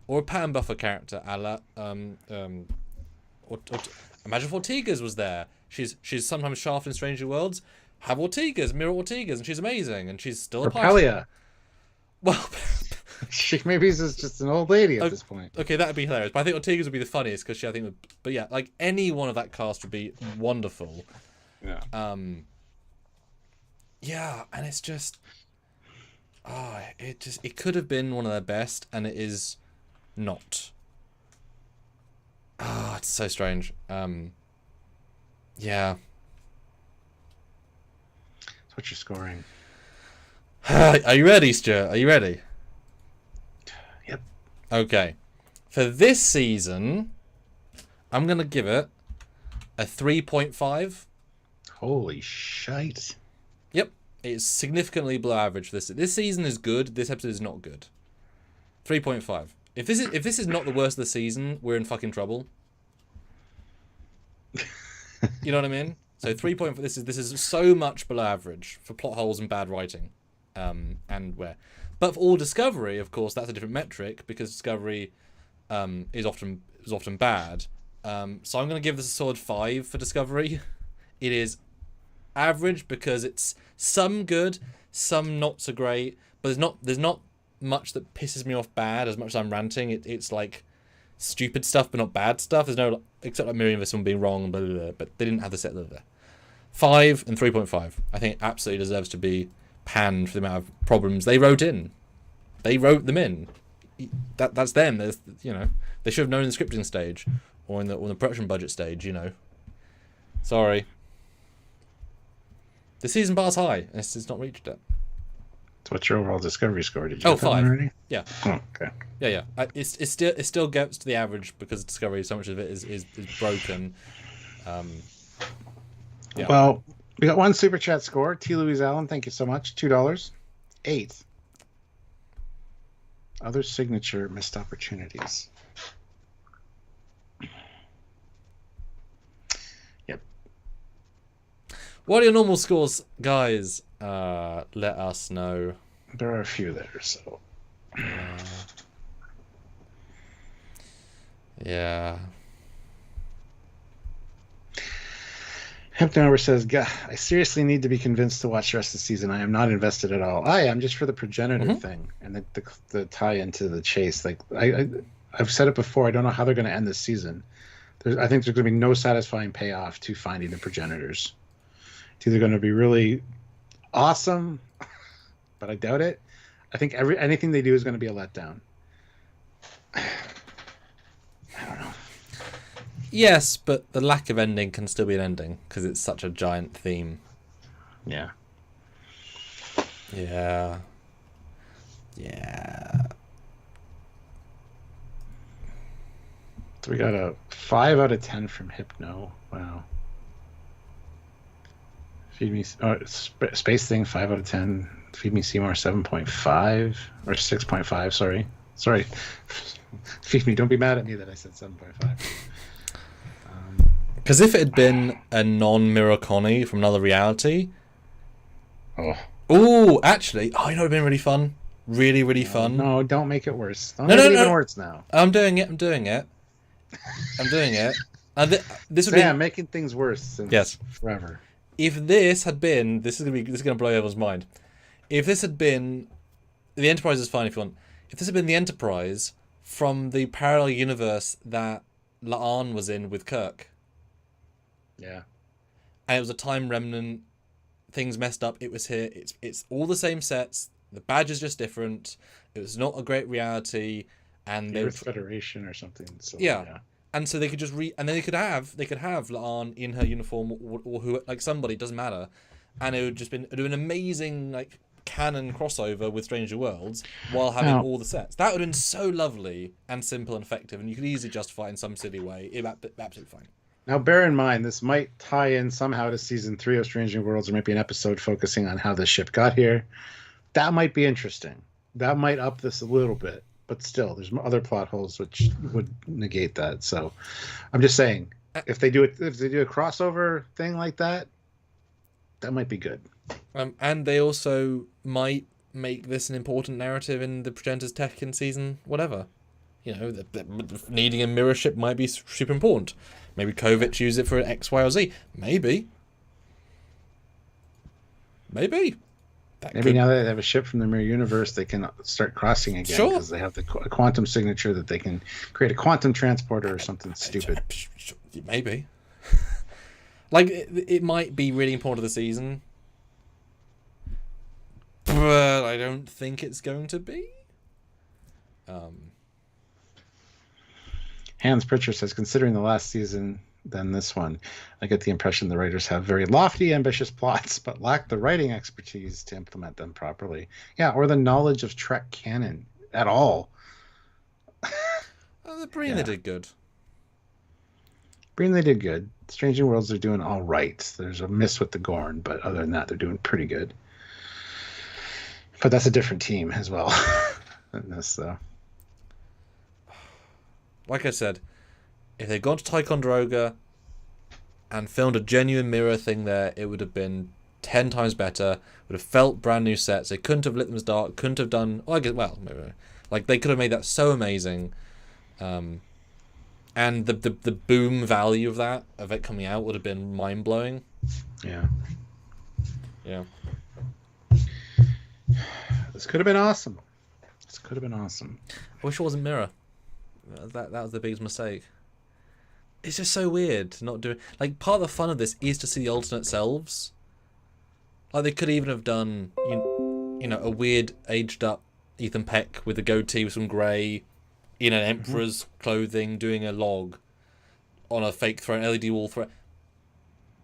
or a pattern buffer character, a la imagine if Ortega's was there. She's sometimes shaft in Stranger Worlds. Have Ortega's, Mirror Ortega's, and she's amazing, and she's still a Pelia. Well, she maybe is just an old lady at this point. Okay, that'd be hilarious. But I think Ortega's would be the funniest because but yeah, like any one of that cast would be wonderful. Yeah. Yeah, and it's just, it could have been one of their best, and it is not. It's so strange. Yeah. So what's your scoring? Are you ready, Stuart? Are you ready? Yep. Okay. For this season, I'm going to give it a 3.5. Holy shite. Yep. It's significantly below average for this. This season is good. This episode is not good. 3.5. If this is not the worst of the season, we're in fucking trouble. You know what I mean? So 3.5. This is so much below average for plot holes and bad writing. But for all Discovery, of course, that's a different metric because Discovery is often bad. So I'm going to give this a solid 5 for Discovery. It is average because it's some good, some not so great, but there's not much that pisses me off bad as much as I'm ranting. It's like stupid stuff, but not bad stuff. There's no, except like Miriam someone being wrong, blah, blah, blah, but they didn't have the set there. 5 and 3.5. I think it absolutely deserves to be panned for the amount of problems they wrote in. They wrote them in. That's them. There's, they should have known in the scripting stage or in the production budget stage. Sorry. The season bar's high, and it's not reached it. So what's your overall Discovery score? Did you get 5 already? Yeah. Oh, okay. Yeah. It still gets to the average because Discovery, so much of it is broken. Yeah. Well, we got one super chat score. T. Louise Allen, thank you so much. $2. 8. Other signature missed opportunities. Yep. What are your normal scores, guys? Let us know. There are a few there, so. Yeah. Hypnover says, God, I seriously need to be convinced to watch the rest of the season. I am not invested at all. I am just for the progenitor thing and the tie into the chase. Like I've said it before, I don't know how they're going to end this season. I think there's going to be no satisfying payoff to finding the progenitors. It's either going to be really awesome, but I doubt it. I think anything they do is going to be a letdown. I don't know. Yes, but the lack of ending can still be an ending because it's such a giant theme. Yeah. Yeah. So we got a 5 out of 10 from Hypno. Wow. Feed me Space Thing 5 out of 10. Feed Me Seymour 7.5 or 6.5. Sorry. Feed Me. Don't be mad at me that I said 7.5. Because if it had been a non-Mirror Connie from another reality... Oh, actually... Oh, it would have been really fun. Really, really fun. No, don't make it worse. Don't make it even worse now. I'm doing it. And this would So be yeah, making things worse since forever. if this had been this is gonna blow everyone's mind. If this had been the Enterprise is fine if you want. If this had been the Enterprise from the parallel universe that La'an was in with Kirk, Yeah. and it was a time remnant, things messed up. It was here. It's all the same sets. The badge is just different. It was not a great reality, and The Earth Federation or something. So, yeah. And so they could just and then they could have La'an in her uniform or who like somebody, doesn't matter, and it would just do an amazing like canon crossover with Stranger Worlds while having all the sets. That would have been so lovely and simple and effective, and you could easily justify it in some silly way. It would be absolutely fine. Now, bear in mind, this might tie in somehow to season 3 of Stranger Worlds. There might be an episode focusing on how the ship got here. That might be interesting. That might up this a little bit. But still, there's other plot holes which would negate that. So, I'm just saying, if they do a crossover thing like that, that might be good. And they also might make this an important narrative in the Progenitors Tech in season whatever. You know, needing a mirror ship might be super important. Maybe Kovic use it for X, Y, or Z. Maybe. Maybe now that they have a ship from the mirror universe, they can start crossing again because they have the quantum signature that they can create a quantum transporter or something stupid. Maybe. Like, it might be really important to the season, but I don't think it's going to be. Hans Pritchard says, considering the last season than this one, I get the impression the writers have very lofty, ambitious plots, but lack the writing expertise to implement them properly. Yeah, or the knowledge of Trek canon at all. The Breen, they did good. Breen, they did good. Stranger Worlds, they're doing all right. There's a miss with the Gorn, but other than that, they're doing pretty good. But that's a different team as well than this, though. Like I said, if they'd gone to Ticonderoga and filmed a genuine mirror thing there, it would have been 10 times better. Would have felt brand new sets. They couldn't have lit them as dark. Couldn't have done. Well, I guess. Well, maybe, like they could have made that so amazing. And the boom value of it coming out would have been mind blowing. Yeah. Yeah. This could have been awesome. I wish it wasn't mirror. That was the biggest mistake. It's just so weird to not do. Like, part of the fun of this is to see the alternate selves. Like, they could even have done, you know, a weird aged up Ethan Peck with a goatee with some grey, in an emperor's clothing, doing a log on a fake throne, LED wall throne.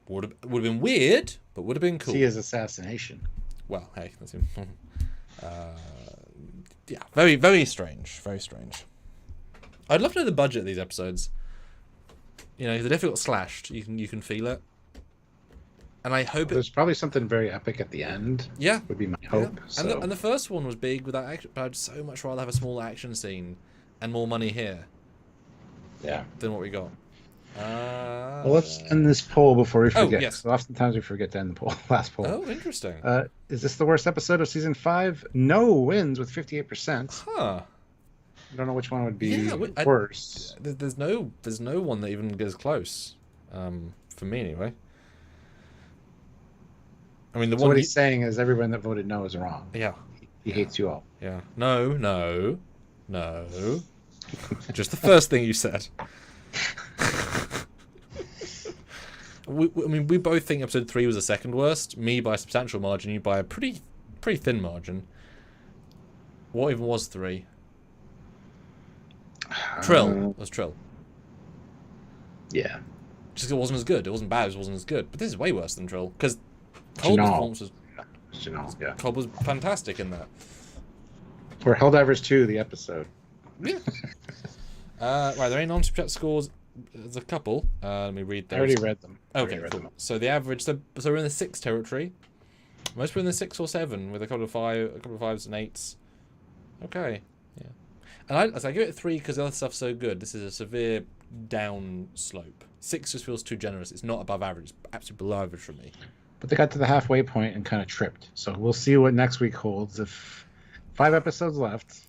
Would have been weird, but would have been cool. See his assassination. Well, hey, that's him. Yeah, very, very strange. Very strange. I'd love to know the budget of these episodes. You know, they definitely got slashed. You can feel it. And I hope there's probably something very epic at the end. Yeah, would be my hope. Yeah. So. And the first one was big with that action, but I'd so much rather have a small action scene and more money here. Yeah. Than what we got. Well, let's end this poll before we forget. Oh, yes. Oftentimes we forget to end the poll. Last poll. Oh, interesting. Is this the worst episode of season 5? No wins with 58%. Huh. I don't know which one would be worse. There's no one that even gets close. For me anyway. I mean, what he's saying is everyone that voted no is wrong. Yeah. He hates you all. Yeah. No. Just the first thing you said. I mean, we both think episode 3 was the second worst. Me by a substantial margin, you by a pretty thin margin. What even was 3? Trill. It was Trill. Yeah. Just it wasn't as good. It wasn't bad. It wasn't as good. But this is way worse than Trill because Cold's performance was. Yeah. Cold was fantastic in that. Or Helldivers 2, the episode. Yeah. Right, there are any non-super chat scores. There's a couple. Let me read those. I already read them. Okay, cool. So the average. So we're in the 6 territory. Most were in the 6 or 7 with a couple of 5s and 8s. Okay. Yeah. And I give it a 3 because the other stuff's so good. This is a severe down slope. 6 just feels too generous. It's not above average. It's absolutely below average for me. But they got to the halfway point and kind of tripped. So we'll see what next week holds. If 5 episodes left,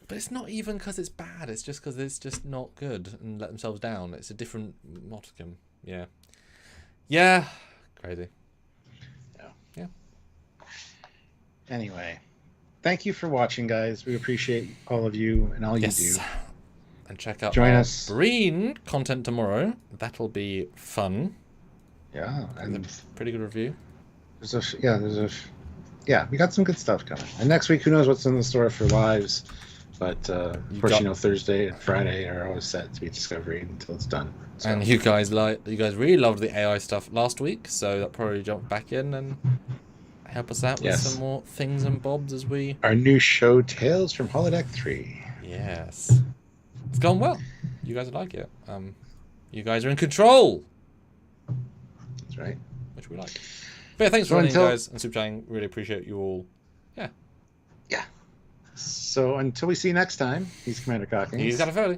But it's not even because it's bad. It's just because it's just not good and let themselves down. It's a different modicum. Yeah. Yeah. Crazy. Yeah. Anyway, thank you for watching, guys. We appreciate all of you and all you do. And check out Join our us. Breen content tomorrow. That'll be fun. Yeah. And pretty good review. We got some good stuff coming. And next week, who knows what's in the store for lives. But of course, Thursday and Friday are always set to be Discovery until it's done. So. And you guys really loved the AI stuff last week, so that probably jump back in and help us out with some more things and bobs as we... Our new show, Tales from Holodeck 3. Yes. It's gone well. You guys like it. You guys are in control. That's right. Which we like. But yeah, thanks for joining, guys, and super chatting. Really appreciate you all. Yeah. So until we see you next time, he's Commander Cockings. He's got a Foley.